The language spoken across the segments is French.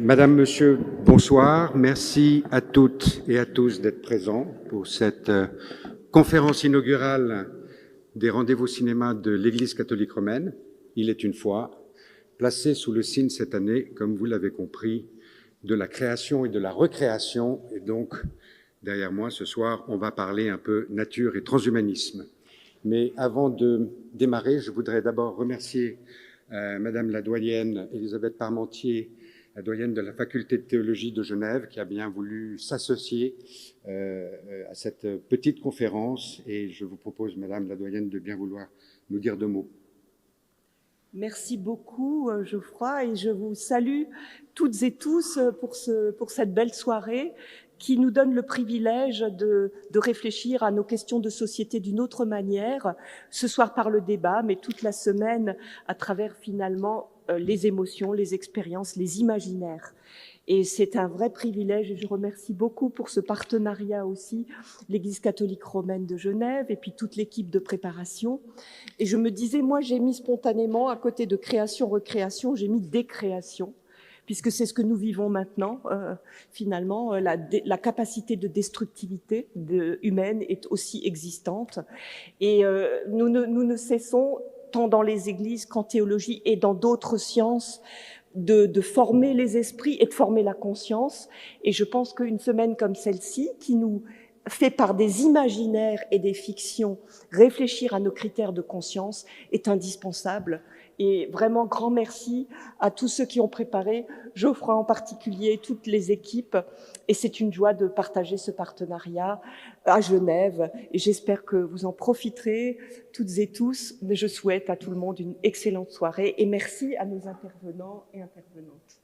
Madame, Monsieur, bonsoir. Merci à toutes et à tous d'être présents pour cette conférence inaugurale des rendez-vous cinéma de l'Église catholique romaine. Il est une fois placé sous le signe cette année, comme vous l'avez compris, de la création et de la recréation. Et donc, derrière moi, ce soir, on va parler un peu nature et transhumanisme. Mais avant de démarrer, je voudrais d'abord remercier Madame la doyenne Elisabeth Parmentier, la doyenne de la faculté de théologie de Genève, qui a bien voulu s'associer à cette petite conférence. Et je vous propose, Madame la doyenne, de bien vouloir nous dire 2 mots. Merci beaucoup, Geoffroy, et je vous salue toutes et tous pour cette belle soirée qui nous donne le privilège de réfléchir à nos questions de société d'une autre manière, ce soir par le débat, mais toute la semaine à travers finalement les émotions, les expériences, les imaginaires. Et c'est un vrai privilège et je remercie beaucoup pour ce partenariat aussi, l'Église catholique romaine de Genève et puis toute l'équipe de préparation. Et je me disais, moi j'ai mis spontanément, à côté de création-recréation, j'ai mis décréation, puisque c'est ce que nous vivons maintenant. Finalement, la capacité de destructivité humaine est aussi existante. Et nous ne cessons, tant dans les églises qu'en théologie et dans d'autres sciences, de former les esprits et de former la conscience. Et je pense qu'une semaine comme celle-ci, qui nous fait par des imaginaires et des fictions réfléchir à nos critères de conscience, est indispensable. Et vraiment, grand merci à tous ceux qui ont préparé, Geoffroy en particulier, toutes les équipes. Et c'est une joie de partager ce partenariat à Genève. Et j'espère que vous en profiterez toutes et tous. Mais je souhaite à tout le monde une excellente soirée. Et merci à nos intervenants et intervenantes.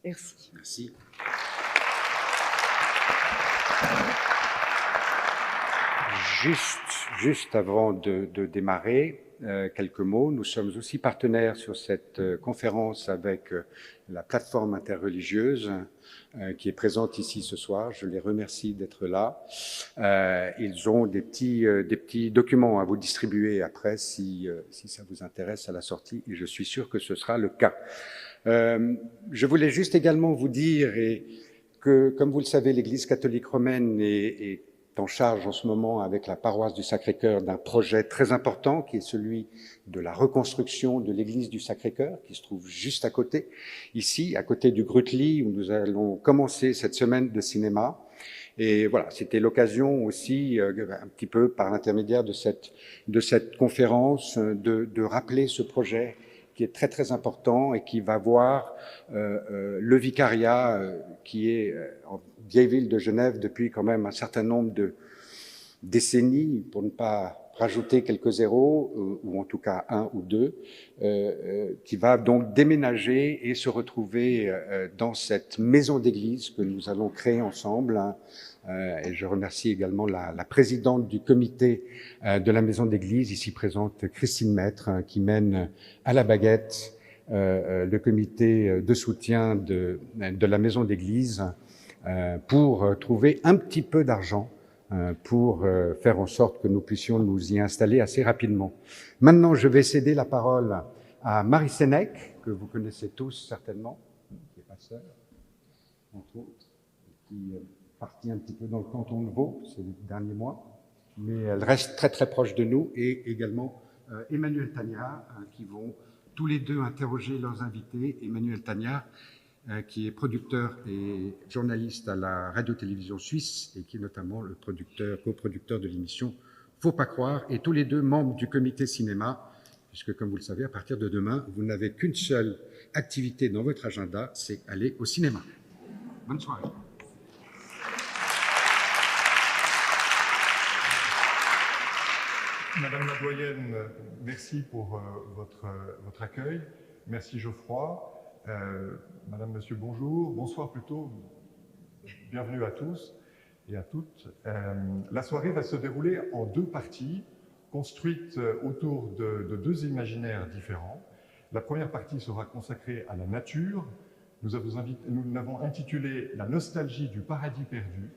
Merci. Merci. Juste avant de démarrer, quelques mots. Nous sommes aussi partenaires sur cette conférence avec la plateforme interreligieuse qui est présente ici ce soir. Je les remercie d'être là. Ils ont des petits documents à vous distribuer après si ça vous intéresse à la sortie, et je suis sûr que ce sera le cas. Je voulais juste également vous dire que, comme vous le savez, l'Église catholique romaine est en charge en ce moment avec la paroisse du Sacré-Cœur d'un projet très important qui est celui de la reconstruction de l'église du Sacré-Cœur qui se trouve juste à côté, ici, à côté du Grütli, où nous allons commencer cette semaine de cinéma. Et voilà, c'était l'occasion aussi, un petit peu par l'intermédiaire de cette conférence, de rappeler ce projet qui est très très important et qui va voir le vicariat qui est en vieille ville de Genève depuis quand même un certain nombre de décennies, pour ne pas rajouter quelques zéros, ou en tout cas 1 ou 2, qui va donc déménager et se retrouver dans cette maison d'église que nous allons créer ensemble. Et je remercie également la présidente du comité de la maison d'église, ici présente Christine Maître, qui mène à la baguette le comité de soutien de la maison d'église pour trouver un petit peu d'argent pour faire en sorte que nous puissions nous y installer assez rapidement. Maintenant, je vais céder la parole à Marie Sénèque, que vous connaissez tous certainement, qui est pasteur, entre autres, qui est partie un petit peu dans le canton de Vaud ces derniers mois, mais elle reste très très proche de nous, et également Emmanuel Tagnard, qui vont tous les deux interroger leurs invités. Emmanuel Tagnard, qui est producteur et journaliste à la radio-télévision suisse et qui est notamment le coproducteur de l'émission Faut pas croire, et tous les deux membres du comité cinéma, puisque comme vous le savez, à partir de demain, vous n'avez qu'une seule activité dans votre agenda, c'est aller au cinéma. Bonne soirée. Madame la doyenne, merci pour votre accueil. Merci Geoffroy. Madame, Monsieur, bonjour. Bonsoir plutôt. Bienvenue à tous et à toutes. La soirée va se dérouler en 2 parties, construites autour de 2 imaginaires différents. La première partie sera consacrée à la nature. Nous l'avons intitulée « La nostalgie du paradis perdu ».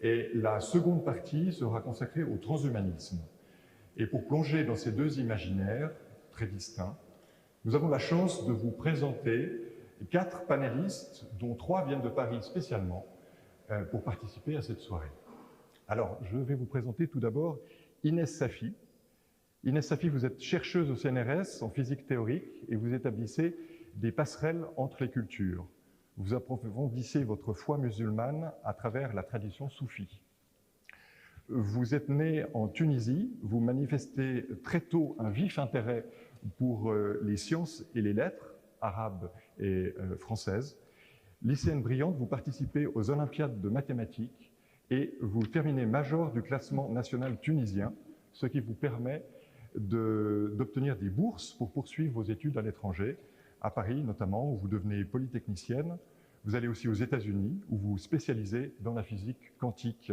Et la seconde partie sera consacrée au transhumanisme. Et pour plonger dans ces 2 imaginaires très distincts, nous avons la chance de vous présenter 4 panélistes, dont 3 viennent de Paris spécialement pour participer à cette soirée. Alors, je vais vous présenter tout d'abord Inès Safi. Inès Safi, vous êtes chercheuse au CNRS en physique théorique et vous établissez des passerelles entre les cultures. Vous approfondissez votre foi musulmane à travers la tradition soufie. Vous êtes née en Tunisie, vous manifestez très tôt un vif intérêt pour les sciences et les lettres, arabes et françaises. Lycéenne brillante, vous participez aux Olympiades de mathématiques et vous terminez major du classement national tunisien, ce qui vous permet d'obtenir des bourses pour poursuivre vos études à l'étranger, à Paris notamment, où vous devenez polytechnicienne. Vous allez aussi aux États-Unis, où vous vous spécialisez dans la physique quantique.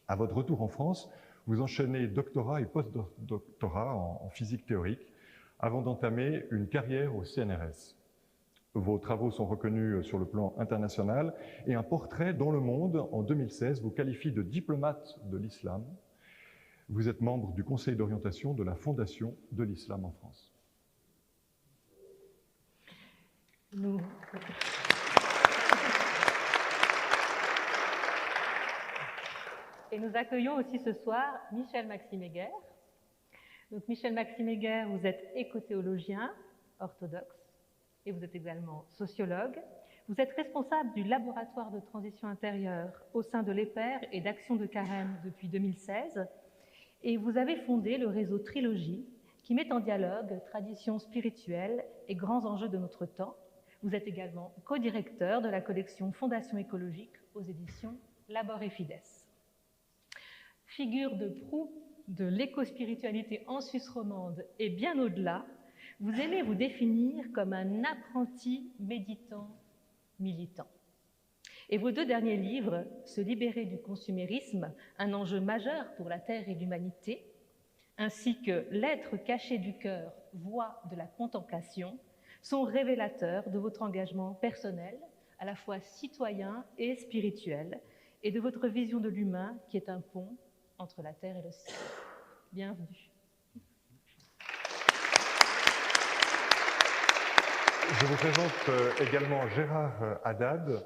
À votre retour en France, vous enchaînez doctorat et post-doctorat en physique théorique, avant d'entamer une carrière au CNRS. Vos travaux sont reconnus sur le plan international et un portrait dans Le Monde, en 2016, vous qualifie de diplomate de l'islam. Vous êtes membre du conseil d'orientation de la Fondation de l'Islam en France. Et nous accueillons aussi ce soir Michel Maxime-Heger. Donc Michel Maxime-Heger, vous êtes écothéologien orthodoxe et vous êtes également sociologue. Vous êtes responsable du laboratoire de transition intérieure au sein de l'EPER et d'Action de Carême depuis 2016. Et vous avez fondé le réseau Trilogie, qui met en dialogue traditions spirituelles et grands enjeux de notre temps. Vous êtes également co-directeur de la collection Fondation écologique aux éditions Labor et Fides. Figure de proue de l'éco-spiritualité en Suisse romande et bien au-delà, vous aimez vous définir comme un apprenti méditant militant. Et vos 2 derniers livres, Se libérer du consumérisme, un enjeu majeur pour la Terre et l'humanité, ainsi que L'être caché du cœur, voix de la contemplation, sont révélateurs de votre engagement personnel, à la fois citoyen et spirituel, et de votre vision de l'humain qui est un pont entre la Terre et le ciel. Bienvenue. Je vous présente également Gérard Haddad,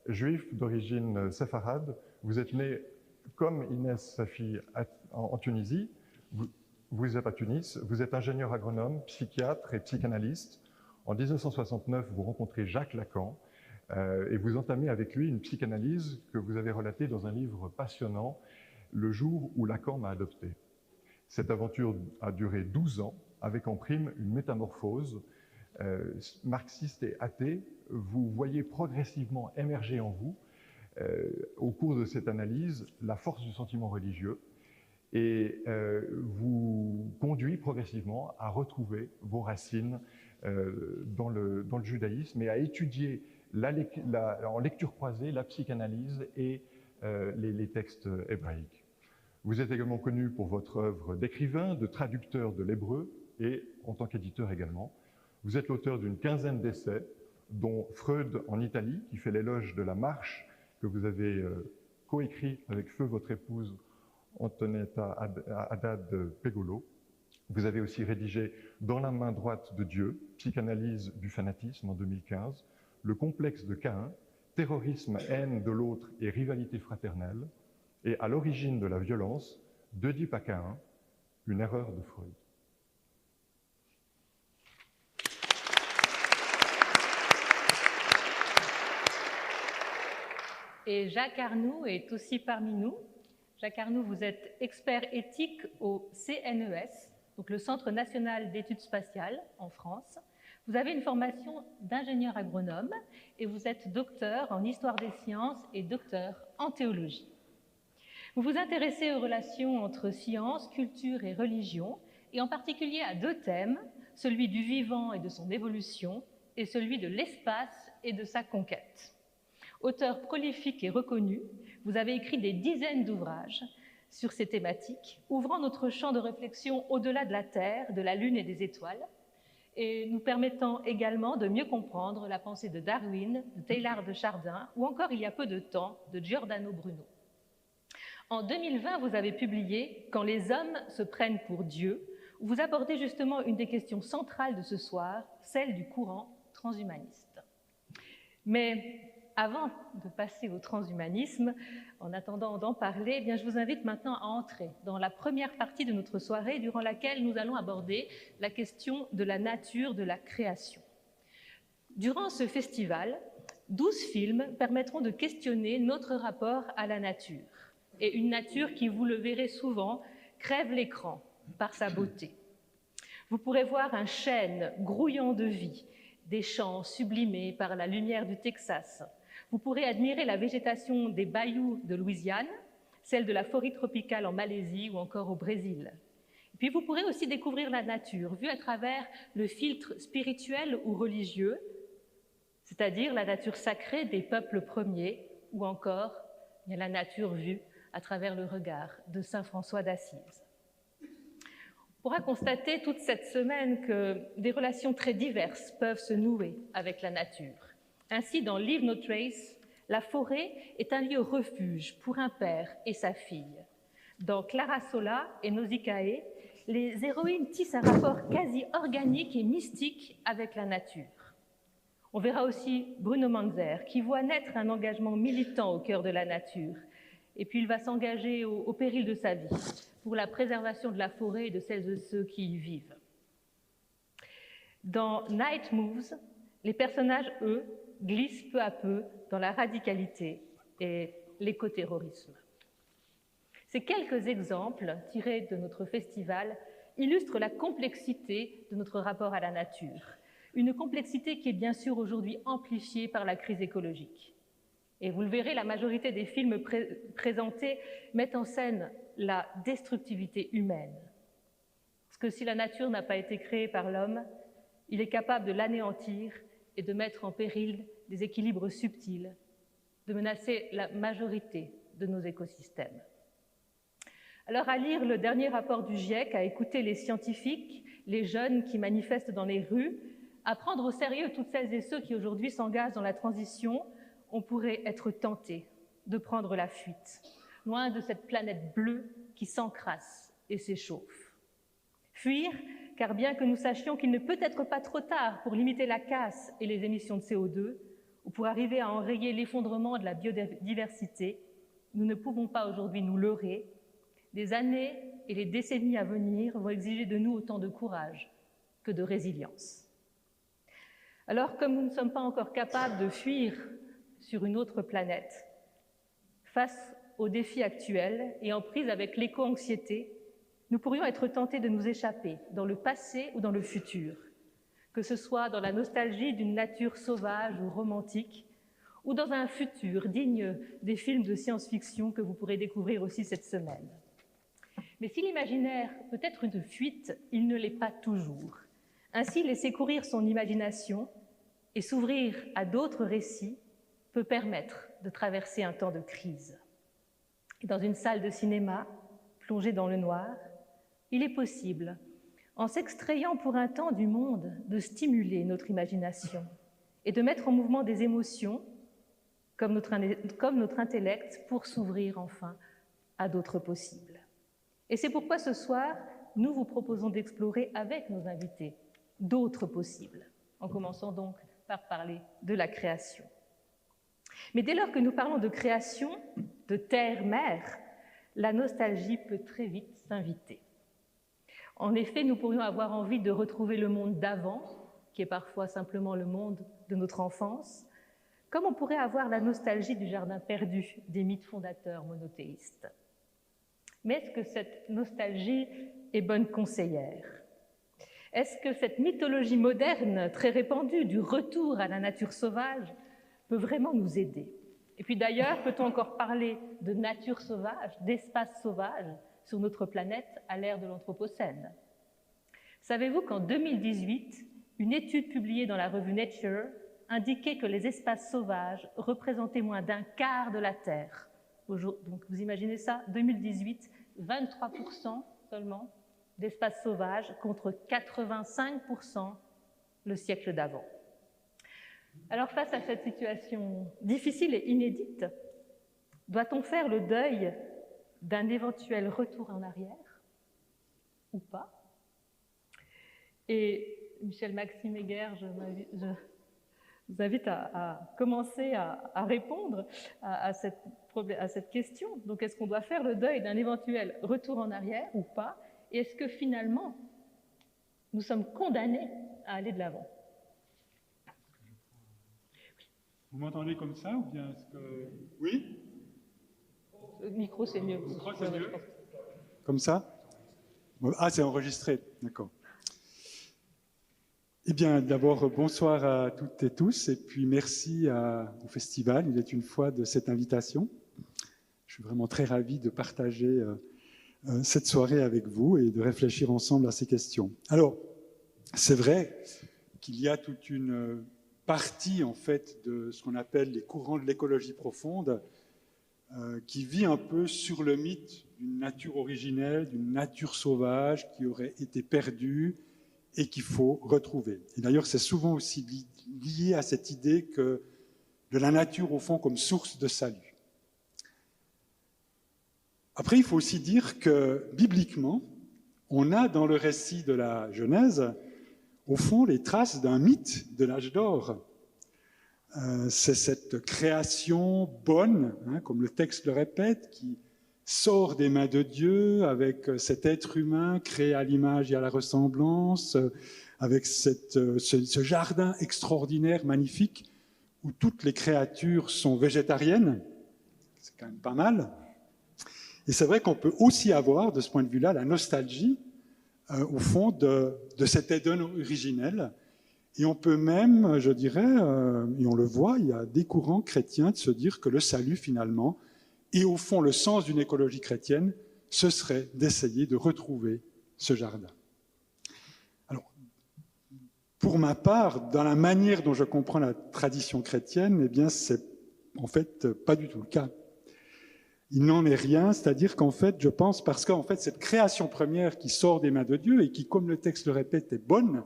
juif d'origine séfarade. Vous êtes né comme Inès Safi en Tunisie. Vous êtes à Tunis. Vous êtes ingénieur agronome, psychiatre et psychanalyste. En 1969, vous rencontrez Jacques Lacan et vous entamez avec lui une psychanalyse que vous avez relatée dans un livre passionnant, Le jour où Lacan m'a adopté. Cette aventure a duré 12 ans, avec en prime une métamorphose. Marxiste et athée, vous voyez progressivement émerger en vous, au cours de cette analyse, la force du sentiment religieux et vous conduit progressivement à retrouver vos racines dans le judaïsme et à étudier en lecture croisée la psychanalyse et les textes hébraïques. Vous êtes également connu pour votre œuvre d'écrivain, de traducteur de l'hébreu et en tant qu'éditeur également. Vous êtes l'auteur d'une 15aine d'essais, dont Freud en Italie, qui fait l'éloge de la marche que vous avez coécrit avec feu votre épouse Antonietta Haddad-Pegolo. Vous avez aussi rédigé Dans la main droite de Dieu, psychanalyse du fanatisme en 2015, Le complexe de Caïn, terrorisme, haine de l'autre et rivalité fraternelle, et à l'origine de la violence, d'Oedipe à Caïn, une erreur de Freud. Et Jacques Arnoux est aussi parmi nous. Jacques Arnoux, vous êtes expert éthique au CNES, donc le Centre national d'études spatiales en France. Vous avez une formation d'ingénieur agronome et vous êtes docteur en histoire des sciences et docteur en théologie. Vous vous intéressez aux relations entre science, culture et religion, et en particulier à 2 thèmes, celui du vivant et de son évolution, et celui de l'espace et de sa conquête. Auteur prolifique et reconnu, vous avez écrit des dizaines d'ouvrages sur ces thématiques, ouvrant notre champ de réflexion au-delà de la Terre, de la Lune et des étoiles, et nous permettant également de mieux comprendre la pensée de Darwin, de Teilhard de Chardin, ou encore il y a peu de temps, de Giordano Bruno. En 2020, vous avez publié « Quand les hommes se prennent pour Dieu », où vous abordez justement une des questions centrales de ce soir, celle du courant transhumaniste. Mais avant de passer au transhumanisme, en attendant d'en parler, eh bien, je vous invite maintenant à entrer dans la première partie de notre soirée durant laquelle nous allons aborder la question de la nature de la création. Durant ce festival, 12 films permettront de questionner notre rapport à la nature. Et une nature qui, vous le verrez souvent, crève l'écran par sa beauté. Vous pourrez voir un chêne grouillant de vie, des champs sublimés par la lumière du Texas. Vous pourrez admirer la végétation des bayous de Louisiane, celle de la forêt tropicale en Malaisie ou encore au Brésil. Et puis vous pourrez aussi découvrir la nature, vue à travers le filtre spirituel ou religieux, c'est-à-dire la nature sacrée des peuples premiers, ou encore la nature vue à travers le regard de saint François d'Assise. On pourra constater toute cette semaine que des relations très diverses peuvent se nouer avec la nature. Ainsi, dans Leave No Trace, la forêt est un lieu refuge pour un père et sa fille. Dans Clara Sola et Nausicaa, les héroïnes tissent un rapport quasi organique et mystique avec la nature. On verra aussi Bruno Manzer, qui voit naître un engagement militant au cœur de la nature. Et puis il va s'engager au péril de sa vie pour la préservation de la forêt et de celles et ceux qui y vivent. Dans Night Moves, les personnages, eux, glissent peu à peu dans la radicalité et l'écoterrorisme. Ces quelques exemples tirés de notre festival illustrent la complexité de notre rapport à la nature. Une complexité qui est bien sûr aujourd'hui amplifiée par la crise écologique. Et vous le verrez, la majorité des films présentés mettent en scène la destructivité humaine. Parce que si la nature n'a pas été créée par l'homme, il est capable de l'anéantir et de mettre en péril des équilibres subtils, de menacer la majorité de nos écosystèmes. Alors, à lire le dernier rapport du GIEC, à écouter les scientifiques, les jeunes qui manifestent dans les rues, à prendre au sérieux toutes celles et ceux qui aujourd'hui s'engagent dans la transition, on pourrait être tenté de prendre la fuite, loin de cette planète bleue qui s'encrasse et s'échauffe. Fuir, car bien que nous sachions qu'il ne peut être pas trop tard pour limiter la casse et les émissions de CO2, ou pour arriver à enrayer l'effondrement de la biodiversité, nous ne pouvons pas aujourd'hui nous leurrer. Les années et les décennies à venir vont exiger de nous autant de courage que de résilience. Alors, comme nous ne sommes pas encore capables de fuir sur une autre planète, face aux défis actuels et en prise avec l'éco-anxiété, nous pourrions être tentés de nous échapper dans le passé ou dans le futur, que ce soit dans la nostalgie d'une nature sauvage ou romantique, ou dans un futur digne des films de science-fiction que vous pourrez découvrir aussi cette semaine. Mais si l'imaginaire peut être une fuite, il ne l'est pas toujours. Ainsi, laisser courir son imagination et s'ouvrir à d'autres récits peut permettre de traverser un temps de crise. Dans une salle de cinéma, plongée dans le noir, il est possible, en s'extrayant pour un temps du monde, de stimuler notre imagination et de mettre en mouvement des émotions comme notre intellect pour s'ouvrir enfin à d'autres possibles. Et c'est pourquoi ce soir, nous vous proposons d'explorer avec nos invités d'autres possibles, en commençant donc par parler de la création. Mais dès lors que nous parlons de création, de terre-mère, la nostalgie peut très vite s'inviter. En effet, nous pourrions avoir envie de retrouver le monde d'avant, qui est parfois simplement le monde de notre enfance, comme on pourrait avoir la nostalgie du jardin perdu des mythes fondateurs monothéistes. Mais est-ce que cette nostalgie est bonne conseillère? Est-ce que cette mythologie moderne, très répandue, du retour à la nature sauvage, peut vraiment nous aider? Et puis d'ailleurs, peut-on encore parler de nature sauvage, d'espace sauvage sur notre planète à l'ère de l'Anthropocène? Savez-vous qu'en 2018, une étude publiée dans la revue Nature indiquait que les espaces sauvages représentaient moins d'un quart de la Terre? Donc vous imaginez ça, 2018, 23% seulement d'espaces sauvages contre 85% le siècle d'avant. Alors face à cette situation difficile et inédite, doit-on faire le deuil d'un éventuel retour en arrière ou pas? Et Michel Maxime Heger, Je vous invite à commencer à répondre à cette question. Donc, est-ce qu'on doit faire le deuil d'un éventuel retour en arrière ou pas? Et est-ce que finalement, nous sommes condamnés à aller de l'avant? Vous m'entendez comme ça ou bien est-ce que... Oui? Le micro, c'est mieux. Je crois que c'est mieux. Comme ça? Ah, c'est enregistré, d'accord. Eh bien, d'abord, bonsoir à toutes et tous, et puis merci au festival, il est une fois, de cette invitation. Je suis vraiment très ravi de partager cette soirée avec vous et de réfléchir ensemble à ces questions. Alors, c'est vrai qu'il y a toute une partie, en fait, de ce qu'on appelle les courants de l'écologie profonde, qui vit un peu sur le mythe d'une nature originelle, d'une nature sauvage qui aurait été perdue et qu'il faut retrouver. Et d'ailleurs, c'est souvent aussi lié à cette idée de la nature, au fond, comme source de salut. Après, il faut aussi dire que, bibliquement, on a dans le récit de la Genèse, au fond, les traces d'un mythe de l'âge d'or. C'est cette création bonne, hein, comme le texte le répète, qui sort des mains de Dieu avec cet être humain créé à l'image et à la ressemblance, avec ce jardin extraordinaire, magnifique, où toutes les créatures sont végétariennes. C'est quand même pas mal. Et c'est vrai qu'on peut aussi avoir, de ce point de vue-là, la nostalgie, au fond, de cet Éden originel. Et on peut même, je dirais, et on le voit, il y a des courants chrétiens de se dire que le salut, finalement, et au fond, le sens d'une écologie chrétienne, ce serait d'essayer de retrouver ce jardin. Alors, pour ma part, dans la manière dont je comprends la tradition chrétienne, eh bien, c'est en fait pas du tout le cas. Il n'en est rien, c'est-à-dire qu'en fait, je pense, parce qu'en fait, cette création première qui sort des mains de Dieu et qui, comme le texte le répète, est bonne,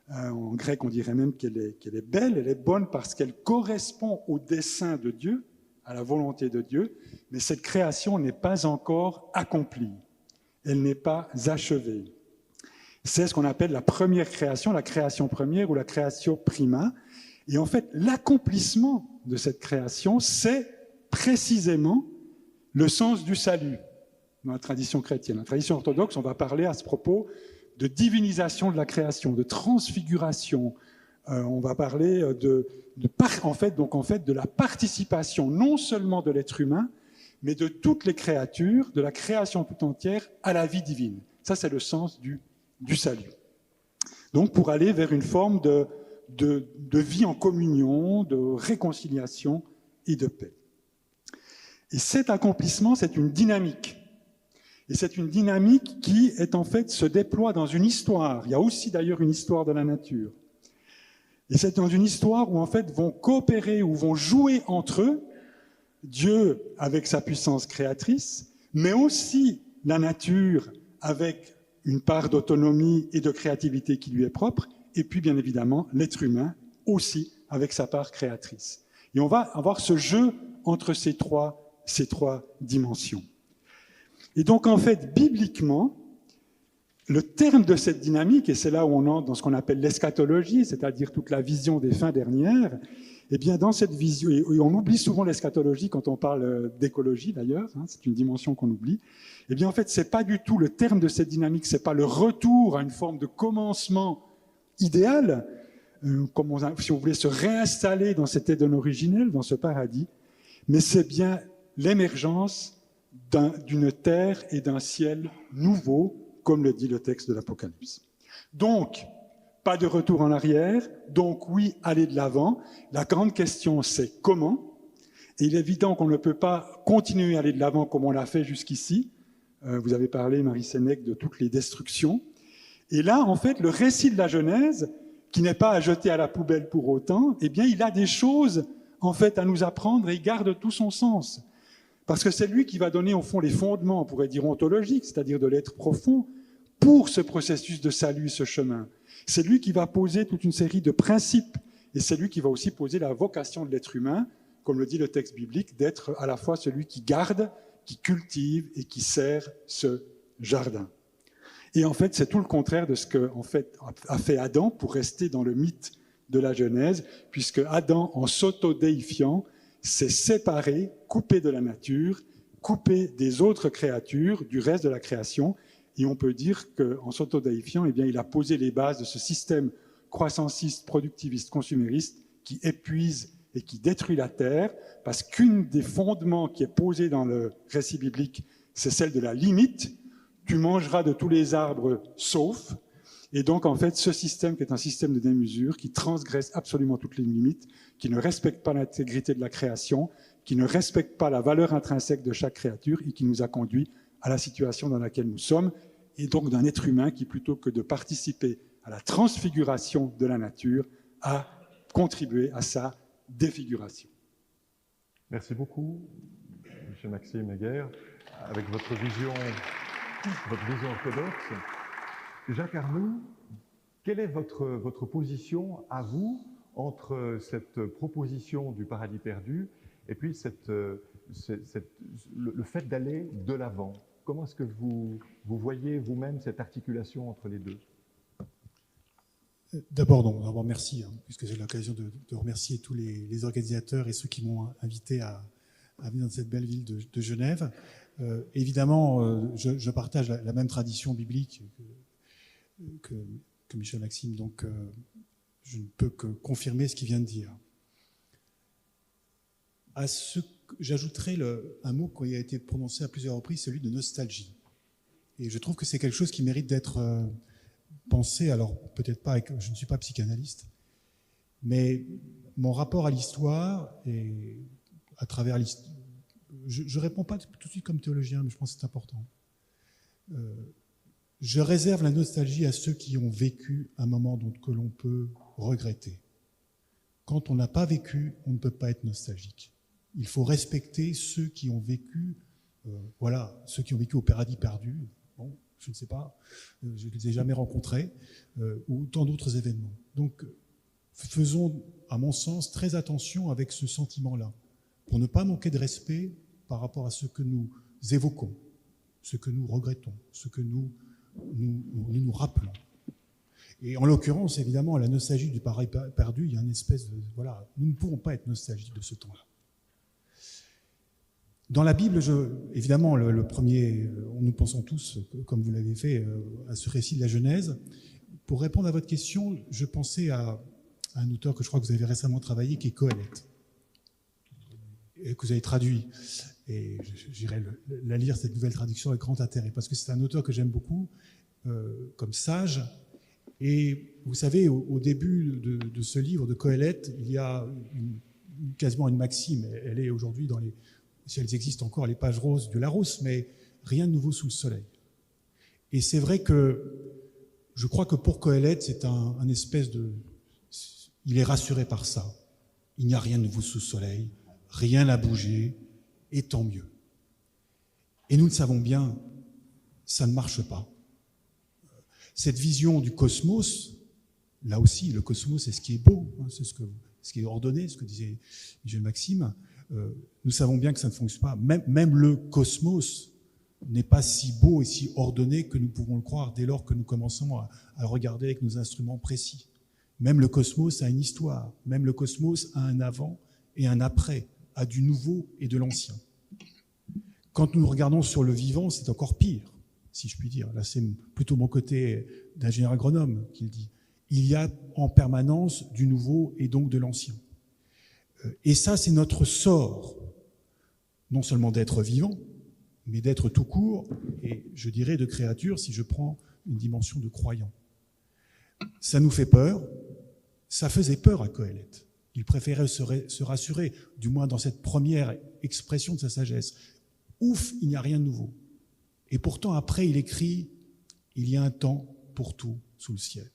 en grec, on dirait même qu'elle est belle, elle est bonne parce qu'elle correspond au dessein de Dieu, à la volonté de Dieu, mais cette création n'est pas encore accomplie, elle n'est pas achevée. C'est ce qu'on appelle la première création, la création première ou la création prima. Et en fait, l'accomplissement de cette création, c'est précisément le sens du salut dans la tradition chrétienne. Dans la tradition orthodoxe, on va parler à ce propos de divinisation de la création, de transfiguration. On va parler de la participation non seulement de l'être humain, mais de toutes les créatures, de la création tout entière à la vie divine. Ça, c'est le sens du salut. Donc, pour aller vers une forme de vie en communion, de réconciliation et de paix. Et cet accomplissement, c'est une dynamique. Et c'est une dynamique qui est en fait se déploie dans une histoire. Il y a aussi d'ailleurs une histoire de la nature. Et c'est dans une histoire où en fait vont coopérer, ou vont jouer entre eux, Dieu avec sa puissance créatrice, mais aussi la nature avec une part d'autonomie et de créativité qui lui est propre, et puis bien évidemment l'être humain aussi avec sa part créatrice. Et on va avoir ce jeu entre ces trois dimensions. Et donc en fait, bibliquement, le terme de cette dynamique, et c'est là où on entre dans ce qu'on appelle l'eschatologie, c'est-à-dire toute la vision des fins dernières, eh bien dans cette vision, et on oublie souvent l'eschatologie quand on parle d'écologie d'ailleurs, hein, c'est une dimension qu'on oublie, eh bien en fait c'est pas du tout le terme de cette dynamique, c'est pas le retour à une forme de commencement idéal, comme si on voulait se réinstaller dans cet Éden originel, dans ce paradis, mais c'est bien l'émergence d'une terre et d'un ciel nouveau, comme le dit le texte de l'Apocalypse. Donc, pas de retour en arrière, donc oui, aller de l'avant. La grande question, c'est comment. Et il est évident qu'on ne peut pas continuer à aller de l'avant comme on l'a fait jusqu'ici. Vous avez parlé, Marie Sénèque, de toutes les destructions. Et là, en fait, le récit de la Genèse, qui n'est pas à jeter à la poubelle pour autant, eh bien, il a des choses, en fait, à nous apprendre et il garde tout son sens. Parce que c'est lui qui va donner, au fond, les fondements, on pourrait dire ontologiques, c'est-à-dire de l'être profond, pour ce processus de salut, ce chemin. C'est lui qui va poser toute une série de principes, et c'est lui qui va aussi poser la vocation de l'être humain, comme le dit le texte biblique, d'être à la fois celui qui garde, qui cultive et qui sert ce jardin. Et en fait, c'est tout le contraire de ce que en fait, a fait Adam, pour rester dans le mythe de la Genèse, puisque Adam, en s'autodéifiant, s'est séparé, coupé de la nature, coupé des autres créatures, du reste de la création, et on peut dire qu'en s'autodéifiant, eh bien, il a posé les bases de ce système croissanciste, productiviste, consumériste, qui épuise et qui détruit la terre, parce qu'une des fondements qui est posé dans le récit biblique, c'est celle de la limite. Tu mangeras de tous les arbres sauf. Et donc, en fait, ce système qui est un système de démesure, qui transgresse absolument toutes les limites, qui ne respecte pas l'intégrité de la création, qui ne respecte pas la valeur intrinsèque de chaque créature et qui nous a conduit à la situation dans laquelle nous sommes, et donc d'un être humain qui, plutôt que de participer à la transfiguration de la nature, a contribué à sa défiguration. Merci beaucoup, M. Maxime Heger, avec votre vision orthodoxe. Jacques Arnoux, quelle est votre position à vous entre cette proposition du paradis perdu et puis le fait d'aller de l'avant? Comment est-ce que vous voyez vous-même cette articulation entre les deux? D'abord, merci, puisque j'ai l'occasion de remercier tous les organisateurs et ceux qui m'ont invité à venir dans cette belle ville de Genève. Évidemment, je partage la même tradition biblique que Michel Maxime, donc je ne peux que confirmer ce qu'il vient de dire. J'ajouterai un mot qui a été prononcé à plusieurs reprises, celui de nostalgie. Et je trouve que c'est quelque chose qui mérite d'être pensé, alors peut-être pas, je ne suis pas psychanalyste, mais mon rapport à l'histoire, et à travers l'histoire, je ne réponds pas tout de suite comme théologien, mais je pense que c'est important. Je réserve la nostalgie à ceux qui ont vécu un moment que l'on peut regretter. Quand on n'a pas vécu, on ne peut pas être nostalgique. Il faut respecter ceux qui ont vécu, ceux qui ont vécu au paradis perdu. Bon, je ne sais pas, je ne les ai jamais rencontrés, ou tant d'autres événements. Donc, faisons, à mon sens, très attention avec ce sentiment-là, pour ne pas manquer de respect par rapport à ce que nous évoquons, ce que nous regrettons, ce que nous rappelons. Et en l'occurrence, évidemment, la nostalgie du paradis perdu, il y a une espèce de... Voilà, nous ne pouvons pas être nostalgiques de ce temps-là. Dans la Bible, évidemment, le premier, nous pensons tous, comme vous l'avez fait, à ce récit de la Genèse. Pour répondre à votre question, je pensais à un auteur que je crois que vous avez récemment travaillé, qui est Qoheleth, et que vous avez traduit. Et j'irai la lire, cette nouvelle traduction, avec grand intérêt, parce que c'est un auteur que j'aime beaucoup, comme sage. Et vous savez, au début de ce livre de Qoheleth, il y a quasiment une maxime. Elle est aujourd'hui dans les... Si elles existent encore, les pages roses du Larousse, mais rien de nouveau sous le soleil. Et c'est vrai que je crois que pour Qoheleth, c'est un espèce de... Il est rassuré par ça. Il n'y a rien de nouveau sous le soleil, rien n'a bougé, et tant mieux. Et nous le savons bien, ça ne marche pas. Cette vision du cosmos, là aussi, le cosmos, c'est ce qui est beau, c'est ce qui est ordonné, ce que disait Michel Maxime. Nous savons bien que ça ne fonctionne pas. Même le cosmos n'est pas si beau et si ordonné que nous pouvons le croire dès lors que nous commençons à le regarder avec nos instruments précis. Même le cosmos a une histoire. Même le cosmos a un avant et un après, a du nouveau et de l'ancien. Quand nous regardons sur le vivant, c'est encore pire, si je puis dire. Là, c'est plutôt mon côté d'ingénieur agronome qui le dit. Il y a en permanence du nouveau et donc de l'ancien. Et ça, c'est notre sort, non seulement d'être vivant, mais d'être tout court, et je dirais de créature, si je prends une dimension de croyant. Ça nous fait peur, ça faisait peur à Qoheleth. Il préférait se rassurer, du moins dans cette première expression de sa sagesse. Ouf, il n'y a rien de nouveau. Et pourtant, après, il écrit « Il y a un temps pour tout sous le ciel ».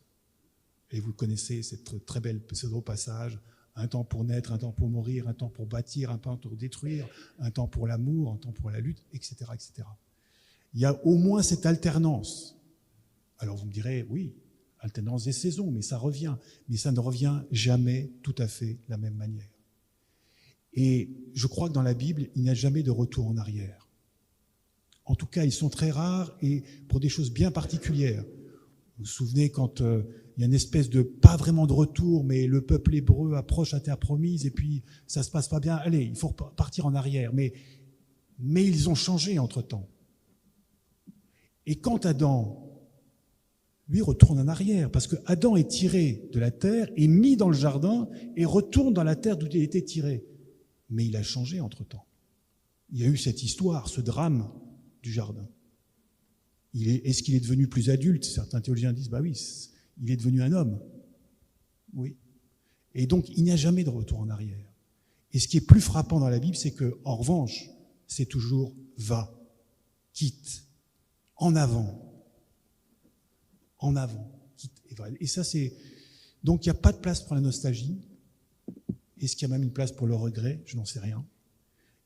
Et vous connaissez cette très belle pseudo-passage, un temps pour naître, un temps pour mourir, un temps pour bâtir, un temps pour détruire, un temps pour l'amour, un temps pour la lutte, etc., etc. Il y a au moins cette alternance. Alors vous me direz, oui, alternance des saisons, mais ça revient. Mais ça ne revient jamais tout à fait de la même manière. Et je crois que dans la Bible, il n'y a jamais de retour en arrière. En tout cas, ils sont très rares et pour des choses bien particulières. Vous vous souvenez quand il y a une espèce de, pas vraiment de retour, mais le peuple hébreu approche la terre promise, et puis ça se passe pas bien, allez, il faut partir en arrière. Mais ils ont changé entre-temps. Et quand Adam, lui, retourne en arrière, parce que Adam est tiré de la terre, est mis dans le jardin, et retourne dans la terre d'où il était tiré. Mais il a changé entre-temps. Il y a eu cette histoire, ce drame du jardin. Est-ce qu'il est devenu plus adulte? Certains théologiens disent, bah oui, il est devenu un homme. Oui. Et donc, il n'y a jamais de retour en arrière. Et ce qui est plus frappant dans la Bible, c'est que, en revanche, c'est toujours va, quitte, en avant, quitte et va. Et ça, c'est... Donc, il n'y a pas de place pour la nostalgie. Est-ce qu'il y a même une place pour le regret? Je n'en sais rien.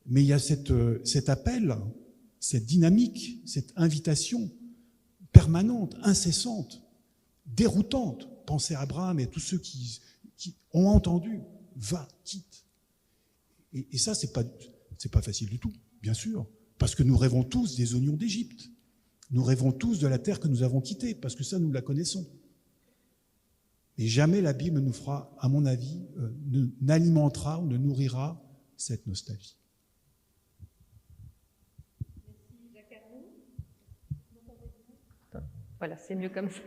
Mais il y a cet appel, cette dynamique, cette invitation permanente, incessante, déroutante. Pensez à Abraham et à tous ceux qui ont entendu, va, quitte. Et ça, c'est pas facile du tout, bien sûr, parce que nous rêvons tous des oignons d'Égypte. Nous rêvons tous de la terre que nous avons quittée, parce que ça, nous la connaissons. Et jamais la Bible nous fera, à mon avis, n'alimentera ou ne nourrira cette nostalgie. Voilà, c'est mieux comme ça.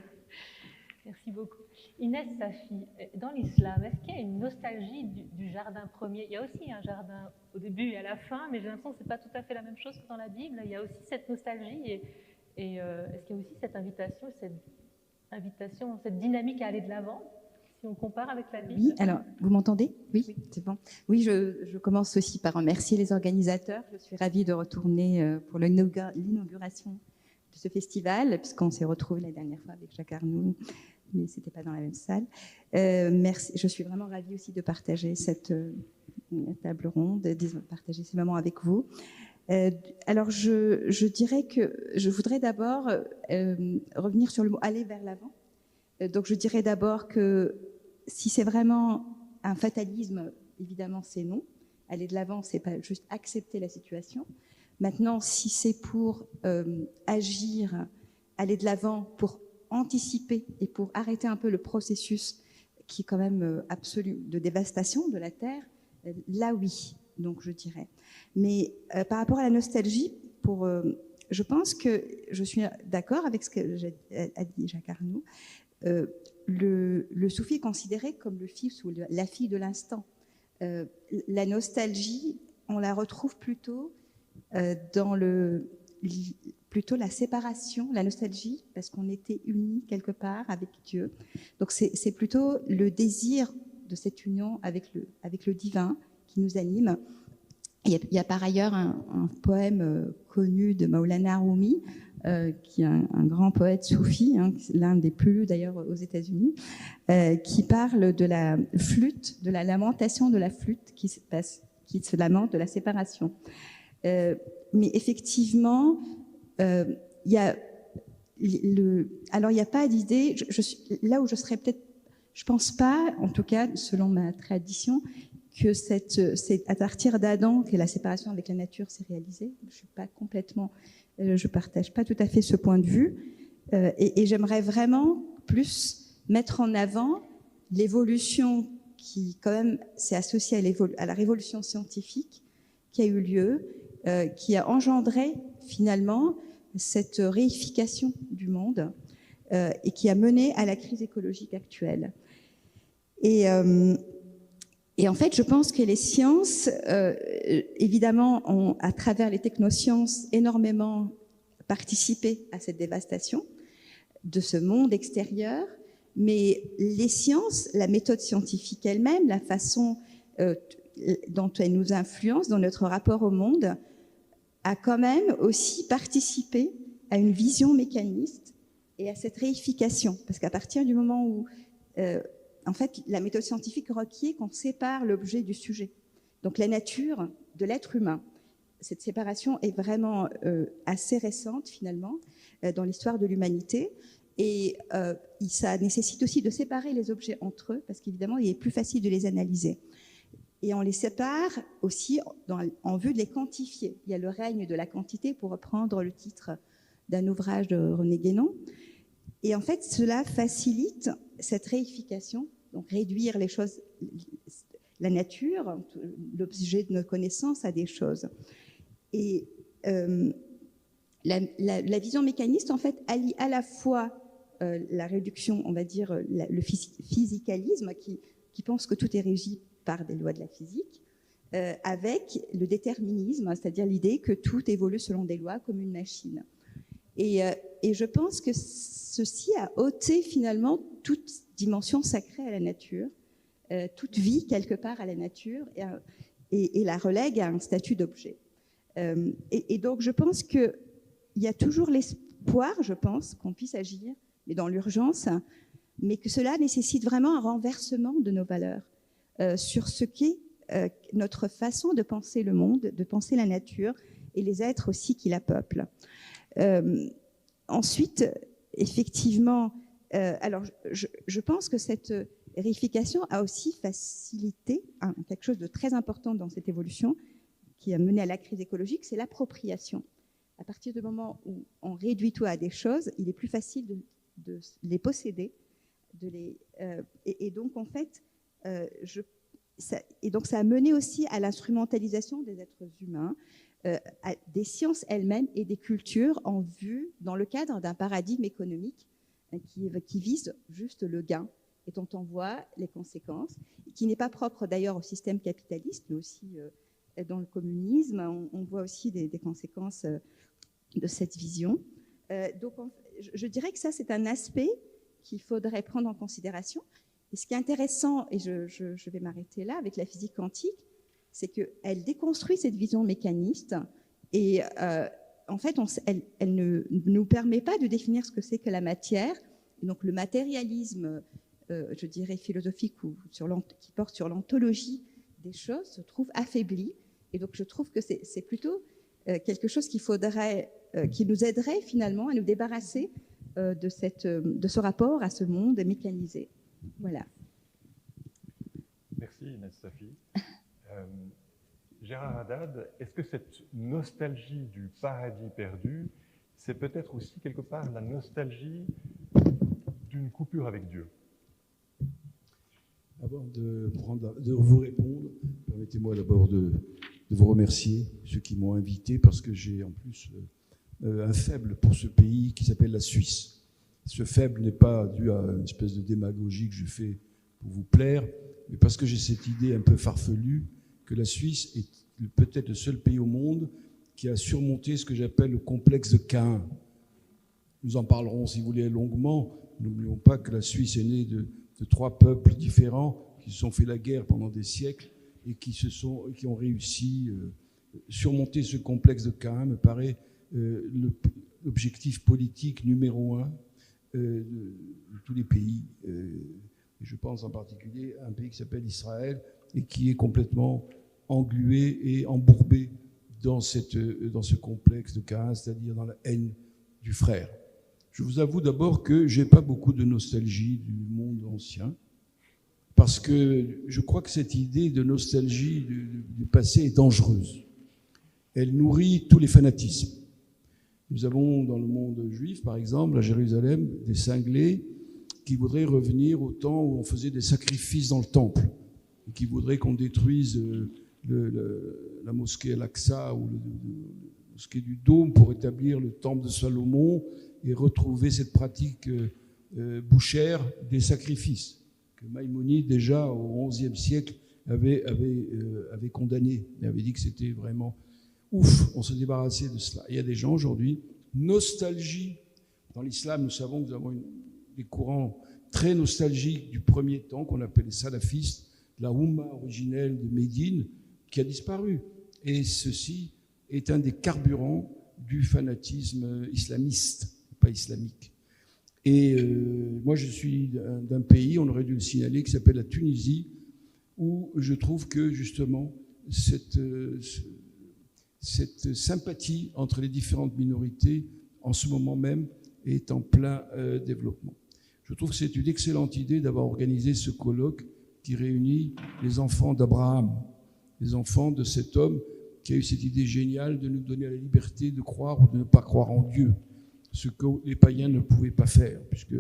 Merci beaucoup. Inès Safi, dans l'islam, est-ce qu'il y a une nostalgie du jardin premier? Il y a aussi un jardin au début et à la fin, mais j'ai l'impression que ce n'est pas tout à fait la même chose que dans la Bible. Il y a aussi cette nostalgie et est-ce qu'il y a aussi cette invitation, cette dynamique à aller de l'avant, si on compare avec la Bible? Oui, alors, vous m'entendez? Oui, c'est bon. Oui, je commence aussi par remercier les organisateurs. Je suis ravie de retourner pour l'inauguration de ce festival, puisqu'on s'est retrouvés la dernière fois avec Jacques Arnoux, mais ce n'était pas dans la même salle. Merci. Je suis vraiment ravie aussi de partager cette table ronde, de partager ces moments avec vous. Alors, je dirais que je voudrais d'abord revenir sur le mot « aller vers l'avant ». Donc, je dirais d'abord que si c'est vraiment un fatalisme, évidemment, c'est non. Aller de l'avant, c'est pas juste accepter la situation. Maintenant, si c'est pour agir, aller de l'avant, pour anticiper et pour arrêter un peu le processus qui est quand même absolu de dévastation de la Terre, là oui, donc je dirais. Mais par rapport à la nostalgie, je pense que je suis d'accord avec ce qu'a dit Jacques Arnoux. Le soufi est considéré comme le fils ou la fille de l'instant. La nostalgie, on la retrouve plutôt dans plutôt la séparation, la nostalgie, parce qu'on était unis quelque part avec Dieu. Donc c'est plutôt le désir de cette union avec le divin qui nous anime. Il y a par ailleurs un poème connu de Maulana Rumi, qui est un grand poète soufi, hein, l'un des plus lus d'ailleurs aux États-Unis, qui parle de la flûte, de la lamentation de la flûte qui se lamente de la séparation. Mais effectivement, il n'y a pas d'idée. Là où je serais peut-être, je pense pas, en tout cas selon ma tradition, que c'est à partir d'Adam que la séparation avec la nature s'est réalisée. Je partage pas tout à fait ce point de vue, et j'aimerais vraiment plus mettre en avant l'évolution qui quand même s'est associée à la révolution scientifique qui a eu lieu, qui a engendré finalement cette réification du monde et qui a mené à la crise écologique actuelle. Et en fait, je pense que les sciences, évidemment, ont, à travers les technosciences, énormément participé à cette dévastation de ce monde extérieur, mais les sciences, la méthode scientifique elle-même, la façon dont elle nous influence dans notre rapport au monde, a quand même aussi participé à une vision mécaniste et à cette réification. Parce qu'à partir du moment où, en fait, la méthode scientifique requiert qu'on sépare l'objet du sujet. Donc la nature de l'être humain. Cette séparation est vraiment assez récente, finalement, dans l'histoire de l'humanité. Et ça nécessite aussi de séparer les objets entre eux, parce qu'évidemment, il est plus facile de les analyser. Et on les sépare aussi en vue de les quantifier. Il y a le règne de la quantité, pour reprendre le titre d'un ouvrage de René Guénon. Et en fait, cela facilite cette réification, donc réduire les choses, la nature, l'objet de nos connaissances à des choses. Et la vision mécaniste, en fait, allie à la fois la réduction, on va dire, le physicalisme, qui pense que tout est régi par des lois de la physique, avec le déterminisme, c'est-à-dire l'idée que tout évolue selon des lois comme une machine. Et je pense que ceci a ôté finalement toute dimension sacrée à la nature, toute vie quelque part à la nature, et la relègue à un statut d'objet. Et donc je pense qu'il y a toujours l'espoir, je pense, qu'on puisse agir, mais dans l'urgence, mais que cela nécessite vraiment un renversement de nos valeurs sur ce qu'est notre façon de penser le monde, de penser la nature et les êtres aussi qui la peuplent. Ensuite, effectivement, alors je pense que cette réification a aussi facilité quelque chose de très important dans cette évolution qui a mené à la crise écologique, c'est l'appropriation. À partir du moment où on réduit tout à des choses, il est plus facile de les posséder, et donc en fait, ça a mené aussi à l'instrumentalisation des êtres humains, des sciences elles-mêmes et des cultures en vue, dans le cadre d'un paradigme économique qui vise juste le gain et dont on voit les conséquences, qui n'est pas propre d'ailleurs au système capitaliste, mais aussi dans le communisme, on voit aussi des conséquences de cette vision. Donc je dirais que ça, c'est un aspect qu'il faudrait prendre en considération. Et ce qui est intéressant, et je vais m'arrêter là, avec la physique quantique, c'est qu'elle déconstruit cette vision mécaniste et en fait, elle ne nous permet pas de définir ce que c'est que la matière. Et donc le matérialisme, je dirais philosophique ou qui porte sur l'ontologie des choses se trouve affaibli. Et donc je trouve que c'est plutôt quelque chose qui nous aiderait finalement à nous débarrasser de ce rapport à ce monde mécanisé. Voilà. Merci Inès Safi. Gérard Haddad, est-ce que cette nostalgie du paradis perdu, c'est peut-être aussi quelque part la nostalgie d'une coupure avec Dieu? Avant de vous répondre, permettez-moi d'abord de vous remercier, ceux qui m'ont invité, parce que j'ai en plus un faible pour ce pays qui s'appelle la Suisse. Ce faible n'est pas dû à une espèce de démagogie que je fais pour vous plaire, mais parce que j'ai cette idée un peu farfelue que la Suisse est peut-être le seul pays au monde qui a surmonté ce que j'appelle le complexe de Caïn. Nous en parlerons, si vous voulez, longuement. N'oublions pas que la Suisse est née de 3 peuples différents qui se sont fait la guerre pendant des siècles et qui ont réussi à surmonter ce complexe de Caïn, me paraît l'objectif politique numéro 1 de tous les pays. Je pense en particulier à un pays qui s'appelle Israël et qui est complètement englué et embourbé dans ce complexe de Caïn, c'est-à-dire dans la haine du frère. Je vous avoue d'abord que je n'ai pas beaucoup de nostalgie du monde ancien, parce que je crois que cette idée de nostalgie du passé est dangereuse. Elle nourrit tous les fanatismes. Nous avons dans le monde juif, par exemple, à Jérusalem, des cinglés qui voudraient revenir au temps où on faisait des sacrifices dans le temple, et qui voudraient qu'on détruise la mosquée Al-Aqsa ou la mosquée du Dôme pour établir le temple de Salomon et retrouver cette pratique bouchère des sacrifices que Maïmonide, déjà au XIe siècle, avait condamné. Il avait dit que c'était vraiment ouf, on se débarrassait de cela. Il y a des gens aujourd'hui, nostalgie. Dans l'islam, nous savons que nous avons des courants très nostalgiques du premier temps qu'on appelle les salafistes, la Oumma originelle de Médine, qui a disparu. Et ceci est un des carburants du fanatisme islamiste, pas islamique. Et moi, je suis d'un pays, on aurait dû le signaler, qui s'appelle la Tunisie, où je trouve que justement cette sympathie entre les différentes minorités, en ce moment même, est en plein développement. Je trouve que c'est une excellente idée d'avoir organisé ce colloque qui réunit les enfants d'Abraham, les enfants de cet homme qui a eu cette idée géniale de nous donner la liberté de croire ou de ne pas croire en Dieu, ce que les païens ne pouvaient pas faire, puisque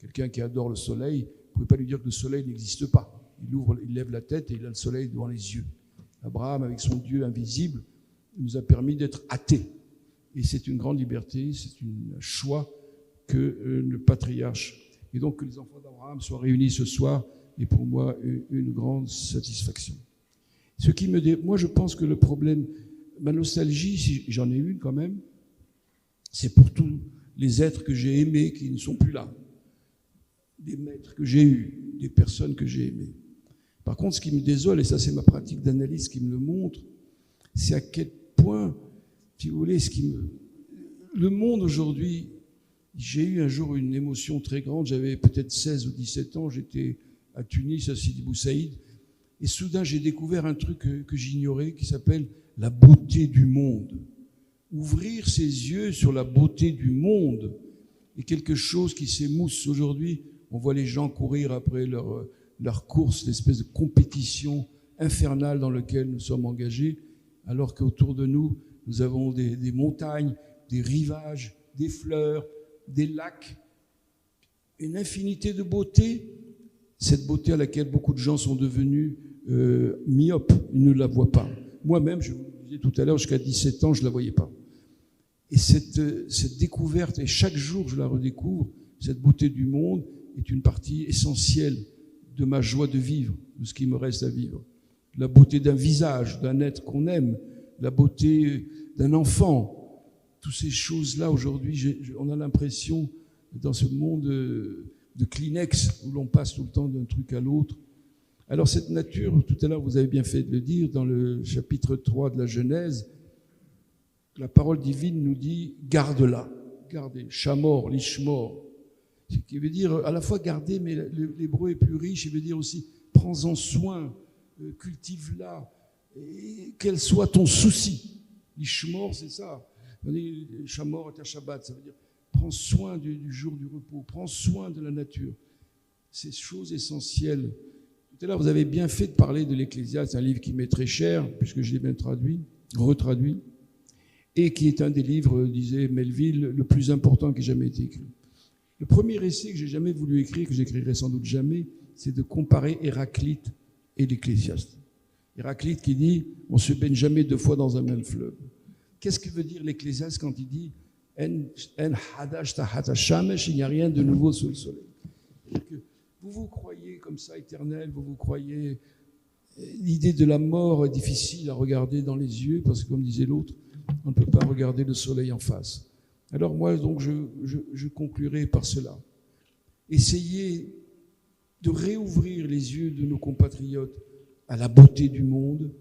Quelqu'un qui adore le soleil, vous ne pouvez pas lui dire que le soleil n'existe pas. Il lève la tête et il a le soleil devant les yeux. Abraham, avec son Dieu invisible, nous a permis d'être athées. Et c'est une grande liberté, c'est un choix que le patriarche. Et donc que les enfants d'Abraham soient réunis ce soir est pour moi une grande satisfaction. Moi, je pense que le problème, ma nostalgie, si j'en ai une quand même, c'est pour tous les êtres que j'ai aimés qui ne sont plus là, des maîtres que j'ai eus, des personnes que j'ai aimées. Par contre, ce qui me désole, et ça c'est ma pratique d'analyse qui me le montre, c'est à quel point, si vous voulez, le monde aujourd'hui, j'ai eu un jour une émotion très grande, j'avais peut-être 16 ou 17 ans, j'étais à Tunis, à Sidi Bou Saïd, et soudain j'ai découvert un truc que j'ignorais qui s'appelle la beauté du monde. Ouvrir ses yeux sur la beauté du monde est quelque chose qui s'émousse aujourd'hui. On voit les gens courir après leur course, l'espèce de compétition infernale dans laquelle nous sommes engagés, alors qu'autour de nous, nous avons des montagnes, des rivages, des fleurs, des lacs, une infinité de beauté, cette beauté à laquelle beaucoup de gens sont devenus myopes, ils ne la voient pas. Moi-même, je vous le disais tout à l'heure, jusqu'à 17 ans, je ne la voyais pas. Et cette découverte, et chaque jour je la redécouvre, cette beauté du monde est une partie essentielle de ma joie de vivre, de ce qui me reste à vivre. La beauté d'un visage, d'un être qu'on aime, la beauté d'un enfant, toutes ces choses-là aujourd'hui, on a l'impression, dans ce monde de Kleenex, où l'on passe tout le temps d'un truc à l'autre. Alors cette nature, tout à l'heure vous avez bien fait de le dire, dans le chapitre 3 de la Genèse, la parole divine nous dit « garde-la », gardez, shamor, lishmor, ce qui veut dire à la fois garder, mais l'hébreu est plus riche, il veut dire aussi prends-en soin, cultive-la, et qu'elle soit ton souci. Lishmor, c'est ça. Shamor et Shabbat, ça veut dire prends soin du jour du repos, prends soin de la nature. Ces choses essentielles. Tout à l'heure, vous avez bien fait de parler de l'Ecclésiaste, c'est un livre qui m'est très cher, puisque je l'ai bien retraduit, et qui est un des livres, disait Melville, le plus important qui ait jamais été écrit. Le premier essai que j'ai jamais voulu écrire, que j'écrirai sans doute jamais, c'est de comparer Héraclite et l'Ecclésiaste. Héraclite qui dit « on ne se baigne jamais deux fois dans un même fleuve ». Qu'est-ce que veut dire l'Ecclésiaste quand il dit « En hadash tahat hashamesh » il n'y a rien de nouveau sous le soleil. Vous vous croyez comme ça éternel, vous vous croyez... L'idée de la mort est difficile à regarder dans les yeux, parce que comme disait l'autre, on ne peut pas regarder le soleil en face. Alors moi, donc, je conclurai par cela. Essayez de réouvrir les yeux de nos compatriotes à la beauté du monde,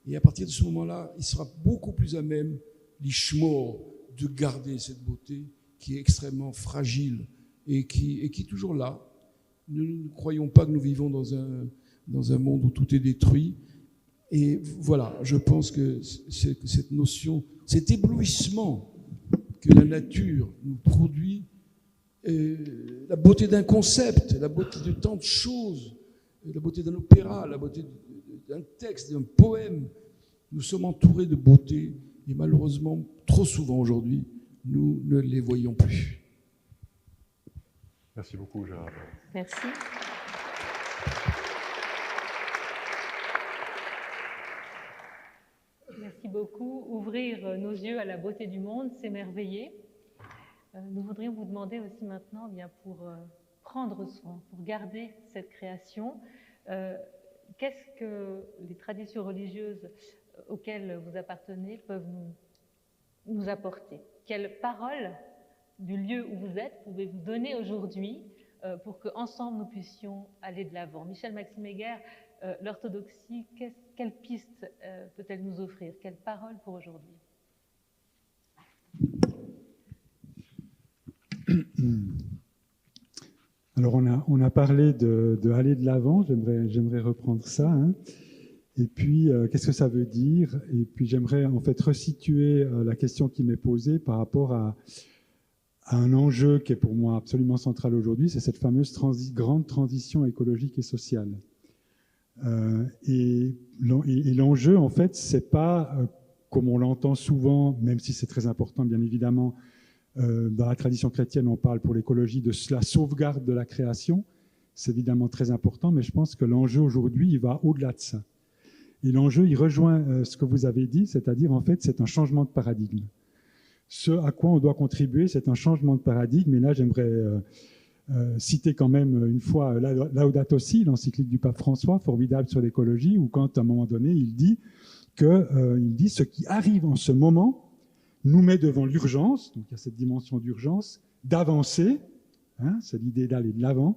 et à partir de ce moment-là, il sera beaucoup plus à même, l'ishmor, de garder cette beauté qui est extrêmement fragile et qui est toujours là. Nous ne croyons pas que nous vivons dans un monde où tout est détruit. Et voilà, je pense que cette notion, cet éblouissement que la nature nous produit, la beauté d'un concept, la beauté de tant de choses, la beauté d'un opéra, la beauté d'un texte, d'un poème, nous sommes entourés de beauté et malheureusement, trop souvent aujourd'hui, nous ne les voyons plus. Merci beaucoup, Gérard. Merci. Merci beaucoup. Ouvrir nos yeux à la beauté du monde, s'émerveiller. Nous voudrions vous demander aussi maintenant, bien pour prendre soin, pour garder cette création, qu'est-ce que les traditions religieuses auxquelles vous appartenez peuvent nous apporter? Quelles paroles du lieu où vous êtes pouvez-vous donner aujourd'hui pour qu'ensemble nous puissions aller de l'avant? Michel Maxime Heger, l'orthodoxie, quelle piste peut-elle nous offrir? Quelle parole pour aujourd'hui? Alors on a parlé de aller de l'avant, j'aimerais reprendre ça. Hein. Et puis, qu'est-ce que ça veut dire? Et puis j'aimerais en fait resituer la question qui m'est posée par rapport à un enjeu qui est pour moi absolument central aujourd'hui, c'est cette fameuse grande transition écologique et sociale. Et l'enjeu, en fait, c'est pas, comme on l'entend souvent, même si c'est très important, bien évidemment, Dans la tradition chrétienne, on parle pour l'écologie de la sauvegarde de la création. C'est évidemment très important, mais je pense que l'enjeu aujourd'hui, il va au-delà de ça. Et l'enjeu, il rejoint ce que vous avez dit, c'est-à-dire, en fait, c'est un changement de paradigme. Ce à quoi on doit contribuer, c'est un changement de paradigme. Et là, j'aimerais citer quand même une fois Laudato Si, l'encyclique du pape François, formidable sur l'écologie, où quand, à un moment donné, il dit ce qui arrive en ce moment nous met devant l'urgence, donc il y a cette dimension d'urgence, d'avancer, hein, c'est l'idée d'aller de l'avant,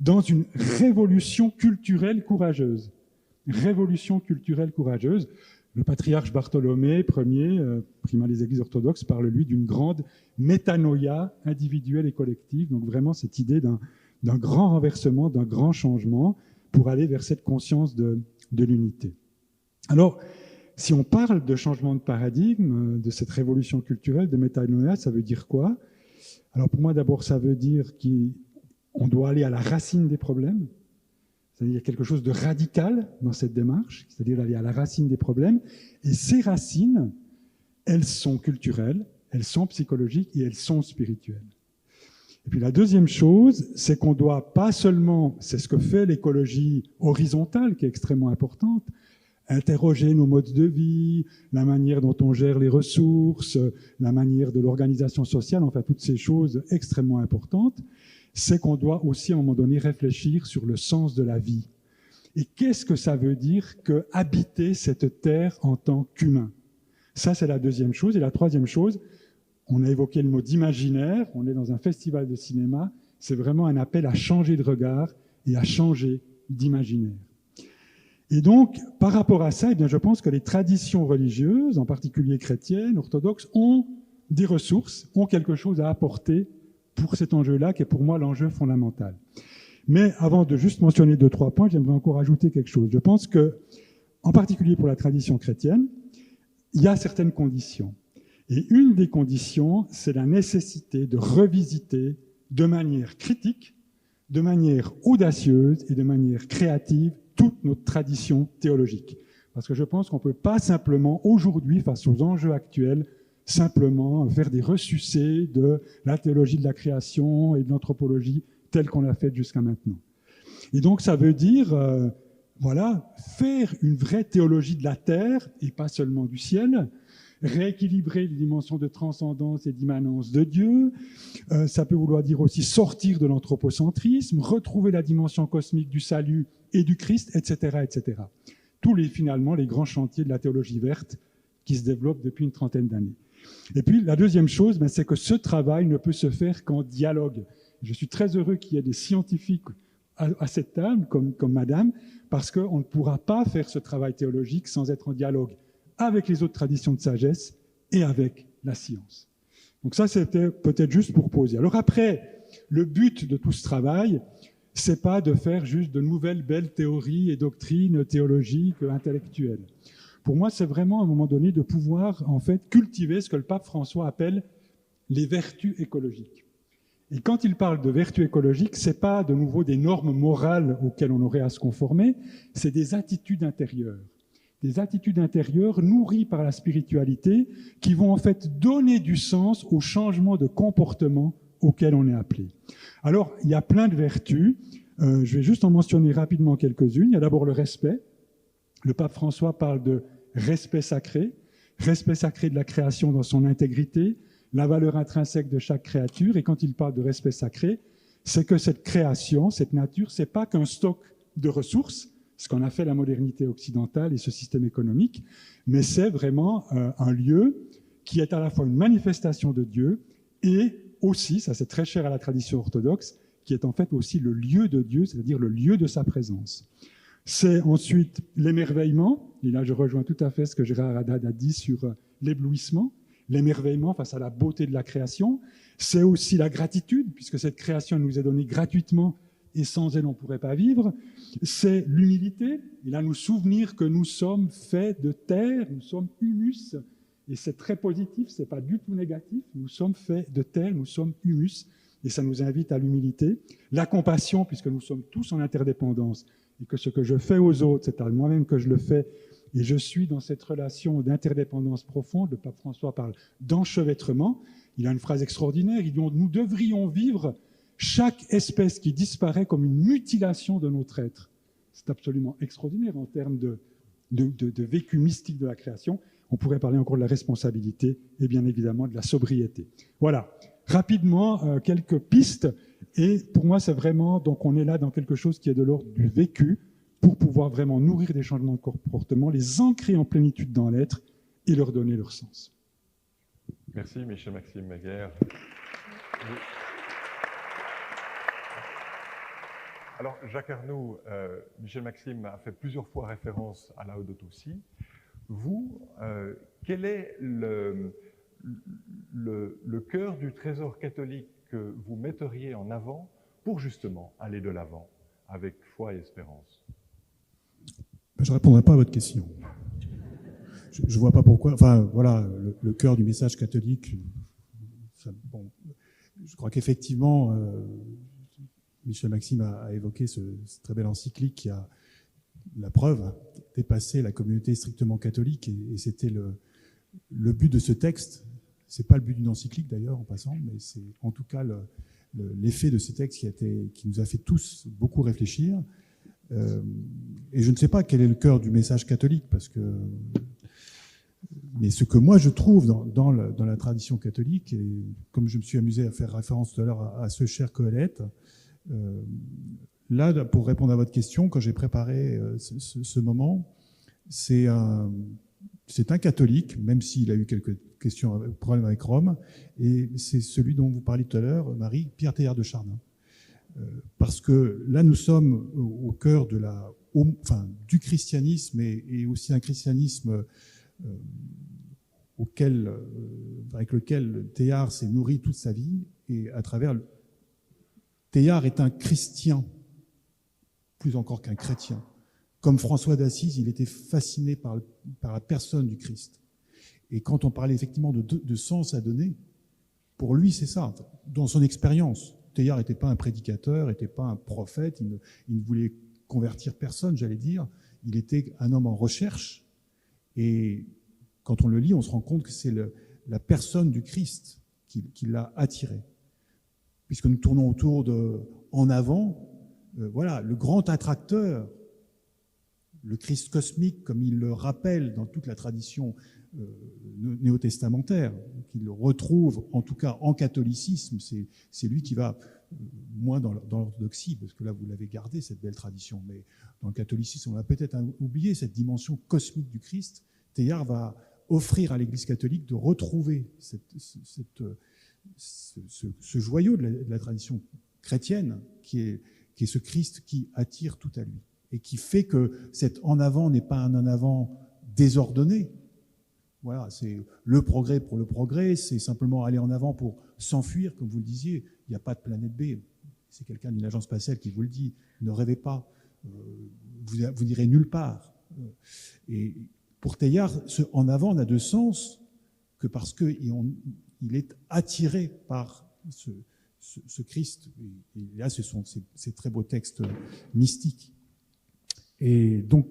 dans une révolution culturelle courageuse. Révolution culturelle courageuse. Le patriarche Bartholomée Ier, primat des églises orthodoxes, parle, lui, d'une grande métanoïa individuelle et collective, donc vraiment cette idée d'un grand renversement, d'un grand changement pour aller vers cette conscience de l'unité. Alors, si on parle de changement de paradigme, de cette révolution culturelle, de métanoïa, ça veut dire quoi? Alors pour moi, d'abord, ça veut dire qu'on doit aller à la racine des problèmes, c'est-à-dire quelque chose de radical dans cette démarche, c'est-à-dire aller à la racine des problèmes. Et ces racines, elles sont culturelles, elles sont psychologiques et elles sont spirituelles. Et puis la deuxième chose, c'est qu'on doit pas seulement, c'est ce que fait l'écologie horizontale, qui est extrêmement importante, interroger nos modes de vie, la manière dont on gère les ressources, la manière de l'organisation sociale, enfin toutes ces choses extrêmement importantes, c'est qu'on doit aussi à un moment donné réfléchir sur le sens de la vie. Et qu'est-ce que ça veut dire que habiter cette terre en tant qu'humain? Ça, c'est la deuxième chose. Et la troisième chose, on a évoqué le mot d'imaginaire, on est dans un festival de cinéma, c'est vraiment un appel à changer de regard et à changer d'imaginaire. Et donc, par rapport à ça, eh bien, je pense que les traditions religieuses, en particulier chrétiennes, orthodoxes, ont des ressources, ont quelque chose à apporter pour cet enjeu-là, qui est pour moi l'enjeu fondamental. Mais avant de juste mentionner 2-3 points, j'aimerais encore ajouter quelque chose. Je pense que, en particulier pour la tradition chrétienne, il y a certaines conditions. Et une des conditions, c'est la nécessité de revisiter de manière critique, de manière audacieuse et de manière créative toute notre tradition théologique. Parce que je pense qu'on ne peut pas simplement, aujourd'hui, face aux enjeux actuels, simplement faire des ressucés de la théologie de la création et de l'anthropologie telle qu'on l'a faite jusqu'à maintenant. Et donc ça veut dire, faire une vraie théologie de la terre, et pas seulement du ciel, rééquilibrer les dimensions de transcendance et d'immanence de Dieu. Ça peut vouloir dire aussi sortir de l'anthropocentrisme, retrouver la dimension cosmique du salut et du Christ, etc., etc. Tous finalement, les grands chantiers de la théologie verte qui se développent depuis une trentaine d'années. Et puis, la deuxième chose, c'est que ce travail ne peut se faire qu'en dialogue. Je suis très heureux qu'il y ait des scientifiques à cette table, comme madame, parce qu'on ne pourra pas faire ce travail théologique sans être en dialogue avec les autres traditions de sagesse et avec la science. Donc ça, c'était peut-être juste pour poser. Alors après, le but de tout ce travail, c'est pas de faire juste de nouvelles belles théories et doctrines théologiques, intellectuelles. Pour moi, c'est vraiment à un moment donné de pouvoir en fait cultiver ce que le pape François appelle les vertus écologiques. Et quand il parle de vertus écologiques, c'est pas de nouveau des normes morales auxquelles on aurait à se conformer, c'est des attitudes intérieures. Des attitudes intérieures nourries par la spiritualité qui vont en fait donner du sens au changement de comportement auquel on est appelé. Alors, il y a plein de vertus. Je vais juste en mentionner rapidement quelques-unes. Il y a d'abord le respect. Le pape François parle de respect sacré de la création dans son intégrité, la valeur intrinsèque de chaque créature. Et quand il parle de respect sacré, c'est que cette création, cette nature, c'est pas qu'un stock de ressources, ce qu'en a fait la modernité occidentale et ce système économique, mais c'est vraiment un lieu qui est à la fois une manifestation de Dieu et aussi, ça c'est très cher à la tradition orthodoxe, qui est en fait aussi le lieu de Dieu, c'est-à-dire le lieu de sa présence. C'est ensuite l'émerveillement, et là je rejoins tout à fait ce que Gérard Haddad a dit sur l'éblouissement, l'émerveillement face à la beauté de la création. C'est aussi la gratitude, puisque cette création nous est donnée gratuitement et sans elle on ne pourrait pas vivre. C'est l'humilité, et là nous souvenir que nous sommes faits de terre, nous sommes humus, et c'est très positif, c'est pas du tout négatif, nous sommes faits de terre, nous sommes humus, et ça nous invite à l'humilité. La compassion, puisque nous sommes tous en interdépendance, et que ce que je fais aux autres, c'est à moi-même que je le fais, Et je suis dans cette relation d'interdépendance profonde. Le pape François parle d'enchevêtrement. Il a une phrase extraordinaire. Il dit « Nous devrions vivre chaque espèce qui disparaît comme une mutilation de notre être ». C'est absolument extraordinaire en termes de vécu mystique de la création. On pourrait parler encore de la responsabilité et bien évidemment de la sobriété. Voilà, rapidement, quelques pistes. Et pour moi, c'est vraiment, donc on est là dans quelque chose qui est de l'ordre du vécu pour pouvoir vraiment nourrir des changements de comportement, les ancrer en plénitude dans l'être et leur donner leur sens. Merci Michel-Maxime Maguère. Alors, Jacques Arnoux, Michel-Maxime a fait plusieurs fois référence à Laudato Si. Vous, quel est le cœur du trésor catholique que vous metteriez en avant pour justement aller de l'avant avec foi et espérance? Je ne répondrai pas à votre question. Je ne vois pas pourquoi. Enfin, voilà, le cœur du message catholique, bon, je crois qu'effectivement, Michel-Maxime a évoqué cette très belle encyclique qui a la preuve dépassé la communauté strictement catholique, et c'était le but de ce texte. C'est pas le but d'une encyclique d'ailleurs en passant, mais c'est en tout cas l'effet de ce texte qui nous a fait tous beaucoup réfléchir. Et je ne sais pas quel est le cœur du message catholique, mais ce que moi je trouve dans la tradition catholique, et comme je me suis amusé à faire référence tout à l'heure à ce cher Qoheleth, là, pour répondre à votre question, quand j'ai préparé ce moment, c'est un catholique, même s'il a eu quelques problèmes avec Rome, et c'est celui dont vous parliez tout à l'heure, Marie, Pierre Teilhard de Chardin. Parce que là, nous sommes au cœur du christianisme, et aussi un christianisme avec lequel Teilhard s'est nourri toute sa vie, et à travers Teilhard est un chrétien, plus encore qu'un chrétien. Comme François d'Assise, il était fasciné par la personne du Christ. Et quand on parlait effectivement de sens à donner, pour lui, c'est ça. Dans son expérience, Teilhard n'était pas un prédicateur, n'était pas un prophète, il ne voulait convertir personne, j'allais dire. Il était un homme en recherche. Et quand on le lit, on se rend compte que c'est la personne du Christ qui l'a attiré. Puisque nous tournons autour en avant, voilà, le grand attracteur, le Christ cosmique, comme il le rappelle dans toute la tradition néo-testamentaire, qu'il retrouve en tout cas en catholicisme, c'est lui qui va, moins dans l'orthodoxie, parce que là vous l'avez gardé, cette belle tradition, mais dans le catholicisme on a peut-être oublié cette dimension cosmique du Christ. Teilhard va offrir à l'Église catholique de retrouver ce joyau de la tradition chrétienne qui est ce Christ qui attire tout à lui et qui fait que cet en avant n'est pas un en avant désordonné. Voilà, c'est le progrès pour le progrès, c'est simplement aller en avant pour s'enfuir, comme vous le disiez. Il n'y a pas de planète B. C'est quelqu'un d'une agence spatiale qui vous le dit. Ne rêvez pas, vous n'irez nulle part. Et pour Teilhard, ce en avant n'a de sens que parce qu'il est attiré par ce Christ. Et là, ce sont ces très beaux textes mystiques. Et donc,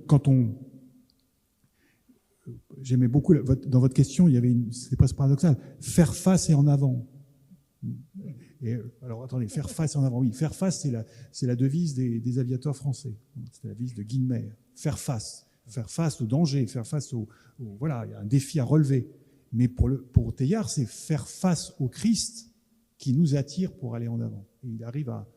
j'aimais beaucoup, dans votre question, il y avait c'était presque paradoxal, faire face et en avant. Et, alors, attendez, faire face et en avant, oui. Faire face, c'est la devise des aviateurs français. C'est la devise de Guynemer. Faire face au danger, faire face voilà, il y a un défi à relever. Mais pour Teilhard, c'est faire face au Christ qui nous attire pour aller en avant. Et il arrive à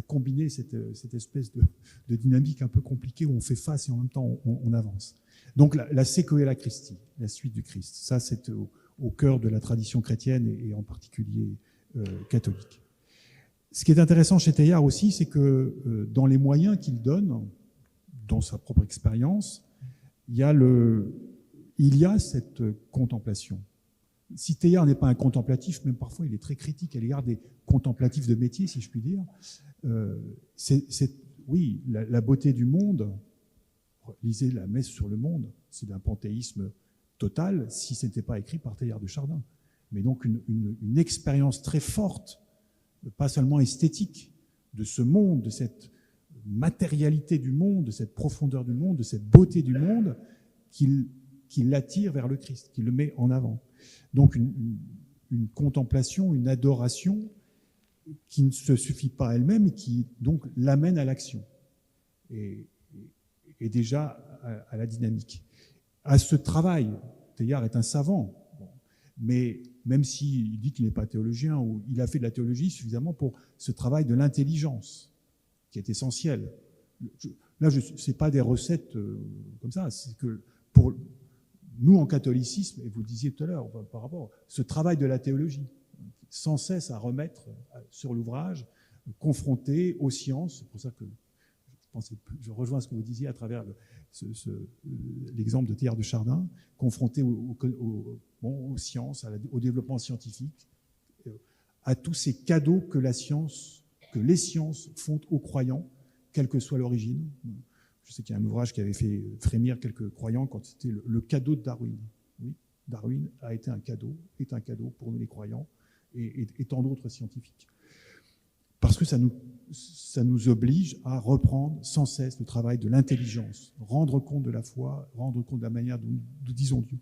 combiner cette espèce de dynamique un peu compliquée où on fait face et en même temps on avance. Donc la sequela Christi, la suite du Christ, ça c'est au cœur de la tradition chrétienne et en particulier catholique. Ce qui est intéressant chez Teilhard aussi, c'est que dans les moyens qu'il donne, dans sa propre expérience, il y a cette contemplation. Si Teilhard n'est pas un contemplatif, même parfois il est très critique à l'égard des contemplatifs de métier, si je puis dire, oui, la beauté du monde, lisez la messe sur le monde, c'est d'un panthéisme total, si ce n'était pas écrit par Teilhard de Chardin. Mais donc une expérience très forte, pas seulement esthétique, de ce monde, de cette matérialité du monde, de cette profondeur du monde, de cette beauté du monde, qui l'attire vers le Christ, qui le met en avant. Donc une contemplation, une adoration qui ne se suffit pas à elle-même et qui donc l'amène à l'action et déjà à la dynamique. À ce travail, Teilhard est un savant, mais même s'il dit qu'il n'est pas théologien, ou il a fait de la théologie suffisamment pour ce travail de l'intelligence, qui est essentiel. Là, ce n'est pas des recettes comme ça, c'est que pour nous, en catholicisme, et vous le disiez tout à l'heure par rapport à ce travail de la théologie, sans cesse à remettre sur l'ouvrage, confronté aux sciences, c'est pour ça que je rejoins ce que vous disiez à travers l'exemple de Teilhard de Chardin, confronté aux sciences, au développement scientifique, à tous ces cadeaux que les sciences font aux croyants, quelle que soit l'origine. Je sais qu'il y a un ouvrage qui avait fait frémir quelques croyants quand c'était le cadeau de Darwin. Oui, Darwin a été un cadeau, est un cadeau pour nous les croyants et tant d'autres scientifiques. Parce que ça nous oblige à reprendre sans cesse le travail de l'intelligence, rendre compte de la foi, rendre compte de la manière dont nous disons Dieu.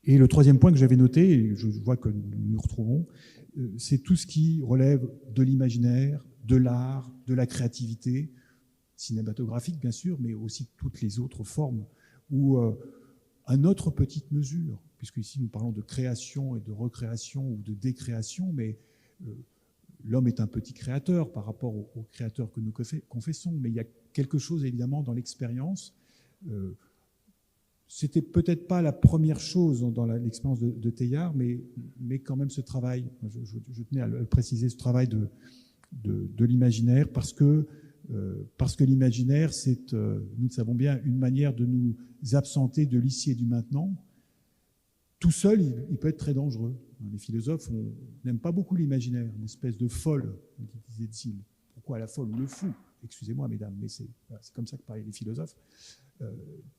Et le troisième point que j'avais noté, et je vois que nous nous retrouvons, c'est tout ce qui relève de l'imaginaire, de l'art, de la créativité, cinématographique bien sûr, mais aussi toutes les autres formes, où à notre petite mesure, puisque ici nous parlons de création et de recréation ou de décréation, mais l'homme est un petit créateur par rapport au créateur que nous confessons, mais il y a quelque chose évidemment dans l'expérience. C'était peut-être pas la première chose dans l'expérience de Teilhard, mais quand même ce travail, je tenais à le préciser, ce travail de l'imaginaire, parce que l'imaginaire, c'est, nous le savons bien, une manière de nous absenter de l'ici et du maintenant. Tout seul, il peut être très dangereux. Les philosophes n'aiment pas beaucoup l'imaginaire, une espèce de folle, disait-il. Pourquoi la folle ou le fou? Excusez-moi, mesdames, mais c'est comme ça que parlaient les philosophes.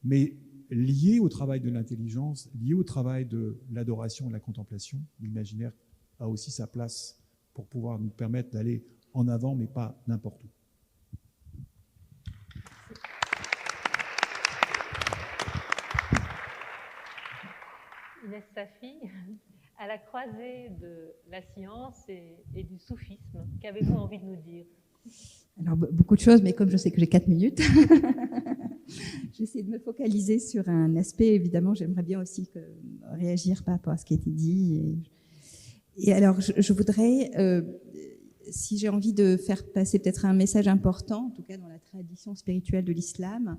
Mais lié au travail de l'intelligence, lié au travail de l'adoration et de la contemplation, l'imaginaire a aussi sa place pour pouvoir nous permettre d'aller en avant, mais pas n'importe où. Inès Safi, à la croisée de la science et du soufisme, qu'avez-vous envie de nous dire? Alors, beaucoup de choses, mais comme je sais que j'ai 4 minutes, j'essaie de me focaliser sur un aspect. Évidemment, j'aimerais bien aussi réagir par rapport à ce qui a été dit. Et alors, je voudrais, si j'ai envie de faire passer peut-être un message important, en tout cas dans la tradition spirituelle de l'islam,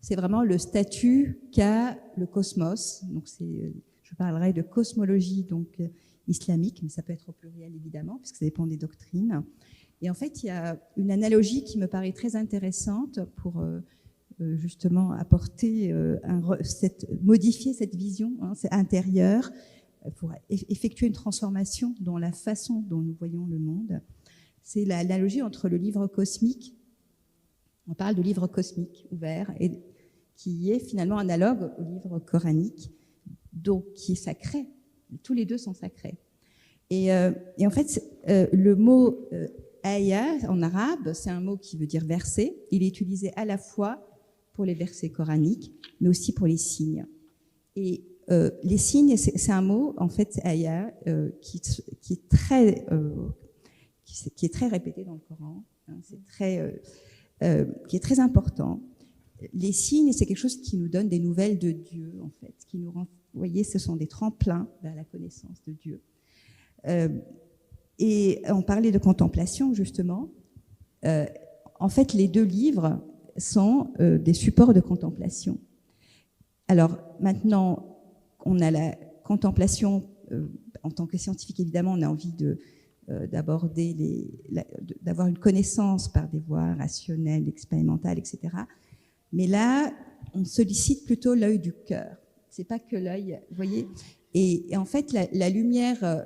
c'est vraiment le statut qu'a le cosmos. Donc, je parlerai de cosmologie donc islamique, mais ça peut être au pluriel évidemment, puisque ça dépend des doctrines. Et en fait, il y a une analogie qui me paraît très intéressante pour justement apporter, modifier cette vision intérieure, pour effectuer une transformation dans la façon dont nous voyons le monde. C'est l'analogie entre le livre cosmique, on parle de livre cosmique ouvert, et qui est finalement analogue au livre coranique, donc qui est sacré. Tous les deux sont sacrés. Et en fait, le mot aya en arabe, c'est un mot qui veut dire verset. Il est utilisé à la fois pour les versets coraniques, mais aussi pour les signes. Et les signes, c'est un mot, en fait, aya, qui est très répété dans le Coran. Hein, qui est très important. Les signes, c'est quelque chose qui nous donne des nouvelles de Dieu, en fait, qui nous rend, vous voyez, ce sont des tremplins vers la connaissance de Dieu. Et on parlait de contemplation, justement. En fait, les deux livres sont des supports de contemplation. Alors, maintenant, on a la contemplation, en tant que scientifique, évidemment, on a envie d'aborder d'avoir une connaissance par des voies rationnelles, expérimentales, etc. Mais là, on sollicite plutôt l'œil du cœur. C'est pas que l'œil, vous voyez. Et en fait, la lumière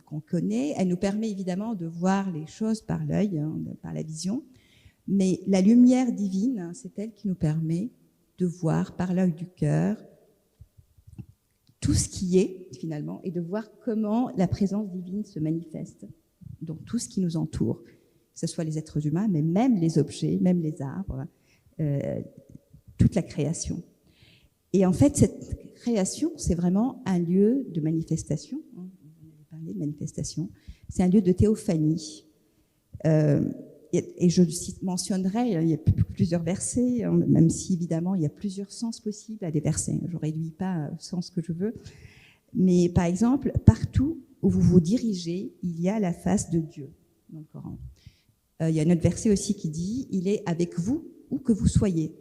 qu'on connaît, elle nous permet évidemment de voir les choses par l'œil, hein, par la vision. Mais la lumière divine, c'est elle qui nous permet de voir par l'œil du cœur tout ce qui est, finalement, et de voir comment la présence divine se manifeste dans tout ce qui nous entoure, que ce soit les êtres humains, mais même les objets, même les arbres, toute la création. Et en fait, cette création, c'est vraiment un lieu de manifestation. Vous avez parlé de manifestation. C'est un lieu de théophanie. Et je mentionnerai, il y a plusieurs versets, même si évidemment il y a plusieurs sens possibles à des versets. Je ne réduis pas au sens que je veux. Mais par exemple, partout où vous vous dirigez, il y a la face de Dieu dans le Coran. Il y a un autre verset aussi qui dit « Il est avec vous où que vous soyez ».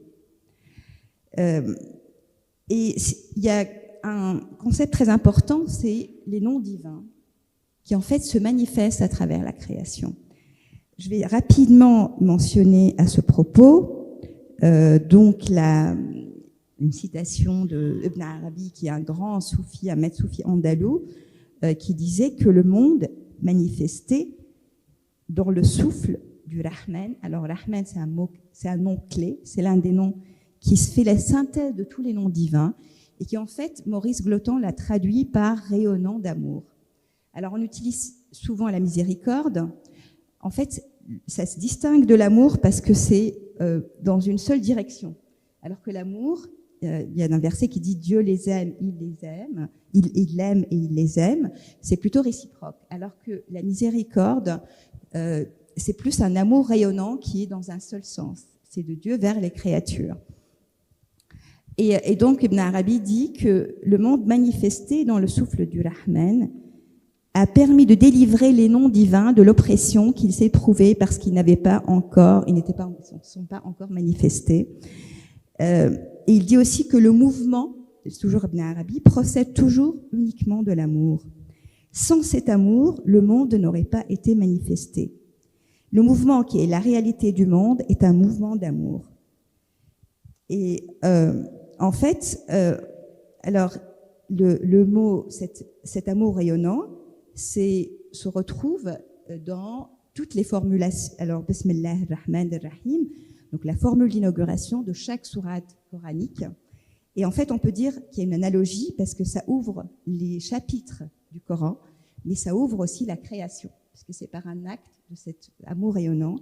Et il y a un concept très important, c'est les noms divins, qui en fait se manifestent à travers la création. Je vais rapidement mentionner à ce propos donc une citation de Ibn Arabi, qui est un grand soufi, un maître soufi andalou, qui disait que le monde manifestait dans le souffle du Rahman. Alors Rahman, c'est un nom clé, c'est l'un des noms qui se fait la synthèse de tous les noms divins et qui en fait, Maurice Gloton l'a traduit par rayonnant d'amour. Alors on utilise souvent la miséricorde. En fait, ça se distingue de l'amour parce que c'est dans une seule direction. Alors que l'amour, il y a un verset qui dit « Dieu les aime, il les aime, il l'aime et il les aime », c'est plutôt réciproque. Alors que la miséricorde, c'est plus un amour rayonnant qui est dans un seul sens. C'est de Dieu vers les créatures. Et donc Ibn Arabi dit que le monde manifesté dans le souffle du Rahman a permis de délivrer les noms divins de l'oppression qu'ils éprouvaient parce qu'ils ne sont pas encore manifestés. Et il dit aussi que le mouvement, c'est toujours Ibn Arabi, procède toujours uniquement de l'amour. Sans cet amour, le monde n'aurait pas été manifesté. Le mouvement qui est la réalité du monde est un mouvement d'amour. Et en fait, alors le mot, cet amour rayonnant, se retrouve dans toutes les formulations. Alors, Bismillah ar-Rahman ar-Rahim, donc la formule d'inauguration de chaque sourate coranique. Et en fait, on peut dire qu'il y a une analogie parce que ça ouvre les chapitres du Coran, mais ça ouvre aussi la création, parce que c'est par un acte de cet amour rayonnant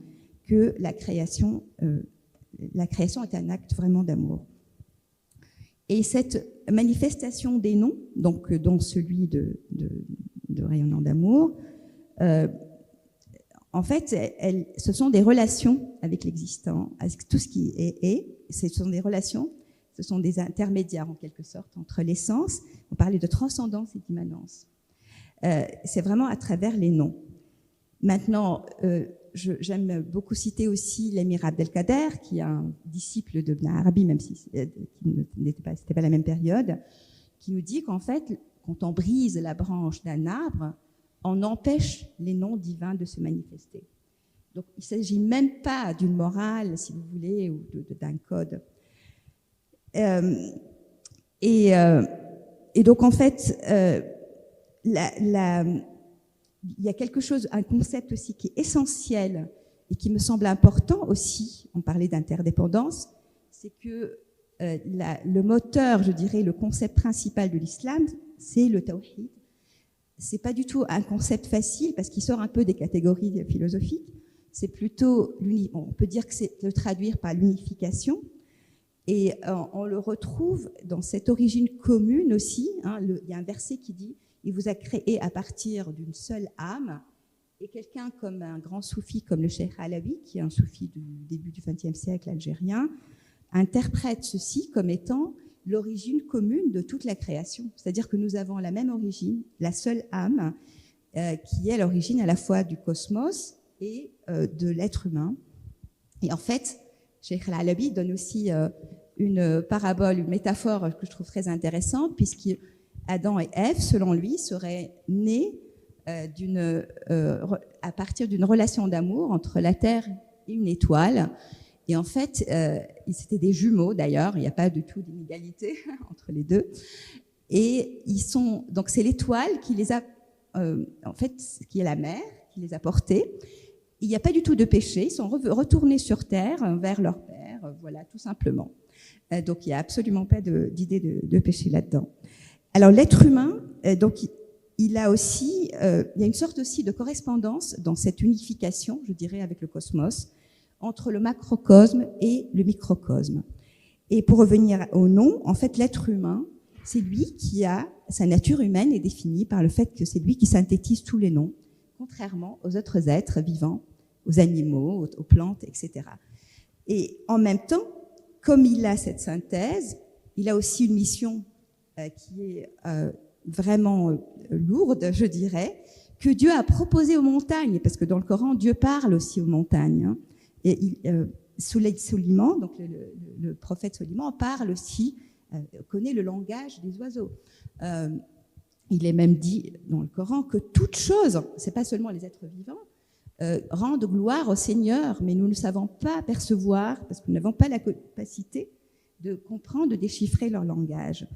que la création est un acte vraiment d'amour. Et cette manifestation des noms, donc dont celui de rayonnant d'amour, en fait, ce sont des relations avec l'existant, avec tout ce qui est. Ce sont des relations, ce sont des intermédiaires en quelque sorte entre l'essence. On parlait de transcendance et d'immanence. C'est vraiment à travers les noms. Maintenant, j'aime beaucoup citer aussi l'émir Abdelkader, qui est un disciple de Ibn Arabi, même si c'était pas la même période, qui nous dit qu'en fait, quand on brise la branche d'un arbre, on empêche les noms divins de se manifester. Donc, il ne s'agit même pas d'une morale, si vous voulez, ou d'un code. Et donc, en fait, il y a quelque chose, un concept aussi qui est essentiel et qui me semble important aussi, on parlait d'interdépendance, c'est que le moteur, je dirais, le concept principal de l'islam, c'est le tawhid. C'est pas du tout un concept facile parce qu'il sort un peu des catégories philosophiques. C'est plutôt, on peut dire que c'est de traduire par l'unification. Et on le retrouve dans cette origine commune aussi. Il y a un verset qui dit « Il vous a créé à partir d'une seule âme ». Et quelqu'un comme un grand soufi comme le Cheikh Alawi, qui est un soufi du début du XXe siècle algérien, interprète ceci comme étant l'origine commune de toute la création. C'est-à-dire que nous avons la même origine, la seule âme, qui est l'origine à la fois du cosmos et de l'être humain. Et en fait, Cheikh Alawi donne aussi une parabole, une métaphore que je trouve très intéressante, puisqu'Adam et Ève, selon lui, seraient nés à partir d'une relation d'amour entre la Terre et une étoile. Et en fait, c'était des jumeaux d'ailleurs, il n'y a pas du tout d'inégalité entre les deux. Et donc c'est l'étoile qui les a, en fait, qui est la mère, qui les a portés. Il n'y a pas du tout de péché, ils sont retournés sur Terre vers leur père, voilà, tout simplement. Donc il n'y a absolument pas d'idée de péché là-dedans. Alors l'être humain, donc il y a une sorte aussi de correspondance dans cette unification, je dirais, avec le cosmos, entre le macrocosme et le microcosme. Et pour revenir au nom, en fait, l'être humain, c'est lui qui a, sa nature humaine est définie par le fait que c'est lui qui synthétise tous les noms, contrairement aux autres êtres vivants, aux animaux, aux plantes, etc. Et en même temps, comme il a cette synthèse, il a aussi une mission qui est vraiment lourde, je dirais, que Dieu a proposée aux montagnes, parce que dans le Coran, Dieu parle aussi aux montagnes. Hein. Et Soliman, donc le prophète Soliman, parle aussi, connaît le langage des oiseaux. Il est même dit dans le Coran que toute chose, c'est pas seulement les êtres vivants, rendent gloire au Seigneur, mais nous ne savons pas percevoir, parce que nous n'avons pas la capacité de comprendre, de déchiffrer leur langage.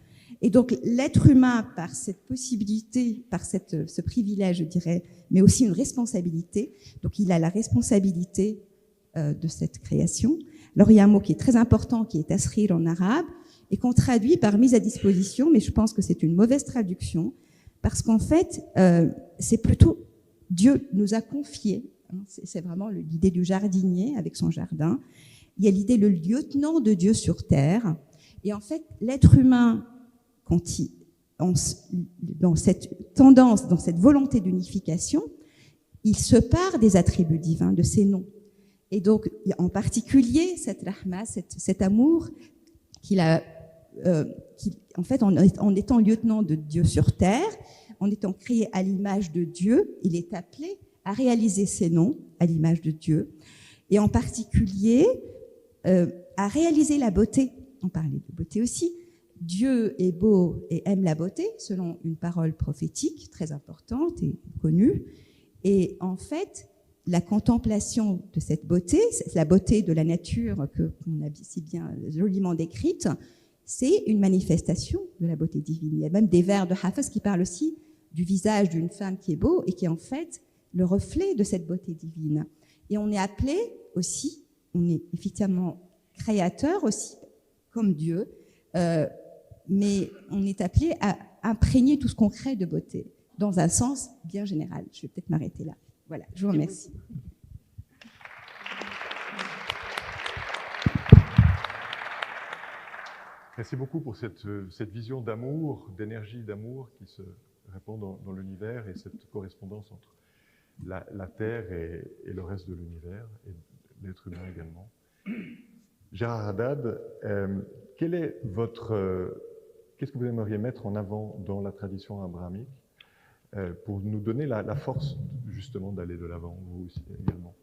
Et donc l'être humain, par cette possibilité, par ce privilège, je dirais, mais aussi une responsabilité, donc il a la responsabilité de cette création. Alors il y a un mot qui est très important, qui est tasrir en arabe, et qu'on traduit par mise à disposition, mais je pense que c'est une mauvaise traduction, parce qu'en fait, c'est plutôt Dieu nous a confié, hein, c'est vraiment l'idée du jardinier avec son jardin, il y a l'idée le lieutenant de Dieu sur terre, et en fait, l'être humain, quand dans cette tendance, dans cette volonté d'unification, il se part des attributs divins, de ses noms. Et donc, en particulier, cette rahma, cet amour qu'il a, en fait, en étant lieutenant de Dieu sur terre, en étant créé à l'image de Dieu, il est appelé à réaliser ses noms à l'image de Dieu, et en particulier à réaliser la beauté. On parlait de beauté aussi. Dieu est beau et aime la beauté, selon une parole prophétique très importante et connue. Et en fait, la contemplation de cette beauté, la beauté de la nature qu'on a si bien joliment décrite, c'est une manifestation de la beauté divine. Il y a même des vers de Hafez qui parlent aussi du visage d'une femme qui est beau et qui est en fait le reflet de cette beauté divine. Et on est appelé aussi, on est effectivement créateur aussi, comme Dieu, mais on est appelé à imprégner tout ce qu'on crée de beauté, dans un sens bien général. Je vais peut-être m'arrêter là. Voilà, je vous remercie. Merci beaucoup pour cette vision d'amour, d'énergie d'amour qui se répand dans l'univers et cette correspondance entre la Terre et le reste de l'univers, et l'être humain également. Gérard Haddad, qu'est-ce que vous aimeriez mettre en avant dans la tradition abrahamique pour nous donner la force justement d'aller de l'avant, vous aussi également?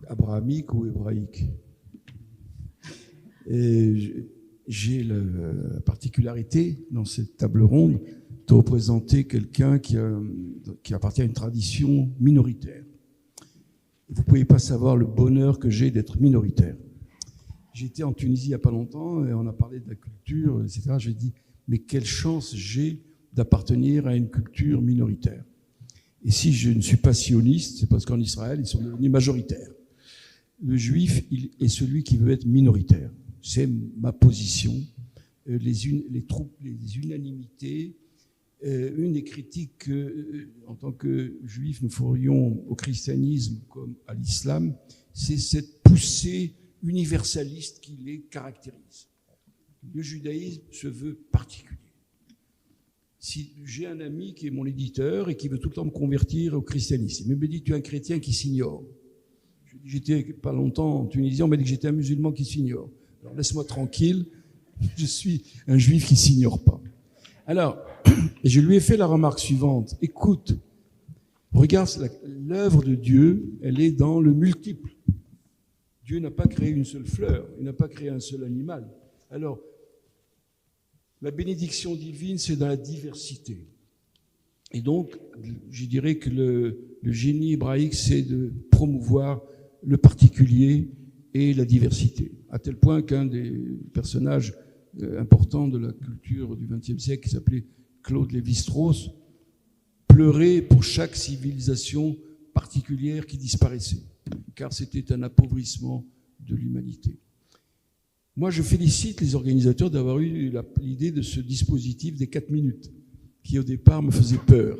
Abrahamique ou hébraïque? J'ai la particularité dans cette table ronde de représenter quelqu'un qui appartient à une tradition minoritaire. Vous ne pouvez pas savoir le bonheur que j'ai d'être minoritaire. J'étais en Tunisie il n'y a pas longtemps et on a parlé de la culture, etc. J'ai dit, mais quelle chance j'ai d'appartenir à une culture minoritaire. Et si je ne suis pas sioniste, c'est parce qu'en Israël, ils sont devenus majoritaires. Le juif, il est celui qui veut être minoritaire. C'est ma position. Les unanimités, une des critiques que, en tant que juif, nous ferions au christianisme comme à l'islam, c'est cette poussée universaliste qui les caractérise. Le judaïsme se veut particulier. Si j'ai un ami qui est mon éditeur et qui veut tout le temps me convertir au christianisme, il me dit, tu es un chrétien qui s'ignore. J'étais pas longtemps en Tunisie, on m'a dit que j'étais un musulman qui s'ignore. Alors laisse-moi tranquille, je suis un juif qui s'ignore pas. Alors, je lui ai fait la remarque suivante, écoute, regarde l'œuvre de Dieu, elle est dans le multiple. Dieu n'a pas créé une seule fleur, il n'a pas créé un seul animal. Alors, la bénédiction divine, c'est dans la diversité. Et donc, je dirais que le génie hébraïque, c'est de promouvoir le particulier et la diversité. À tel point qu'un des personnages importants de la culture du XXe siècle, qui s'appelait Claude Lévi-Strauss, pleurait pour chaque civilisation particulière qui disparaissait, car c'était un appauvrissement de l'humanité. Moi, je félicite les organisateurs d'avoir eu l'idée de ce dispositif des 4 minutes, qui au départ me faisait peur,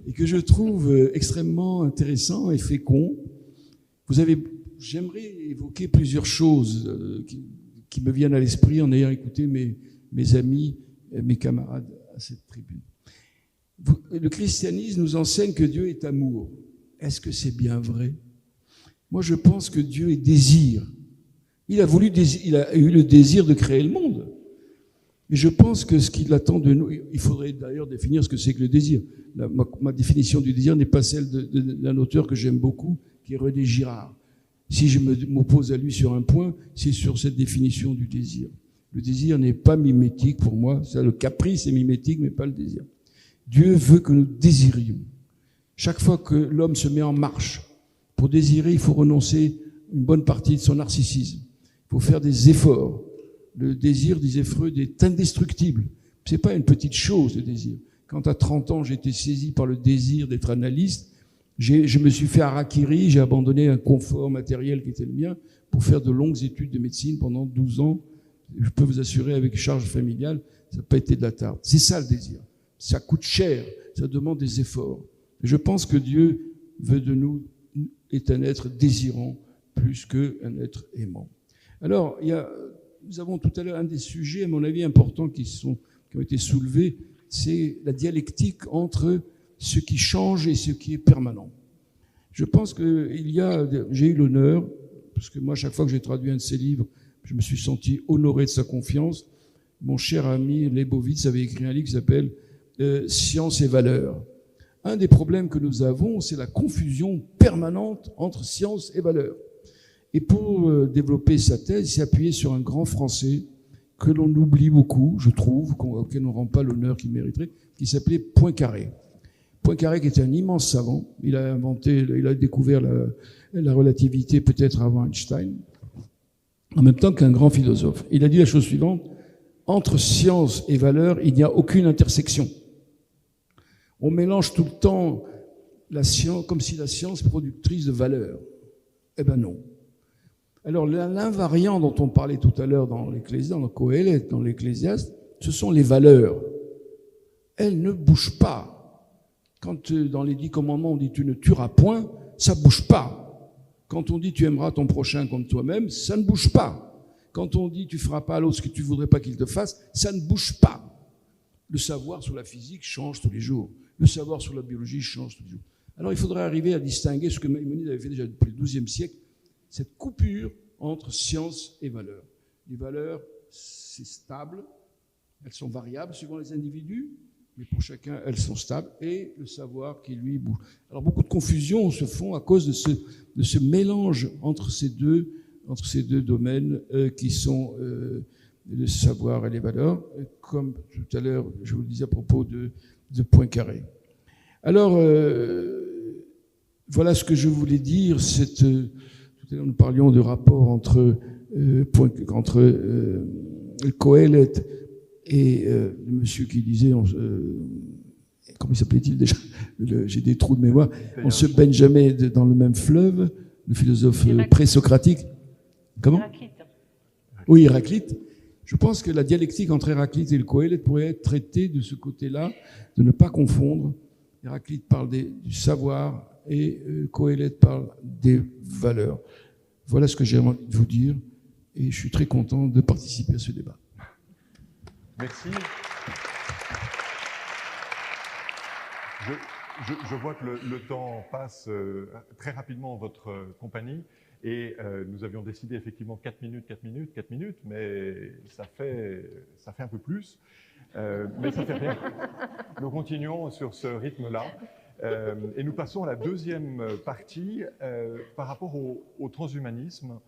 et que je trouve extrêmement intéressant et fécond. J'aimerais évoquer plusieurs choses qui me viennent à l'esprit en ayant écouté mes amis, mes camarades à cette tribune. Le christianisme nous enseigne que Dieu est amour. Est-ce que c'est bien vrai? Moi, je pense que Dieu est désir. Il a eu le désir de créer le monde. Mais je pense que ce qu'il attend de nous, il faudrait d'ailleurs définir ce que c'est que le désir. Ma définition du désir n'est pas celle d'un auteur que j'aime beaucoup, qui est René Girard. Si je m'oppose à lui sur un point, c'est sur cette définition du désir. Le désir n'est pas mimétique pour moi. Le caprice est mimétique, mais pas le désir. Dieu veut que nous désirions. Chaque fois que l'homme se met en marche, pour désirer, il faut renoncer une bonne partie de son narcissisme. Il faut faire des efforts. Le désir, disait Freud, est indestructible. C'est pas une petite chose, le désir. Quand à 30 ans, j'ai été saisi par le désir d'être analyste, je me suis fait harakiri, j'ai abandonné un confort matériel qui était le mien pour faire de longues études de médecine pendant 12 ans. Je peux vous assurer, avec charge familiale, ça n'a pas été de la tarte. C'est ça le désir. Ça coûte cher, ça demande des efforts. Je pense que Dieu veut de nous, est un être désirant plus qu'un être aimant. Alors, nous avons tout à l'heure un des sujets, à mon avis, importants qui ont été soulevés, c'est la dialectique entre ce qui change et ce qui est permanent. Je pense que j'ai eu l'honneur, parce que moi, chaque fois que j'ai traduit un de ses livres, je me suis senti honoré de sa confiance. Mon cher ami Leibovitz avait écrit un livre qui s'appelle « Science et valeurs ». Un des problèmes que nous avons, c'est la confusion permanente entre science et valeurs. Et pour développer sa thèse, il s'est appuyé sur un grand Français que l'on oublie beaucoup, je trouve, auquel on ne rend pas l'honneur qu'il mériterait, qui s'appelait Poincaré. Poincaré, qui était un immense savant, il a découvert la relativité peut-être avant Einstein, en même temps qu'un grand philosophe. Il a dit la chose suivante: entre science et valeur, il n'y a aucune intersection. On mélange tout le temps la science comme si la science est productrice de valeur. Eh ben non. Alors l'invariant dont on parlait tout à l'heure dans l'Ecclésiaste, dans le Coëlette, dans l'Ecclésiaste, ce sont les valeurs. Elles ne bougent pas. Quand dans les 10 commandements on dit tu ne tueras point, ça ne bouge pas. Quand on dit tu aimeras ton prochain comme toi-même, ça ne bouge pas. Quand on dit tu ne feras pas à l'autre ce que tu ne voudrais pas qu'il te fasse, ça ne bouge pas. Le savoir sur la physique change tous les jours. Le savoir sur la biologie change tous les jours. Alors il faudrait arriver à distinguer ce que Maïmonide avait fait déjà depuis le XIIe siècle, cette coupure entre science et valeur. Les valeurs, c'est stable, elles sont variables suivant les individus, mais pour chacun, elles sont stables, et le savoir qui, lui, bouge. Alors beaucoup de confusions se font à cause de ce mélange entre ces deux domaines qui sont le savoir et les valeurs, comme tout à l'heure, je vous le disais à propos de Poincaré. Alors, voilà ce que je voulais dire. Tout à l'heure, nous parlions de rapport entre Coëlette et le monsieur qui disait, comment il s'appelait-il déjà? J'ai des trous de mémoire. On se baigne jamais dans le même fleuve, le philosophe présocratique. Comment? Héraclite. Oui, Héraclite. Je pense que la dialectique entre Héraclite et le Coëlette pourrait être traitée de ce côté-là, de ne pas confondre. Héraclite parle du savoir et Coëlette parle des valeurs. Voilà ce que j'ai envie de vous dire et je suis très content de participer à ce débat. Merci. Je vois que le temps passe très rapidement en votre compagnie et nous avions décidé effectivement 4 minutes, mais ça fait un peu plus. Mais ça fait rien. Nous continuons sur ce rythme-là et nous passons à la deuxième partie par rapport au transhumanisme.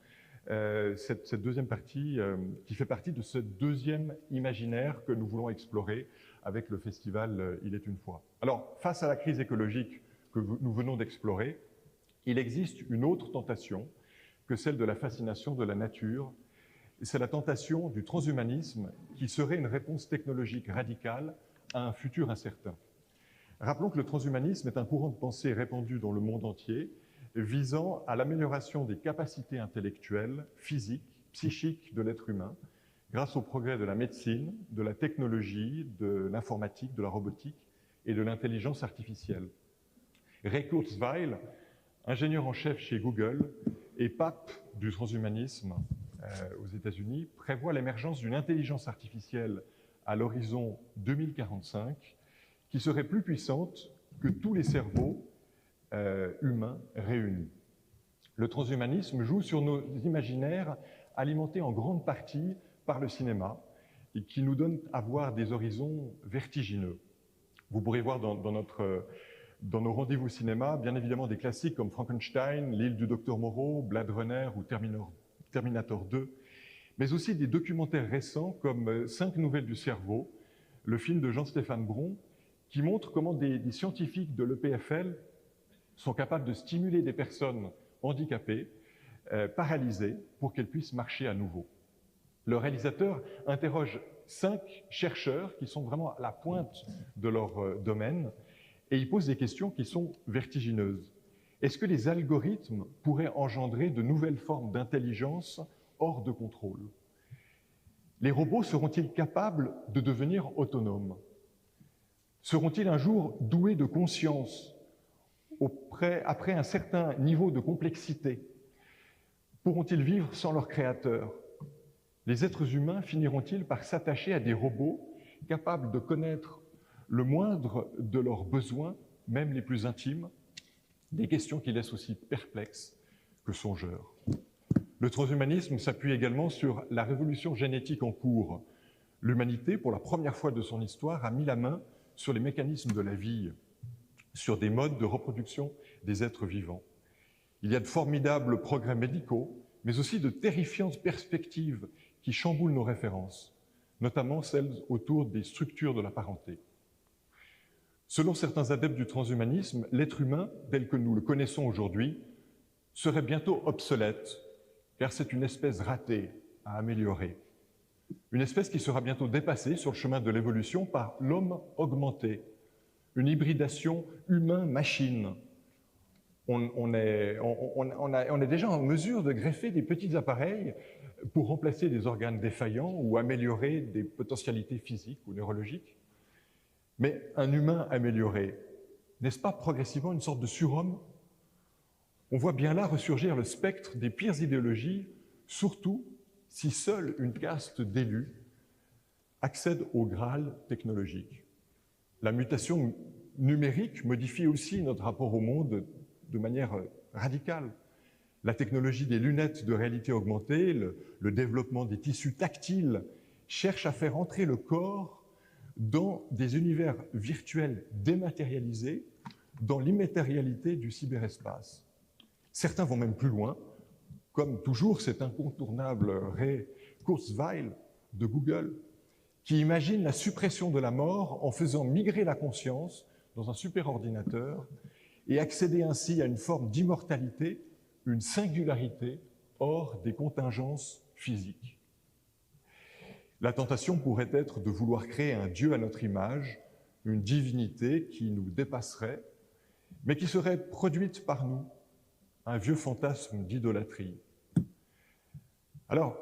Cette deuxième partie qui fait partie de ce deuxième imaginaire que nous voulons explorer avec le festival Il est une fois. Alors, face à la crise écologique que nous venons d'explorer, il existe une autre tentation que celle de la fascination de la nature. C'est la tentation du transhumanisme qui serait une réponse technologique radicale à un futur incertain. Rappelons que le transhumanisme est un courant de pensée répandu dans le monde entier visant à l'amélioration des capacités intellectuelles, physiques, psychiques de l'être humain grâce au progrès de la médecine, de la technologie, de l'informatique, de la robotique et de l'intelligence artificielle. Ray Kurzweil, ingénieur en chef chez Google et pape du transhumanisme, aux États-Unis, prévoit l'émergence d'une intelligence artificielle à l'horizon 2045 qui serait plus puissante que tous les cerveaux humains réunis. Le transhumanisme joue sur nos imaginaires alimentés en grande partie par le cinéma et qui nous donne à voir des horizons vertigineux. Vous pourrez voir dans nos rendez-vous cinéma, bien évidemment, des classiques comme Frankenstein, L'île du Docteur Moreau, Blade Runner ou Terminator 2, mais aussi des documentaires récents comme 5 nouvelles du cerveau, le film de Jean-Stéphane Bron, qui montre comment des scientifiques de l'EPFL sont capables de stimuler des personnes handicapées, paralysées, pour qu'elles puissent marcher à nouveau. Le réalisateur interroge 5 chercheurs qui sont vraiment à la pointe de leur domaine et il pose des questions qui sont vertigineuses. Est-ce que les algorithmes pourraient engendrer de nouvelles formes d'intelligence hors de contrôle? Les robots seront-ils capables de devenir autonomes? Seront-ils un jour doués de conscience après un certain niveau de complexité? Pourront-ils vivre sans leur créateur? Les êtres humains finiront-ils par s'attacher à des robots capables de connaître le moindre de leurs besoins, même les plus intimes? Des questions qui laissent aussi perplexes que songeurs. Le transhumanisme s'appuie également sur la révolution génétique en cours. L'humanité, pour la première fois de son histoire, a mis la main sur les mécanismes de la vie, sur des modes de reproduction des êtres vivants. Il y a de formidables progrès médicaux, mais aussi de terrifiantes perspectives qui chamboulent nos références, notamment celles autour des structures de la parenté. Selon certains adeptes du transhumanisme, l'être humain, tel que nous le connaissons aujourd'hui, serait bientôt obsolète, car c'est une espèce ratée à améliorer. Une espèce qui sera bientôt dépassée sur le chemin de l'évolution par l'homme augmenté, une hybridation humain-machine. On est déjà en mesure de greffer des petits appareils pour remplacer des organes défaillants ou améliorer des potentialités physiques ou neurologiques. Mais un humain amélioré, n'est-ce pas progressivement une sorte de surhomme? On voit bien là ressurgir le spectre des pires idéologies, surtout si seule une caste d'élus accède au Graal technologique. La mutation numérique modifie aussi notre rapport au monde de manière radicale. La technologie des lunettes de réalité augmentée, le développement des tissus tactiles cherche à faire entrer le corps dans des univers virtuels dématérialisés, dans l'immatérialité du cyberespace. Certains vont même plus loin, comme toujours cet incontournable Ray Kurzweil de Google, qui imagine la suppression de la mort en faisant migrer la conscience dans un superordinateur et accéder ainsi à une forme d'immortalité, une singularité hors des contingences physiques. La tentation pourrait être de vouloir créer un Dieu à notre image, une divinité qui nous dépasserait, mais qui serait produite par nous, un vieux fantasme d'idolâtrie. Alors,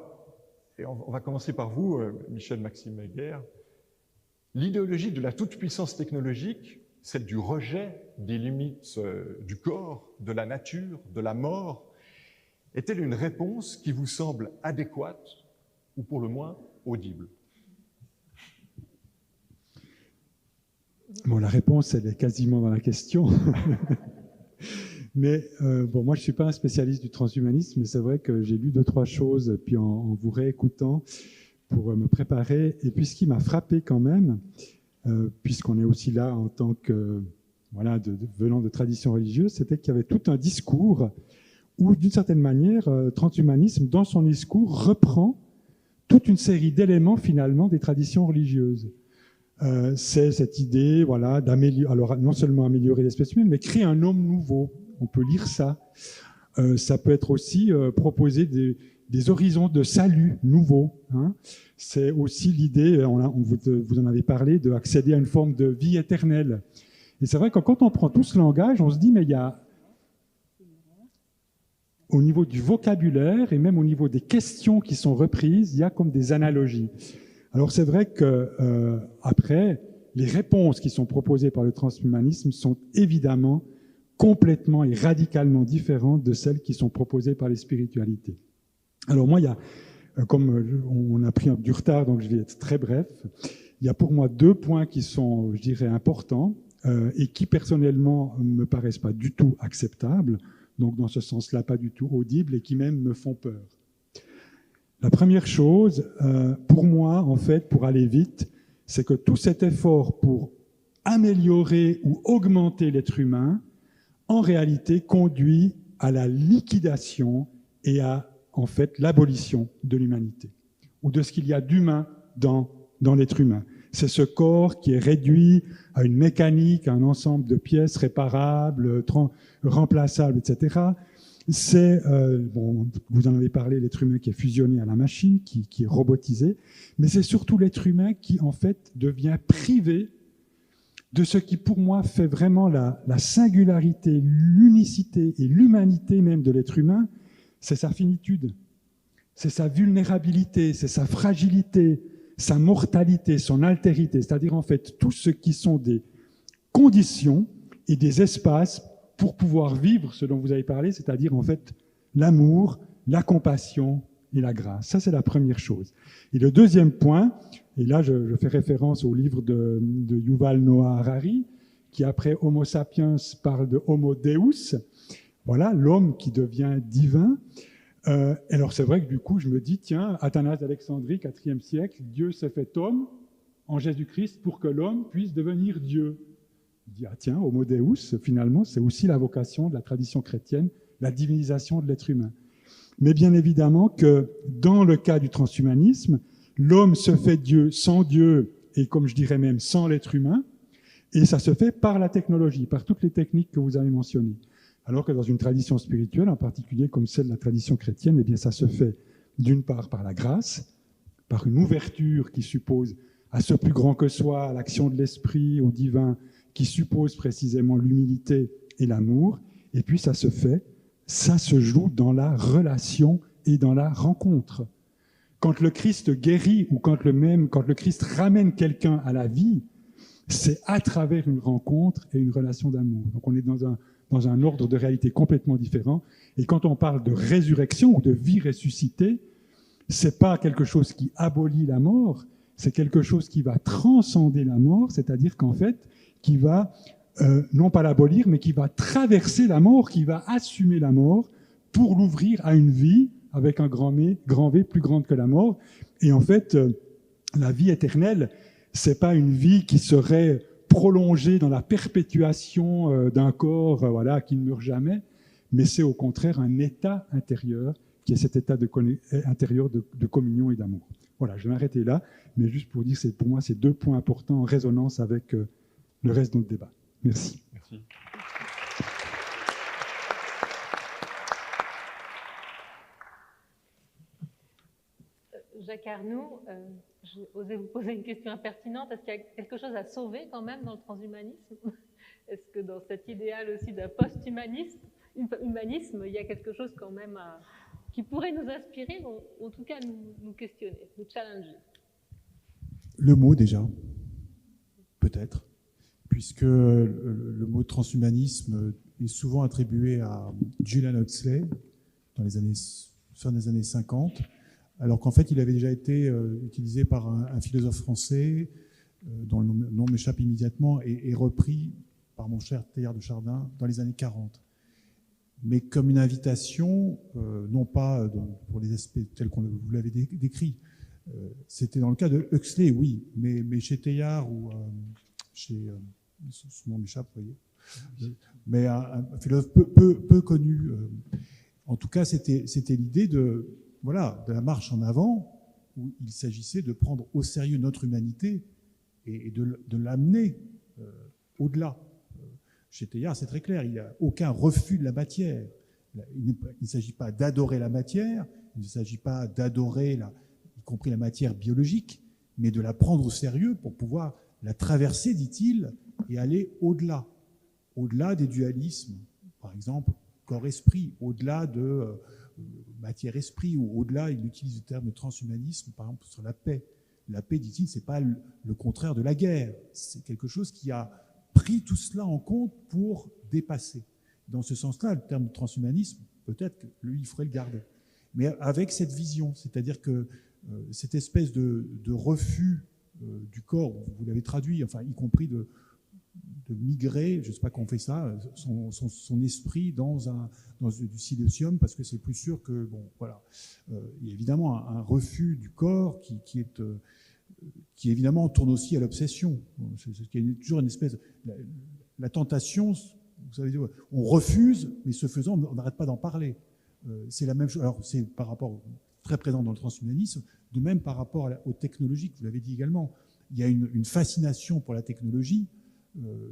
et on va commencer par vous, Michel Maxime Heger. L'idéologie de la toute-puissance technologique, celle du rejet des limites du corps, de la nature, de la mort, est-elle une réponse qui vous semble adéquate ou pour le moins audible? Bon, la réponse, elle est quasiment dans la question. Mais bon, moi, je ne suis pas un spécialiste du transhumanisme, mais c'est vrai que j'ai lu 2-3 choses, puis en vous réécoutant pour me préparer. Et puis, ce qui m'a frappé quand même, puisqu'on est aussi là en tant que, voilà, venant de traditions religieuses, c'était qu'il y avait tout un discours où, d'une certaine manière, transhumanisme, dans son discours, reprend toute une série d'éléments, finalement, des traditions religieuses. C'est cette idée, voilà, d'améliorer, alors non seulement améliorer l'espèce humaine, mais créer un homme nouveau. On peut lire ça. Ça peut être aussi proposer des horizons de salut nouveaux. Hein. C'est aussi l'idée, vous en avez parlé, d'accéder à une forme de vie éternelle. Et c'est vrai que quand on prend tout ce langage, on se dit, mais il y a, au niveau du vocabulaire et même au niveau des questions qui sont reprises, il y a comme des analogies. Alors c'est vrai que après, les réponses qui sont proposées par le transhumanisme sont évidemment complètement et radicalement différentes de celles qui sont proposées par les spiritualités. Alors moi, il Comme on a pris du retard, donc je vais être très bref. Il y a pour moi 2 points qui sont, je dirais, importants et qui personnellement ne me paraissent pas du tout acceptables, donc dans ce sens-là pas du tout audibles et qui même me font peur. La première chose, pour moi, en fait, pour aller vite, c'est que tout cet effort pour améliorer ou augmenter l'être humain, en réalité, conduit à la liquidation et à, en fait, l'abolition de l'humanité, ou de ce qu'il y a d'humain dans l'être humain. C'est ce corps qui est réduit à une mécanique, à un ensemble de pièces réparables, remplaçables, etc. C'est, bon, vous en avez parlé, l'être humain qui est fusionné à la machine, qui est robotisé, mais c'est surtout l'être humain qui, en fait, devient privé de ce qui, pour moi, fait vraiment la singularité, l'unicité et l'humanité même de l'être humain, c'est sa finitude, c'est sa vulnérabilité, c'est sa fragilité, sa mortalité, son altérité, c'est-à-dire en fait tout ce qui sont des conditions et des espaces pour pouvoir vivre ce dont vous avez parlé, c'est-à-dire en fait l'amour, la compassion et la grâce. Ça, c'est la première chose. Et le deuxième point, et là je fais référence au livre de Yuval Noah Harari, qui après Homo sapiens parle de Homo Deus, voilà, l'homme qui devient divin. Alors c'est vrai que du coup, je me dis, tiens, Athanase d'Alexandrie, IVe siècle, Dieu s'est fait homme en Jésus-Christ pour que l'homme puisse devenir Dieu. Je dis, ah tiens, Homo Deus, finalement, c'est aussi la vocation de la tradition chrétienne, la divinisation de l'être humain. Mais bien évidemment que dans le cas du transhumanisme, l'homme se fait Dieu sans Dieu et comme je dirais même sans l'être humain, et ça se fait par la technologie, par toutes les techniques que vous avez mentionnées. Alors que dans une tradition spirituelle, en particulier comme celle de la tradition chrétienne, eh bien ça se fait d'une part par la grâce, par une ouverture qui suppose à ce plus grand que soi, à l'action de l'esprit, au divin, qui suppose précisément l'humilité et l'amour, et puis ça se fait, ça se joue dans la relation et dans la rencontre. Quand le Christ guérit ou quand le Christ ramène quelqu'un à la vie, c'est à travers une rencontre et une relation d'amour. Donc on est dans un ordre de réalité complètement différent. Et quand on parle de résurrection ou de vie ressuscitée, c'est pas quelque chose qui abolit la mort, c'est quelque chose qui va transcender la mort, c'est-à-dire qu'en fait, qui va, non pas l'abolir, mais qui va traverser la mort, qui va assumer la mort pour l'ouvrir à une vie avec un grand V plus grande que la mort. Et en fait, la vie éternelle, c'est pas une vie qui serait prolongée dans la perpétuation d'un corps voilà, qui ne meurt jamais, mais c'est au contraire un état intérieur qui est cet état intérieur de communion et d'amour. Voilà, je vais m'arrêter là, mais juste pour dire que pour moi, c'est 2 points importants en résonance avec le reste de notre débat. Merci. Merci. Jacques Arnoux, j'ai osé vous poser une question impertinente. Est-ce qu'il y a quelque chose à sauver quand même dans le transhumanisme? Est-ce que dans cet idéal aussi d'un post-humanisme, il y a quelque chose quand même qui pourrait nous inspirer, ou en tout cas nous questionner, nous challenger? Le mot déjà, peut-être, puisque le mot transhumanisme est souvent attribué à Julian Huxley dans les fin des années 50, alors qu'en fait il avait déjà été utilisé par un philosophe français dont le nom m'échappe immédiatement et repris par mon cher Teilhard de Chardin dans les années 40. Mais comme une invitation, non pas pour les aspects tels qu'on vous l'avez décrit. C'était dans le cas de Huxley, oui, mais chez Teilhard ou chez... ce nom m'échappe, vous voyez. Mais un philosophe peu connu. En tout cas, c'était l'idée de la marche en avant, où il s'agissait de prendre au sérieux notre humanité et de l'amener au-delà. Chez Teilhard, c'est très clair, il n'y a aucun refus de la matière. Il ne s'agit pas d'adorer la matière, il ne s'agit pas d'adorer, y compris la matière biologique, mais de la prendre au sérieux pour pouvoir la traverser, dit-il, et aller au-delà. Au-delà des dualismes, par exemple, corps-esprit, au-delà de matière-esprit, ou au-delà, il utilise le terme de transhumanisme, par exemple, sur la paix. La paix, dit-il, ce n'est pas le contraire de la guerre, c'est quelque chose qui a pris tout cela en compte pour dépasser. Dans ce sens-là, le terme de transhumanisme, peut-être que lui, il faudrait le garder. mais avec cette vision, c'est-à-dire que cette espèce de refus du corps, vous l'avez traduit, enfin, y compris de migrer, je ne sais pas comment on fait ça, son esprit dans du silicium, parce que c'est plus sûr que, bon, voilà. Il y a évidemment un refus du corps qui évidemment tourne aussi à l'obsession. Il y a toujours une espèce... La tentation, vous savez, on refuse, mais ce faisant, on n'arrête pas d'en parler. C'est la même chose. Alors, c'est par rapport, très présent dans le transhumanisme, de même par rapport aux technologies, vous l'avez dit également. Il y a une fascination pour la technologie,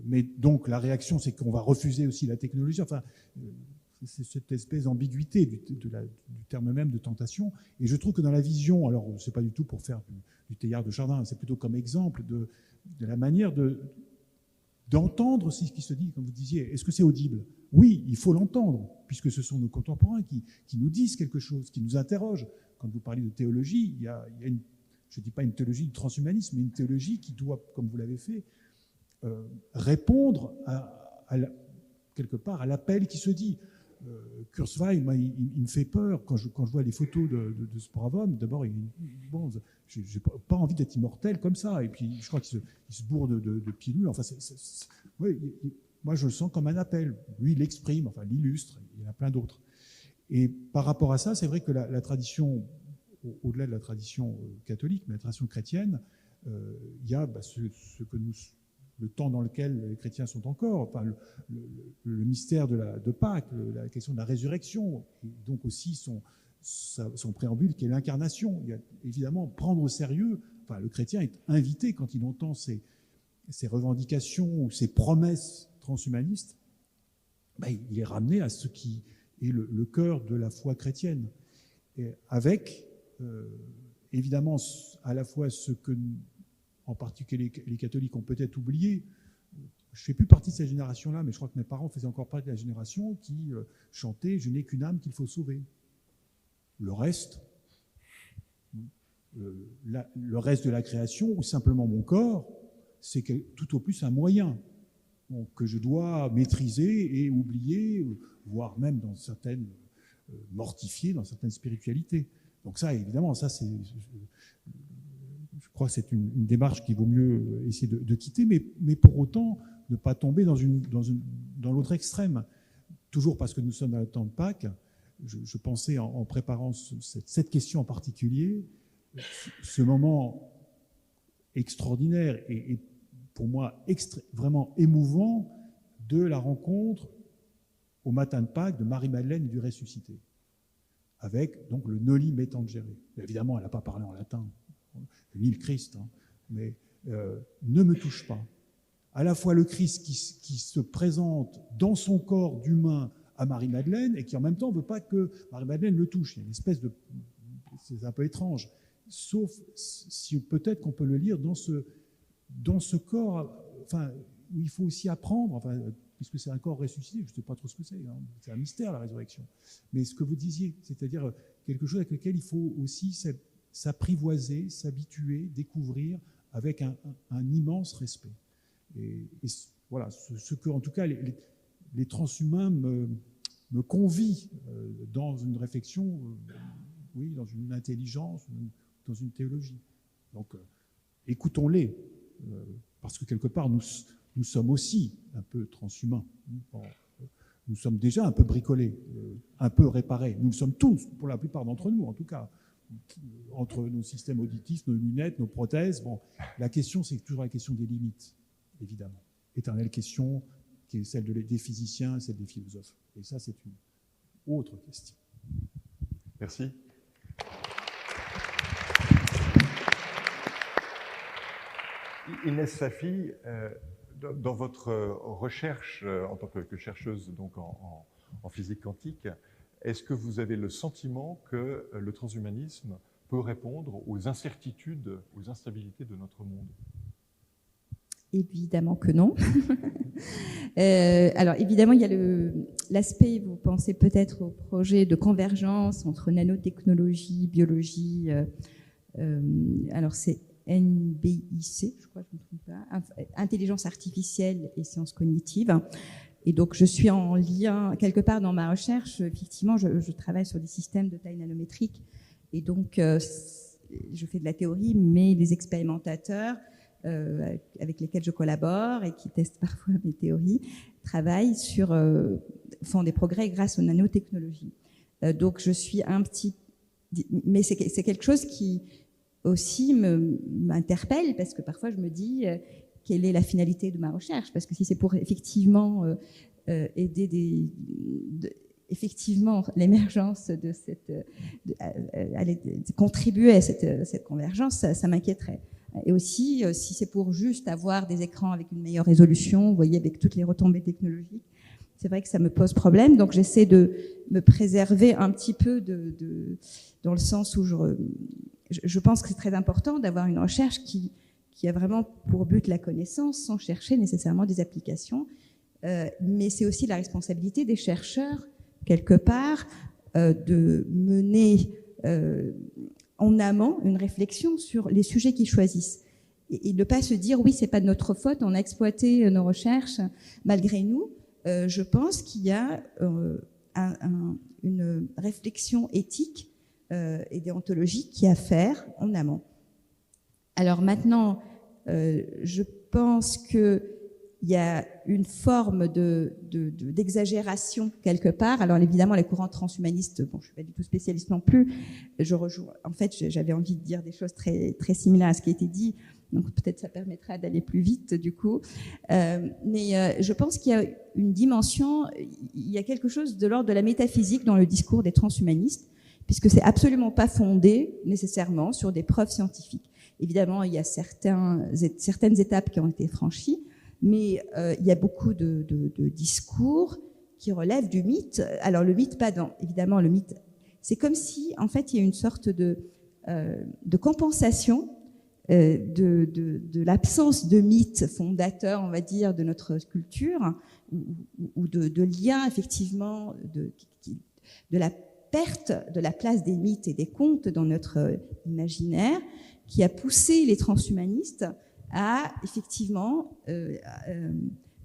mais donc la réaction, c'est qu'on va refuser aussi la technologie. Enfin, c'est cette espèce d'ambiguïté du terme même de tentation. Et je trouve que dans la vision, alors c'est pas du tout pour faire du théâtre de Chardin, c'est plutôt comme exemple de la manière d'entendre aussi ce qui se dit, comme vous disiez. Est-ce que c'est audible? Oui, il faut l'entendre, puisque ce sont nos contemporains qui nous disent quelque chose, qui nous interrogent. Quand vous parlez de théologie, il y a une, je ne dis pas une théologie du transhumanisme, mais une théologie qui doit, comme vous l'avez fait, répondre quelque part à l'appel qui se dit. Kurzweil, moi, il me fait peur quand je vois les photos de ce brave homme. D'abord, bon, j'ai pas envie d'être immortel comme ça. Et puis, je crois qu'il se bourre de pilules. Enfin, ouais, moi, je le sens comme un appel. Lui, il l'exprime, enfin, l'illustre. Il y en a plein d'autres. Et par rapport à ça, c'est vrai que la tradition, au-delà de la tradition catholique, mais la tradition chrétienne, il y a ce que nous... le temps dans lequel les chrétiens sont encore, enfin, le mystère de Pâques, la question de la résurrection, et donc aussi son préambule qui est l'incarnation. Il y a évidemment prendre au sérieux, enfin, le chrétien est invité quand il entend ces revendications ou ces promesses transhumanistes, ben, il est ramené à ce qui est le cœur de la foi chrétienne, et avec évidemment à la fois ce que en particulier les catholiques ont peut-être oublié. Je ne fais plus partie de cette génération-là, mais je crois que mes parents faisaient encore partie de la génération qui chantait « Je n'ai qu'une âme qu'il faut sauver ». Le reste, le reste de la création, ou simplement mon corps, c'est tout au plus un moyen que je dois maîtriser et oublier, voire même dans certaines mortifier dans certaines spiritualités. Donc ça, évidemment, ça c'est... Je crois que c'est une démarche qu'il vaut mieux essayer de quitter, mais pour autant ne pas tomber dans l'autre extrême. Toujours parce que nous sommes dans le temps de Pâques, je pensais en préparant cette question en particulier, ce moment extraordinaire et pour moi vraiment émouvant de la rencontre au matin de Pâques de Marie-Madeleine et du ressuscité, avec donc le Noli me tangere. Évidemment, elle n'a pas parlé en latin, ni le Christ, hein, mais ne me touche pas. À la fois le Christ qui se présente dans son corps d'humain à Marie-Madeleine et qui en même temps ne veut pas que Marie-Madeleine le touche. Il y a une espèce de... C'est un peu étrange. Sauf si peut-être qu'on peut le lire dans ce corps, enfin, où il faut aussi apprendre, enfin, puisque c'est un corps ressuscité, je ne sais pas trop ce que c'est, hein, c'est un mystère la résurrection. Mais ce que vous disiez, c'est-à-dire quelque chose avec lequel il faut aussi s'apprivoiser, s'habituer, découvrir avec un immense respect. Et voilà, ce que, en tout cas, les transhumains me convient dans une réflexion, oui, dans une intelligence, dans une théologie. Donc, écoutons-les, parce que quelque part, nous sommes aussi un peu transhumains. Nous sommes déjà un peu bricolés, un peu réparés. Nous le sommes tous, pour la plupart d'entre nous, en tout cas. Entre nos systèmes auditifs, nos lunettes, nos prothèses. Bon, la question, c'est toujours la question des limites, évidemment. Éternelle question qui est celle des physiciens et celle des philosophes. Et ça, c'est une autre question. Merci. Inès Safi, dans votre recherche en tant que chercheuse donc en physique quantique, est-ce que vous avez le sentiment que le transhumanisme peut répondre aux incertitudes, aux instabilités de notre monde? Évidemment que non. Alors évidemment, il y a l'aspect, vous pensez peut-être au projet de convergence entre nanotechnologie, biologie, alors c'est NBIC, je crois que je ne me trompe pas, intelligence artificielle et sciences cognitives. Et donc, je suis en lien, quelque part dans ma recherche, effectivement, je travaille sur des systèmes de taille nanométrique. Et donc, je fais de la théorie, mais des expérimentateurs avec lesquels je collabore et qui testent parfois mes théories, travaillent font des progrès grâce aux nanotechnologies. Donc, je suis un petit... Mais c'est quelque chose qui aussi m'interpelle, parce que parfois je me dis quelle est la finalité de ma recherche, parce que si c'est pour effectivement aider effectivement l'émergence de contribuer à cette convergence, ça m'inquiéterait. Et aussi, si c'est pour juste avoir des écrans avec une meilleure résolution, vous voyez, avec toutes les retombées technologiques, c'est vrai que ça me pose problème. Donc, j'essaie de me préserver un petit peu dans le sens où je pense que c'est très important d'avoir une recherche qui a vraiment pour but la connaissance, sans chercher nécessairement des applications. Mais c'est aussi la responsabilité des chercheurs, quelque part, de mener en amont une réflexion sur les sujets qu'ils choisissent. Et de ne pas se dire, oui, c'est pas de notre faute, on a exploité nos recherches malgré nous. Je pense qu'il y a une réflexion éthique et déontologique qui est à faire en amont. Alors maintenant, je pense qu'il y a une forme d'exagération quelque part. Alors évidemment, les courants transhumanistes, bon, je ne suis pas du tout spécialiste non plus. En fait, j'avais envie de dire des choses très, très similaires à ce qui a été dit. Donc peut-être ça permettra d'aller plus vite du coup. Mais je pense qu'il y a une dimension, il y a quelque chose de l'ordre de la métaphysique dans le discours des transhumanistes, puisque c'est absolument pas fondé nécessairement sur des preuves scientifiques. Évidemment, il y a certaines étapes qui ont été franchies, mais il y a beaucoup de discours qui relèvent du mythe. Alors le mythe, évidemment, le mythe, c'est comme si en fait il y a une sorte de compensation de l'absence de mythe fondateur, on va dire, de notre culture, ou de lien, effectivement, de la perte de la place des mythes et des contes dans notre imaginaire, qui a poussé les transhumanistes à, effectivement,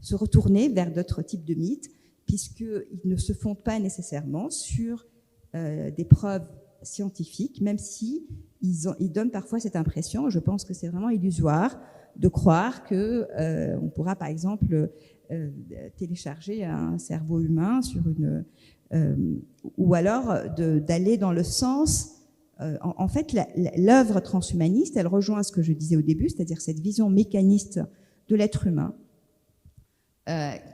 se retourner vers d'autres types de mythes, puisqu'ils ne se fondent pas nécessairement sur des preuves scientifiques, même si ils donnent parfois cette impression. Je pense que c'est vraiment illusoire de croire que on pourra, par exemple, télécharger un cerveau humain sur ou alors d'aller dans le sens. En fait, l'œuvre transhumaniste, elle rejoint ce que je disais au début, c'est-à-dire cette vision mécaniste de l'être humain,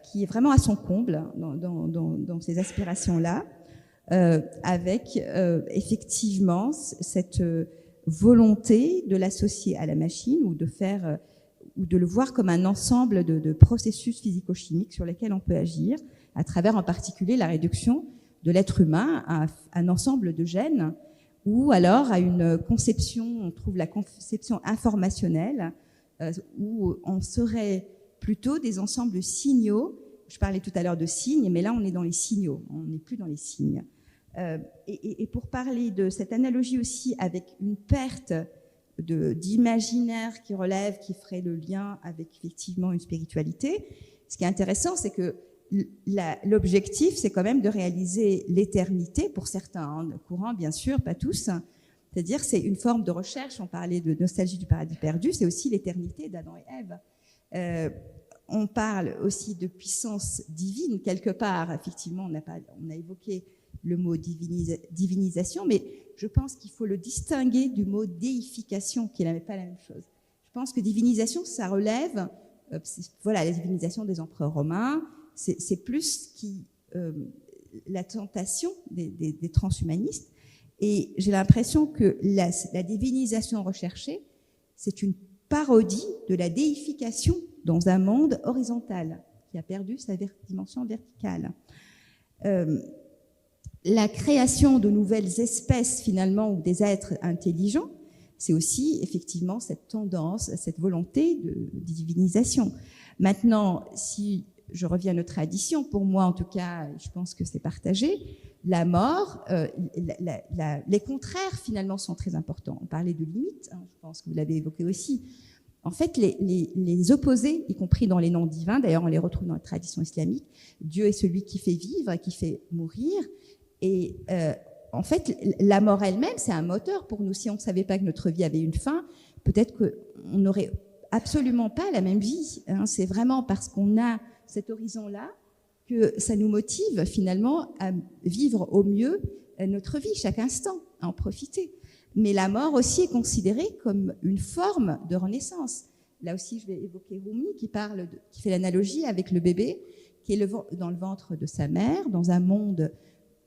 qui est vraiment à son comble dans ces aspirations-là. Avec effectivement cette volonté de l'associer à la machine ou de le voir comme un ensemble de processus physico-chimiques sur lesquels on peut agir, à travers en particulier la réduction de l'être humain à un ensemble de gènes, ou alors à une conception, on trouve la conception informationnelle, où on serait plutôt des ensembles signaux. Je parlais tout à l'heure de signes, mais là on est dans les signaux, on n'est plus dans les signes. Et pour parler de cette analogie aussi avec une perte d'imaginaire qui ferait le lien avec effectivement une spiritualité, ce qui est intéressant, c'est que l'objectif, c'est quand même de réaliser l'éternité pour certains courants, bien sûr, pas tous. C'est-à-dire, c'est une forme de recherche. On parlait de nostalgie du paradis perdu, c'est aussi l'éternité d'Adam et Ève. On parle aussi de puissance divine quelque part. Effectivement, on a évoqué le mot divinisation, mais je pense qu'il faut le distinguer du mot déification, qui n'est pas la même chose. Je pense que divinisation, ça relève, voilà, la divinisation des empereurs romains, c'est plus la tentation des transhumanistes. Et j'ai l'impression que la divinisation recherchée, c'est une parodie de la déification dans un monde horizontal qui a perdu sa dimension verticale. La création de nouvelles espèces, finalement, ou des êtres intelligents, c'est aussi effectivement cette tendance, cette volonté de divinisation. Maintenant, si je reviens à notre tradition, pour moi en tout cas, je pense que c'est partagé, la mort, les contraires finalement sont très importants. On parlait de limites, hein, je pense que vous l'avez évoqué aussi. En fait, les opposés, y compris dans les noms divins, d'ailleurs on les retrouve dans la tradition islamique, Dieu est celui qui fait vivre et qui fait mourir. Et en fait, la mort elle-même, c'est un moteur pour nous. Si on ne savait pas que notre vie avait une fin, peut-être qu'on n'aurait absolument pas la même vie. Hein. C'est vraiment parce qu'on a cet horizon-là que ça nous motive finalement à vivre au mieux notre vie, chaque instant, à en profiter. Mais la mort aussi est considérée comme une forme de renaissance. Là aussi, je vais évoquer Rumi qui fait l'analogie avec le bébé qui est dans le ventre de sa mère, dans un monde,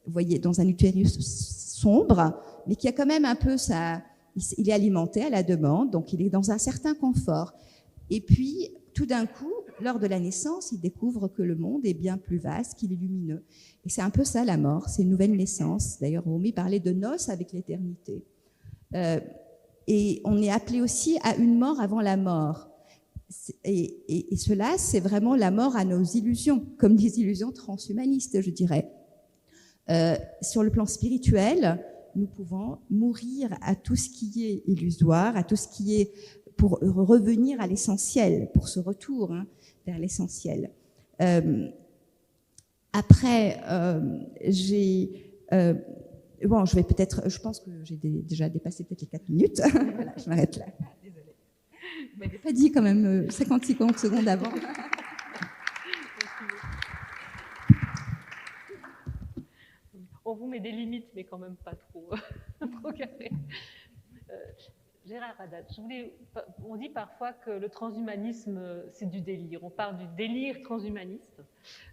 vous voyez, dans un utérus sombre, mais qui a quand même un peu il est alimenté à la demande, donc il est dans un certain confort. Et puis, tout d'un coup, lors de la naissance, il découvre que le monde est bien plus vaste, qu'il est lumineux. Et c'est un peu ça la mort, c'est une nouvelle naissance. D'ailleurs, Rumi parlait de noces avec l'éternité. Et on est appelé aussi à une mort avant la mort. Et cela, c'est vraiment la mort à nos illusions, comme des illusions transhumanistes, je dirais. Sur le plan spirituel, nous pouvons mourir à tout ce qui est illusoire, à tout ce qui est pour revenir à l'essentiel, pour ce retour vers l'essentiel. Après, bon, je pense que j'ai déjà dépassé peut-être les 4 minutes. Voilà, je m'arrête là. Désolée. Vous m'avez pas dit quand même 56 secondes avant. On vous met des limites, mais quand même pas trop carrées. Gérard Haddad, on dit parfois que le transhumanisme, c'est du délire. On parle du délire transhumaniste.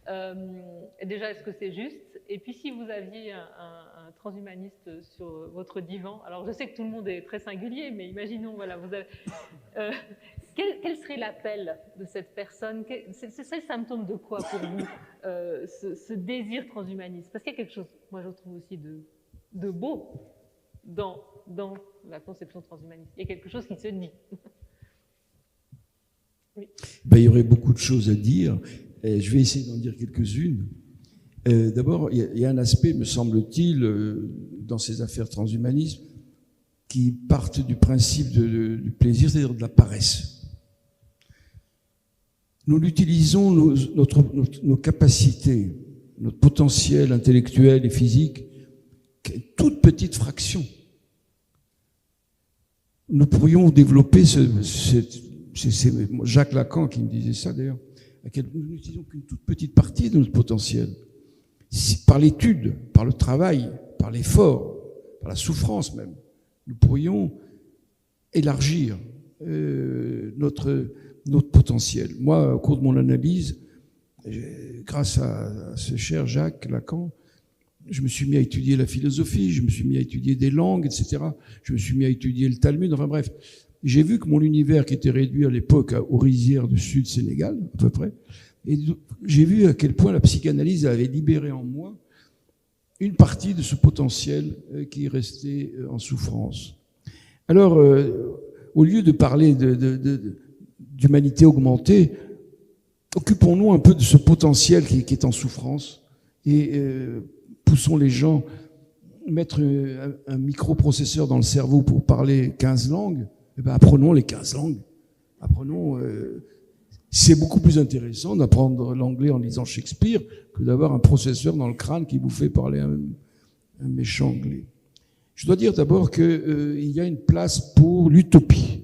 Déjà, est-ce que c'est juste? Et puis, si vous aviez un transhumaniste sur votre divan, alors je sais que tout le monde est très singulier, mais imaginons, voilà, vous avez, quel serait l'appel de cette personne? C'est le symptôme de quoi pour vous, ce désir transhumaniste? Parce qu'il y a quelque chose, moi je trouve aussi de beau dans la conception transhumaniste. Il y a quelque chose qui se nie. Oui. Il y aurait beaucoup de choses à dire. Et je vais essayer d'en dire quelques-unes. D'abord, il y a un aspect, me semble-t-il, dans ces affaires transhumanisme, qui partent du principe du plaisir, c'est-à-dire de la paresse. Nous utilisons nos capacités, notre potentiel intellectuel et physique, toute petite fraction. Nous pourrions développer c'est Jacques Lacan qui me disait ça d'ailleurs, nous n'utilisons qu'une toute petite partie de notre potentiel. Par l'étude, par le travail, par l'effort, par la souffrance même, nous pourrions élargir notre potentiel. Moi, au cours de mon analyse, grâce à ce cher Jacques Lacan, je me suis mis à étudier la philosophie, je me suis mis à étudier des langues, etc. Je me suis mis à étudier le Talmud, enfin bref. J'ai vu que mon univers, qui était réduit à l'époque aux rizières du sud Sénégal, à peu près, et j'ai vu à quel point la psychanalyse avait libéré en moi une partie de ce potentiel qui restait en souffrance. Alors, au lieu de parler d'humanité augmentée, occupons-nous un peu de ce potentiel qui est en souffrance et poussons les gens à mettre un microprocesseur dans le cerveau pour parler 15 langues. Eh bien, apprenons les 15 langues. Apprenons. C'est beaucoup plus intéressant d'apprendre l'anglais en lisant Shakespeare que d'avoir un processeur dans le crâne qui vous fait parler un méchant anglais. Je dois dire d'abord qu'il y a une place pour l'utopie.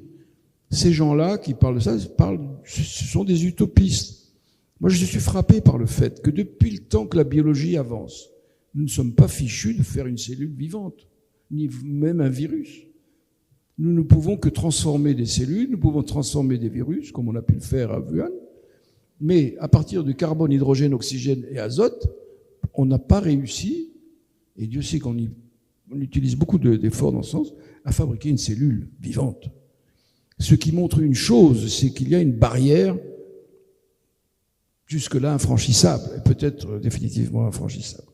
Ces gens-là qui parlent de ça, ce sont des utopistes. Moi, je suis frappé par le fait que depuis le temps que la biologie avance, nous ne sommes pas fichus de faire une cellule vivante, ni même un virus. Nous ne pouvons que transformer des cellules, nous pouvons transformer des virus, comme on a pu le faire à Wuhan, mais à partir de carbone, hydrogène, oxygène et azote, on n'a pas réussi, et Dieu sait qu'on utilise beaucoup d'efforts dans ce sens, à fabriquer une cellule vivante. Ce qui montre une chose, c'est qu'il y a une barrière jusque-là infranchissable, et peut-être définitivement infranchissable.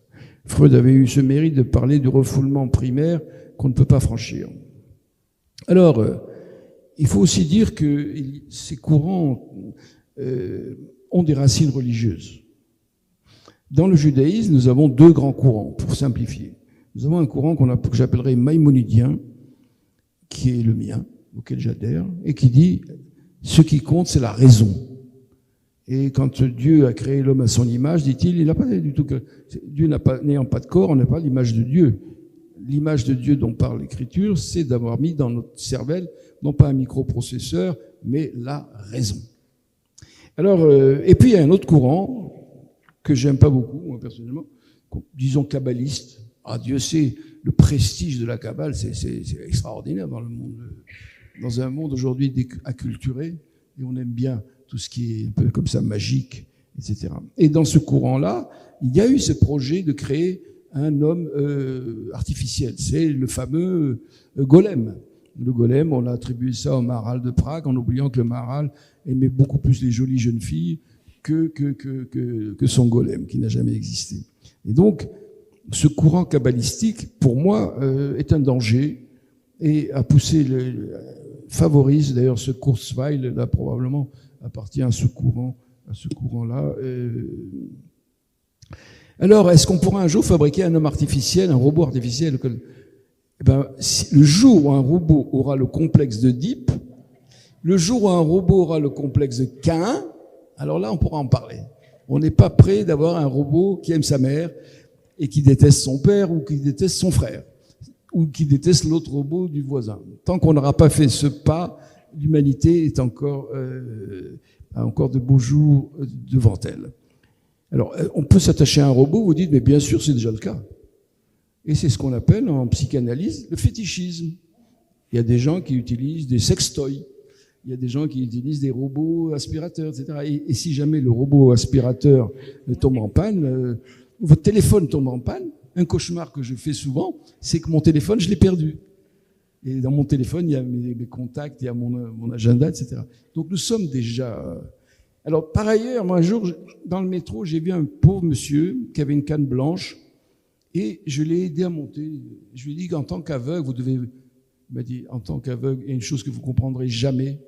Freud avait eu ce mérite de parler du refoulement primaire qu'on ne peut pas franchir. Alors, il faut aussi dire que ces courants ont des racines religieuses. Dans le judaïsme, nous avons 2 grands courants, pour simplifier. Nous avons un courant que j'appellerais maïmonidien, qui est le mien, auquel j'adhère, et qui dit Ce qui compte, c'est la raison. Et quand Dieu a créé l'homme à son image, dit-il, il n'a pas du tout que Dieu n'ayant pas de corps, on n'a pas l'image de Dieu. L'image de Dieu dont parle l'Écriture, c'est d'avoir mis dans notre cervelle, non pas un microprocesseur, mais la raison. Alors, et puis il y a un autre courant que j'aime pas beaucoup, moi personnellement, disons kabbaliste. Ah, Dieu sait, le prestige de la Kabbale, c'est extraordinaire dans le monde, dans un monde aujourd'hui acculturé, et on aime bien tout ce qui est un peu comme ça magique, etc. Et dans ce courant-là, il y a eu ce projet de créer un homme artificiel. C'est le fameux golem. Le golem, on a attribué ça au Maharal de Prague, en oubliant que le Maharal aimait beaucoup plus les jolies jeunes filles que son golem, qui n'a jamais existé. Et donc, ce courant kabbalistique, pour moi, est un danger et a poussé, favorise d'ailleurs ce Kurzweil, là probablement appartient à ce courant-là. Alors, est-ce qu'on pourra un jour fabriquer un homme artificiel, un robot artificiel? Eh ben, le jour où un robot aura le complexe d'Oedipe, le jour où un robot aura le complexe de Caïn, alors là, on pourra en parler. On n'est pas prêt d'avoir un robot qui aime sa mère et qui déteste son père ou qui déteste son frère ou qui déteste l'autre robot du voisin. Tant qu'on n'aura pas fait ce pas, l'humanité est encore, a encore de beaux jours devant elle. Alors, on peut s'attacher à un robot, vous dites, mais bien sûr, c'est déjà le cas. Et c'est ce qu'on appelle en psychanalyse le fétichisme. Il y a des gens qui utilisent des sextoys. Il y a des gens qui utilisent des robots aspirateurs, etc. Et si jamais le robot aspirateur tombe en panne, votre téléphone tombe en panne, un cauchemar que je fais souvent, c'est que mon téléphone, je l'ai perdu. Et dans mon téléphone, il y a mes contacts, il y a mon agenda, etc. Donc nous sommes déjà... Alors par ailleurs, moi un jour, dans le métro, j'ai vu un pauvre monsieur qui avait une canne blanche et je l'ai aidé à monter. Je lui ai dit qu'en tant qu'aveugle, vous devez... Il m'a dit, en tant qu'aveugle, il y a une chose que vous comprendrez jamais,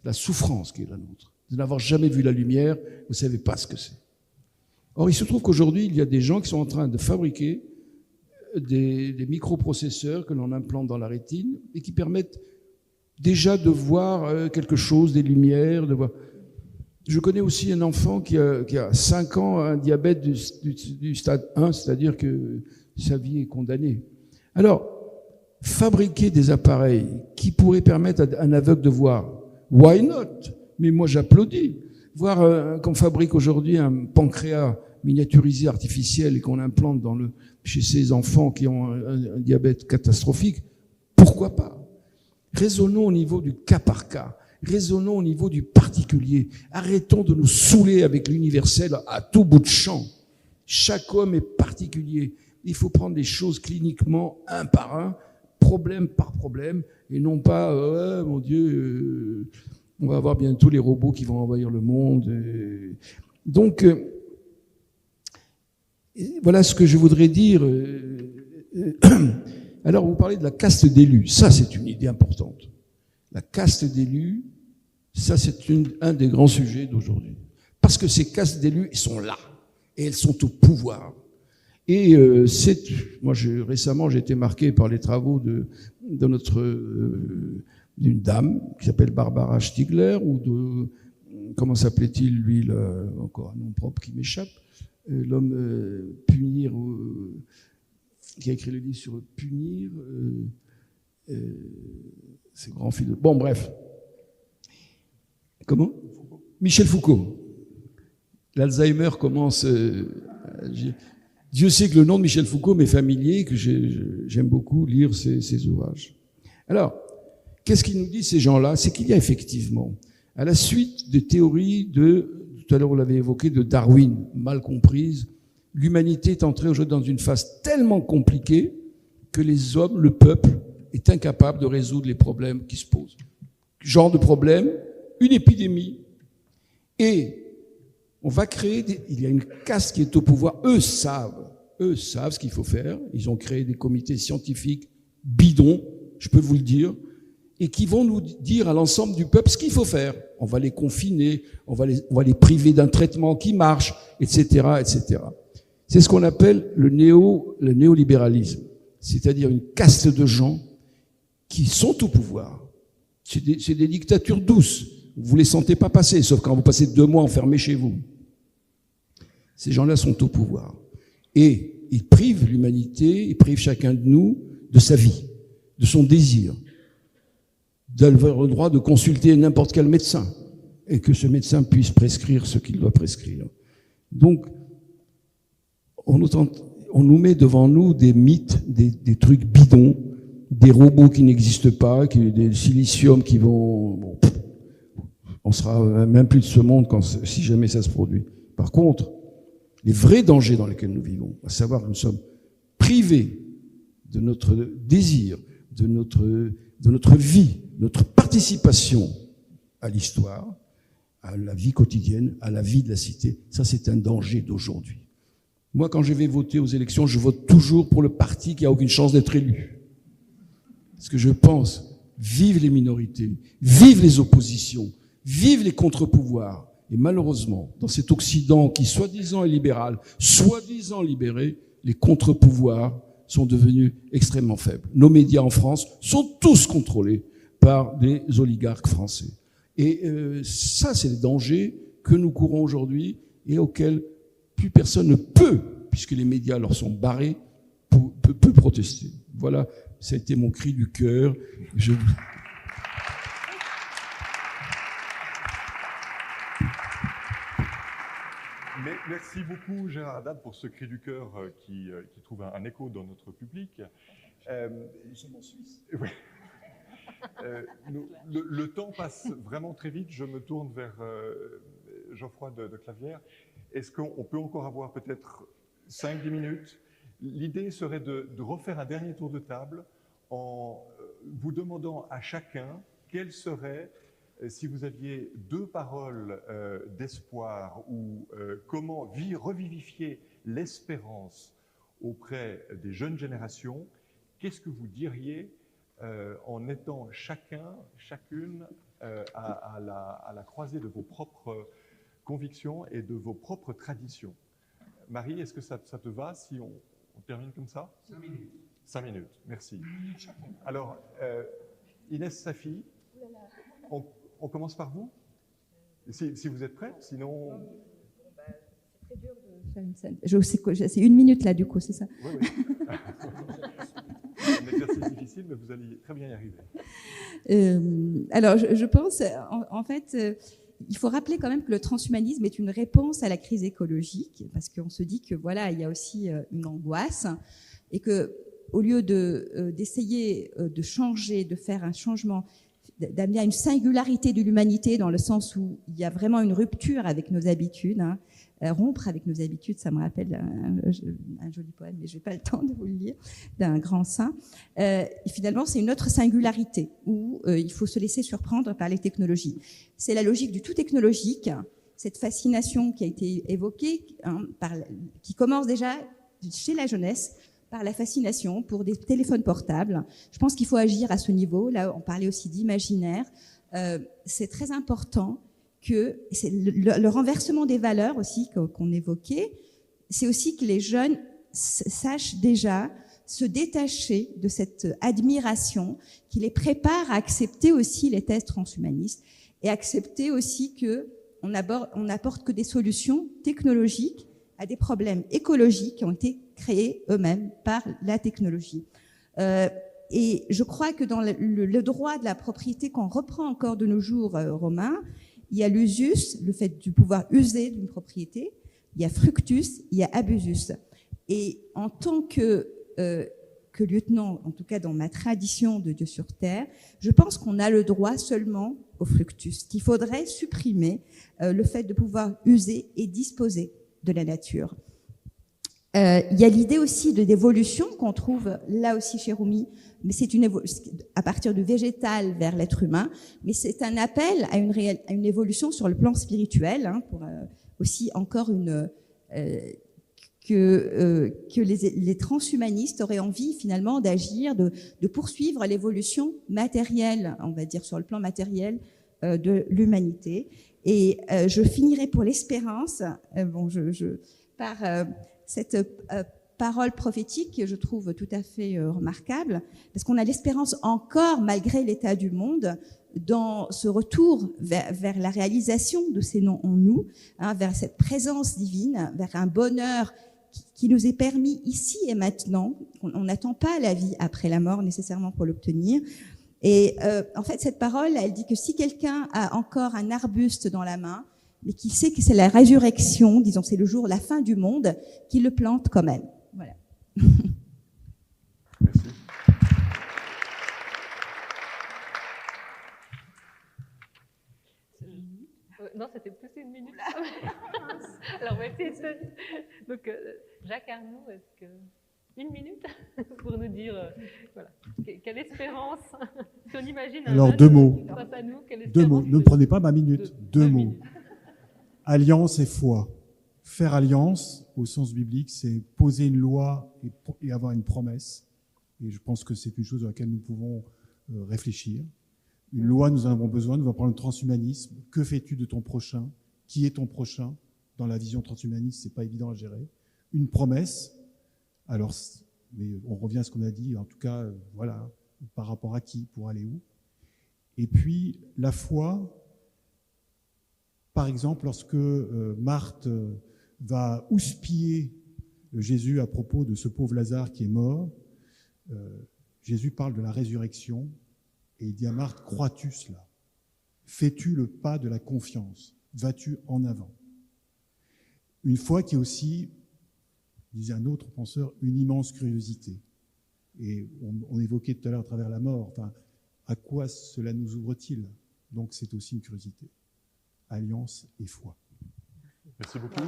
la souffrance qui est la nôtre. De n'avoir jamais vu la lumière, vous ne savez pas ce que c'est. Or, il se trouve qu'aujourd'hui, il y a des gens qui sont en train de fabriquer des microprocesseurs que l'on implante dans la rétine et qui permettent déjà de voir quelque chose, des lumières, de voir... Je connais aussi un enfant qui a 5 ans, un diabète du stade 1, c'est-à-dire que sa vie est condamnée. Alors, fabriquer des appareils qui pourraient permettre à un aveugle de voir, why not? Mais moi, j'applaudis. Voir qu'on fabrique aujourd'hui un pancréas miniaturisé artificiel et qu'on implante chez ces enfants qui ont un diabète catastrophique, pourquoi pas? Raisonnons au niveau du cas par cas. Raisonnons au niveau du particulier. Arrêtons de nous saouler avec l'universel à tout bout de champ. Chaque homme est particulier. Il faut prendre les choses cliniquement, un par un, problème par problème, et non pas, mon Dieu, on va avoir bientôt les robots qui vont envahir le monde. Donc, voilà ce que je voudrais dire. Alors, vous parlez de la caste d'élus. Ça, c'est une idée importante. La caste d'élus, ça c'est un des grands sujets d'aujourd'hui. Parce que ces castes d'élus, elles sont là, et elles sont au pouvoir. Et moi récemment j'ai été marqué par les travaux d'une dame qui s'appelle Barbara Stiegler, ou comment s'appelait-il lui, encore un nom propre qui m'échappe, l'homme punir, qui a écrit le livre sur punir... c'est grand philosophe. Bon, bref. Comment? Michel Foucault. L'Alzheimer commence... Dieu sait que le nom de Michel Foucault m'est familier, que j'aime beaucoup lire ses ouvrages. Alors, qu'est-ce qu'ils nous disent ces gens-là? C'est qu'il y a effectivement, à la suite des théories tout à l'heure on l'avait évoqué, de Darwin, mal comprises, l'humanité est entrée aujourd'hui dans une phase tellement compliquée que les hommes, le peuple, est incapable de résoudre les problèmes qui se posent. Genre de problème, une épidémie. Et on va créer il y a une caste qui est au pouvoir. Eux savent ce qu'il faut faire. Ils ont créé des comités scientifiques bidons, je peux vous le dire, et qui vont nous dire à l'ensemble du peuple ce qu'il faut faire. On va les confiner, on va les priver d'un traitement qui marche, etc., etc. C'est ce qu'on appelle le néolibéralisme. C'est-à-dire une caste de gens qui sont au pouvoir. C'est des dictatures douces. Vous ne les sentez pas passer, sauf quand vous passez 2 mois enfermés chez vous. Ces gens-là sont au pouvoir. Et ils privent l'humanité, ils privent chacun de nous de sa vie, de son désir, d'avoir le droit de consulter n'importe quel médecin et que ce médecin puisse prescrire ce qu'il doit prescrire. Donc, on nous met devant nous des mythes, des trucs bidons, des robots qui n'existent pas, des silicium qui vont... Bon, on sera même plus de ce monde si jamais ça se produit. Par contre, les vrais dangers dans lesquels nous vivons, à savoir que nous sommes privés de notre désir, de notre vie, notre participation à l'histoire, à la vie quotidienne, à la vie de la cité, ça c'est un danger d'aujourd'hui. Moi, quand je vais voter aux élections, je vote toujours pour le parti qui n'a aucune chance d'être élu. Parce que je pense, vive les minorités, vive les oppositions, vive les contre-pouvoirs. Et malheureusement, dans cet Occident qui soi-disant est libéral, soi-disant libéré, les contre-pouvoirs sont devenus extrêmement faibles. Nos médias en France sont tous contrôlés par des oligarques français. Et ça, c'est le danger que nous courons aujourd'hui et auquel plus personne ne peut, puisque les médias leur sont barrés, peut protester. Voilà, ça a été mon cri du cœur. Merci beaucoup, Gérard Haddad, pour ce cri du cœur qui trouve un écho dans notre public. Nous sommes en Suisse. Oui. Le temps passe vraiment très vite. Je me tourne vers Geoffroy de Clavière. Est-ce qu'on peut encore avoir peut-être 5-10 minutes? L'idée serait de refaire un dernier tour de table en vous demandant à chacun quel serait, si vous aviez 2 paroles d'espoir ou comment revivifier l'espérance auprès des jeunes générations, qu'est-ce que vous diriez en étant chacune à la croisée de vos propres convictions et de vos propres traditions? Marie, est-ce que ça te va si on termine comme ça? 5 minutes. 5 minutes, merci. Alors, Inès Safi, on commence par vous, si vous êtes prête, sinon... C'est très dur de faire une scène. C'est 1 minute là, du coup, c'est ça? Oui, oui. C'est un exercice difficile, mais vous allez très bien y arriver. Alors, je pense, en fait, il faut rappeler quand même que le transhumanisme est une réponse à la crise écologique, parce qu'on se dit que voilà, il y a aussi une angoisse, et que au lieu d'essayer de changer, de faire un changement, d'amener à une singularité de l'humanité dans le sens où il y a vraiment une rupture avec nos habitudes, rompre avec nos habitudes, ça me rappelle un joli poème, mais je n'ai pas le temps de vous le lire, d'un grand saint. Et finalement, c'est une autre singularité où il faut se laisser surprendre par les technologies. C'est la logique du tout technologique, cette fascination qui a été évoquée, qui commence déjà chez la jeunesse, par la fascination pour des téléphones portables. Je pense qu'il faut agir à ce niveau. Là, on parlait aussi d'imaginaire. C'est très important que c'est le renversement des valeurs aussi qu'on évoquait. C'est aussi que les jeunes sachent déjà se détacher de cette admiration qui les prépare à accepter aussi les thèses transhumanistes et accepter aussi qu'on n'apporte que des solutions technologiques à des problèmes écologiques qui ont été créés eux-mêmes par la technologie. Et je crois que dans le droit de la propriété qu'on reprend encore de nos jours, Romain, il y a l'usus, le fait de pouvoir user d'une propriété, il y a fructus, il y a abusus. Et en tant que lieutenant, en tout cas dans ma tradition de Dieu sur Terre, je pense qu'on a le droit seulement au fructus, qu'il faudrait supprimer le fait de pouvoir user et disposer de la nature. Il y a l'idée aussi d'évolution qu'on trouve là aussi chez Rumi, mais c'est à partir du végétal vers l'être humain, mais c'est un appel à une évolution sur le plan spirituel, pour aussi encore que les transhumanistes auraient envie finalement d'agir, de poursuivre l'évolution matérielle, on va dire sur le plan matériel de l'humanité. Et je finirai pour l'espérance, par cette parole prophétique que je trouve tout à fait remarquable, parce qu'on a l'espérance encore, malgré l'état du monde, dans ce retour vers la réalisation de ces noms en nous, vers cette présence divine, vers un bonheur qui nous est permis ici et maintenant. On n'attend pas la vie après la mort nécessairement pour l'obtenir. Et en fait, cette parole, elle dit que si quelqu'un a encore un arbuste dans la main, mais qu'il sait que c'est la résurrection, disons, c'est le jour, la fin du monde, qu'il le plante quand même. Voilà. Merci. Non, c'était plus une minute. Alors, on va essayer de... Donc, Jacques Arnoux, est-ce que... Une minute pour nous dire, voilà, quelle espérance. Si on imagine un Alors, deux mots. Face à nous, quelle Deux mots. espérance Ne me prenez pas ma minute. Deux mots. minutes. Alliance et foi. Faire alliance, au sens biblique, c'est poser une loi et avoir une promesse. Et je pense que c'est une chose à laquelle nous pouvons réfléchir. Une loi, nous en avons besoin. Nous allons prendre le transhumanisme. Que fais-tu de ton prochain? Qui est ton prochain? Dans la vision transhumaniste, c'est pas évident à gérer. Une promesse. Alors, mais on revient à ce qu'on a dit. En tout cas, voilà, par rapport à qui? Pour aller où? Et puis, la foi. Par exemple, lorsque Marthe va houspiller Jésus à propos de ce pauvre Lazare qui est mort, Jésus parle de la résurrection et il dit à Marthe, crois-tu cela? Fais-tu le pas de la confiance? Vas-tu en avant? Une foi qui est aussi, disait un autre penseur, une immense curiosité. Et on évoquait tout à l'heure à travers la mort, enfin, à quoi cela nous ouvre-t-il? Donc c'est aussi une curiosité. Alliance et foi. Merci beaucoup.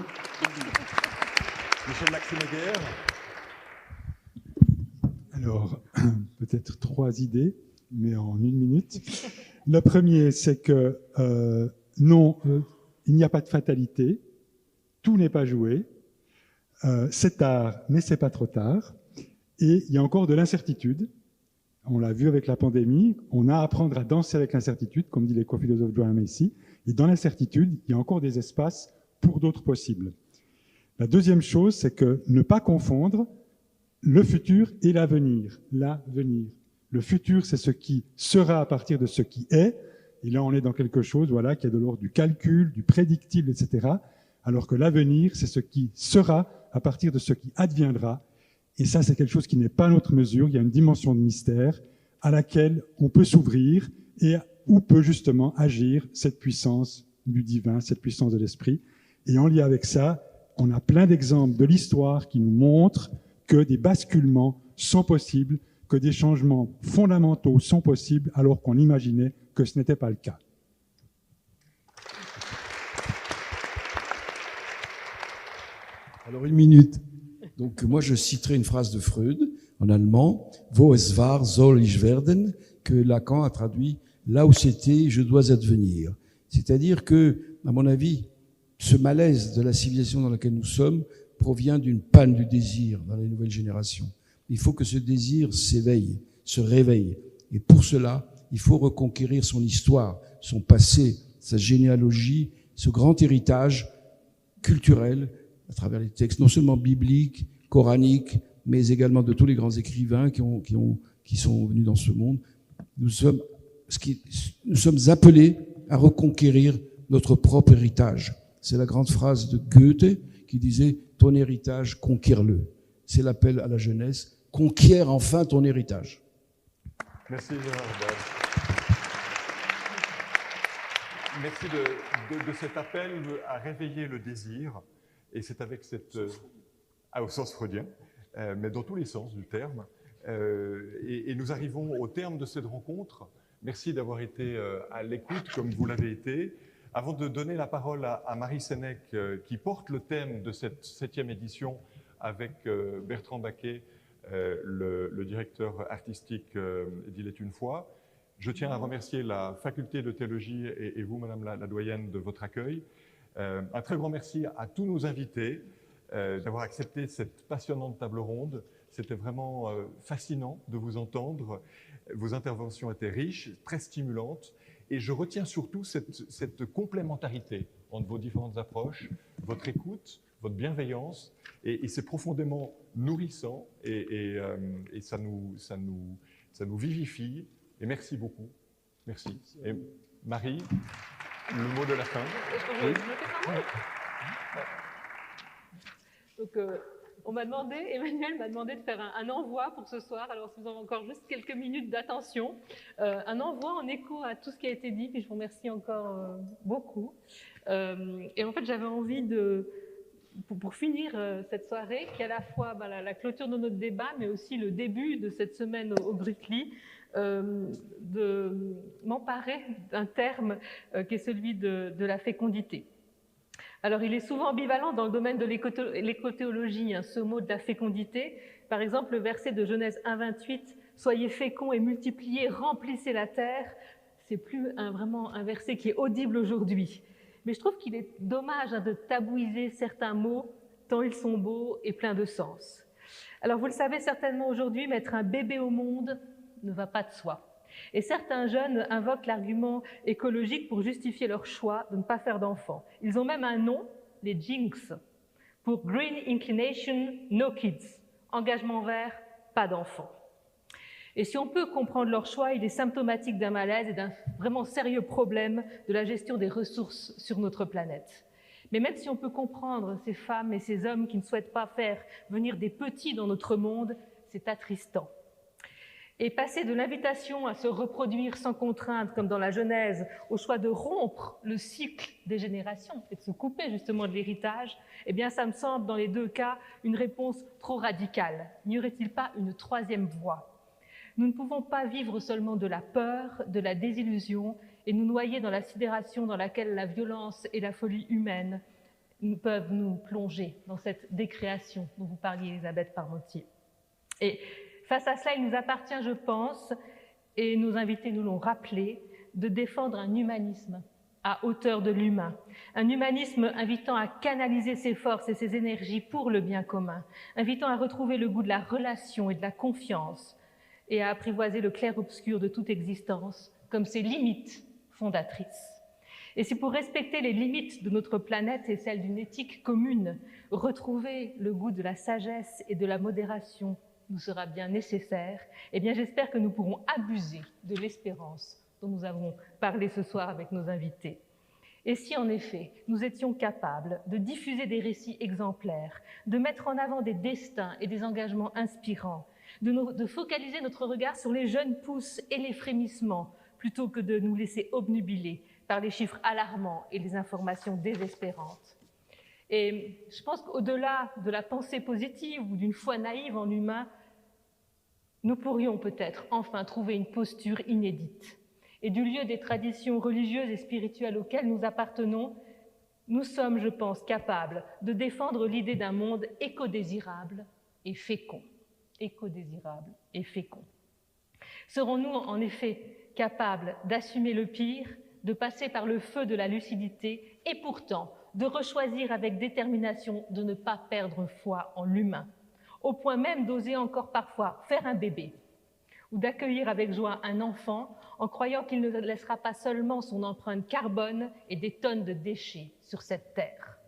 Michel Maximeguer. Alors, peut-être 3 idées, mais en 1 minute. La première, c'est que non, il n'y a pas de fatalité, tout n'est pas joué, c'est tard, mais c'est pas trop tard, et il y a encore de l'incertitude. On l'a vu avec la pandémie, on a à apprendre à danser avec l'incertitude, comme dit l'éco-philosophe Joanna Macy, et dans l'incertitude, il y a encore des espaces pour d'autres possibles. La deuxième chose, c'est que ne pas confondre le futur et l'avenir. L'avenir. Le futur, c'est ce qui sera à partir de ce qui est, et là on est dans quelque chose voilà, qui est de l'ordre du calcul, du prédictible, etc., alors que l'avenir, c'est ce qui sera à partir de ce qui adviendra. Et ça, c'est quelque chose qui n'est pas à notre mesure. Il y a une dimension de mystère à laquelle on peut s'ouvrir et où peut justement agir cette puissance du divin, cette puissance de l'esprit. Et en lien avec ça, on a plein d'exemples de l'histoire qui nous montrent que des basculements sont possibles, que des changements fondamentaux sont possibles alors qu'on imaginait que ce n'était pas le cas. Alors 1 minute. Donc moi je citerai une phrase de Freud en allemand, wo es war, soll ich werden, que Lacan a traduit là où c'était, je dois advenir. C'est-à-dire que, à mon avis, ce malaise de la civilisation dans laquelle nous sommes provient d'une panne du désir dans les nouvelles générations. Il faut que ce désir s'éveille, se réveille. Et pour cela, il faut reconquérir son histoire, son passé, sa généalogie, ce grand héritage culturel à travers les textes non seulement bibliques, coraniques, mais également de tous les grands écrivains qui sont venus dans ce monde. Nous sommes appelés à reconquérir notre propre héritage. C'est la grande phrase de Goethe qui disait « Ton héritage, conquiers-le ». C'est l'appel à la jeunesse « Conquiert enfin ton héritage ». Merci Gérard. Merci de cet appel à réveiller le désir. Et c'est avec cette... au sens freudien, mais dans tous les sens du terme. Et nous arrivons au terme de cette rencontre. Merci d'avoir été à l'écoute comme vous l'avez été. Avant de donner la parole à Marie Sénèque, qui porte le thème de cette 7e édition avec Bertrand Baquet, le directeur artistique d'Il est une fois, je tiens à remercier la faculté de théologie et vous, Madame la doyenne, de votre accueil. Un très grand merci à tous nos invités d'avoir accepté cette passionnante table ronde. C'était vraiment fascinant de vous entendre. Vos interventions étaient riches, très stimulantes. Et je retiens surtout cette complémentarité entre vos différentes approches, votre écoute, votre bienveillance, et c'est profondément nourrissant, et ça nous vivifie, et merci beaucoup. Merci. Et Marie, le mot de la fin. Oui. Donc, Emmanuel m'a demandé de faire un envoi pour ce soir. Alors, si vous avez encore juste quelques minutes d'attention, un envoi en écho à tout ce qui a été dit, puis je vous remercie encore beaucoup. Et en fait, j'avais envie pour finir cette soirée, qui est à la fois la clôture de notre débat, mais aussi le début de cette semaine au Grutli, de m'emparer d'un terme qui est celui de la fécondité. Alors, il est souvent ambivalent dans le domaine de l'écothéologie, ce mot de la fécondité. Par exemple, le verset de Genèse 1,28, « Soyez féconds et multipliez, remplissez la terre », c'est plus vraiment un verset qui est audible aujourd'hui. Mais je trouve qu'il est dommage de tabouiser certains mots, tant ils sont beaux et pleins de sens. Alors, vous le savez certainement aujourd'hui, mettre un bébé au monde ne va pas de soi. Et certains jeunes invoquent l'argument écologique pour justifier leur choix de ne pas faire d'enfants. Ils ont même un nom, les Jinx, pour Green Inclination, No Kids, engagement vert, pas d'enfants. Et si on peut comprendre leur choix, il est symptomatique d'un malaise et d'un vraiment sérieux problème de la gestion des ressources sur notre planète. Mais même si on peut comprendre ces femmes et ces hommes qui ne souhaitent pas faire venir des petits dans notre monde, c'est attristant. Et passer de l'invitation à se reproduire sans contrainte, comme dans la Genèse, au choix de rompre le cycle des générations et de se couper justement de l'héritage, eh bien ça me semble dans les deux cas une réponse trop radicale. N'y aurait-il pas une troisième voie? Nous ne pouvons pas vivre seulement de la peur, de la désillusion et nous noyer dans la sidération dans laquelle la violence et la folie humaine peuvent nous plonger dans cette décréation dont vous parliez, Elisabeth Parmentier. Et face à cela, il nous appartient, je pense, et nos invités nous l'ont rappelé, de défendre un humanisme à hauteur de l'humain. Un humanisme invitant à canaliser ses forces et ses énergies pour le bien commun, invitant à retrouver le goût de la relation et de la confiance et à apprivoiser le clair-obscur de toute existence comme ses limites fondatrices. Et si pour respecter les limites de notre planète et celles d'une éthique commune, retrouver le goût de la sagesse et de la modération nous sera bien nécessaire, eh bien j'espère que nous pourrons abuser de l'espérance dont nous avons parlé ce soir avec nos invités. Et si en effet nous étions capables de diffuser des récits exemplaires, de mettre en avant des destins et des engagements inspirants, de focaliser notre regard sur les jeunes pousses et les frémissements, plutôt que de nous laisser obnubiler par les chiffres alarmants et les informations désespérantes. Et je pense qu'au-delà de la pensée positive ou d'une foi naïve en l'humain, nous pourrions peut-être enfin trouver une posture inédite. Et du lieu des traditions religieuses et spirituelles auxquelles nous appartenons, nous sommes, je pense, capables de défendre l'idée d'un monde éco-désirable et fécond. Éco-désirable et fécond. Serons-nous en effet capables d'assumer le pire, de passer par le feu de la lucidité et pourtant de rechoisir avec détermination de ne pas perdre foi en l'humain, au point même d'oser encore parfois faire un bébé ou d'accueillir avec joie un enfant en croyant qu'il ne laissera pas seulement son empreinte carbone et des tonnes de déchets sur cette terre.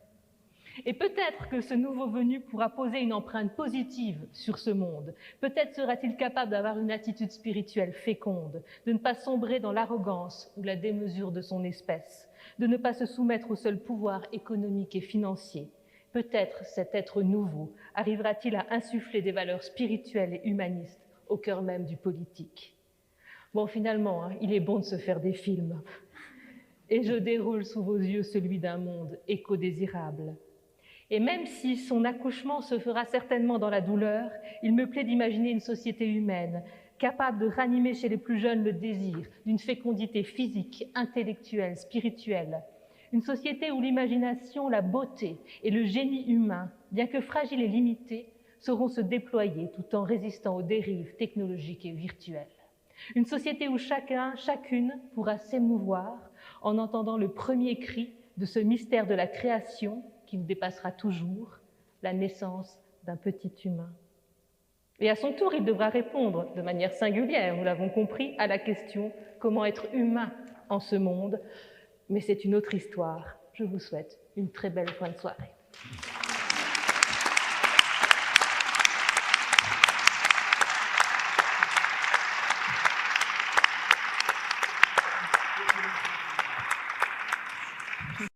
Et peut-être que ce nouveau venu pourra poser une empreinte positive sur ce monde. Peut-être sera-t-il capable d'avoir une attitude spirituelle féconde, de ne pas sombrer dans l'arrogance ou la démesure de son espèce, de ne pas se soumettre au seul pouvoir économique et financier. Peut-être cet être nouveau arrivera-t-il à insuffler des valeurs spirituelles et humanistes au cœur même du politique. Bon, finalement, il est bon de se faire des films. Et je déroule sous vos yeux celui d'un monde éco-désirable. Et même si son accouchement se fera certainement dans la douleur, il me plaît d'imaginer une société humaine capable de ranimer chez les plus jeunes le désir d'une fécondité physique, intellectuelle, spirituelle. Une société où l'imagination, la beauté et le génie humain, bien que fragiles et limités, sauront se déployer tout en résistant aux dérives technologiques et virtuelles. Une société où chacun, chacune pourra s'émouvoir en entendant le premier cri de ce mystère de la création qui nous dépassera toujours, la naissance d'un petit humain. Et à son tour, il devra répondre de manière singulière, nous l'avons compris, à la question « Comment être humain en ce monde ?» Mais c'est une autre histoire. Je vous souhaite une très belle fin de soirée.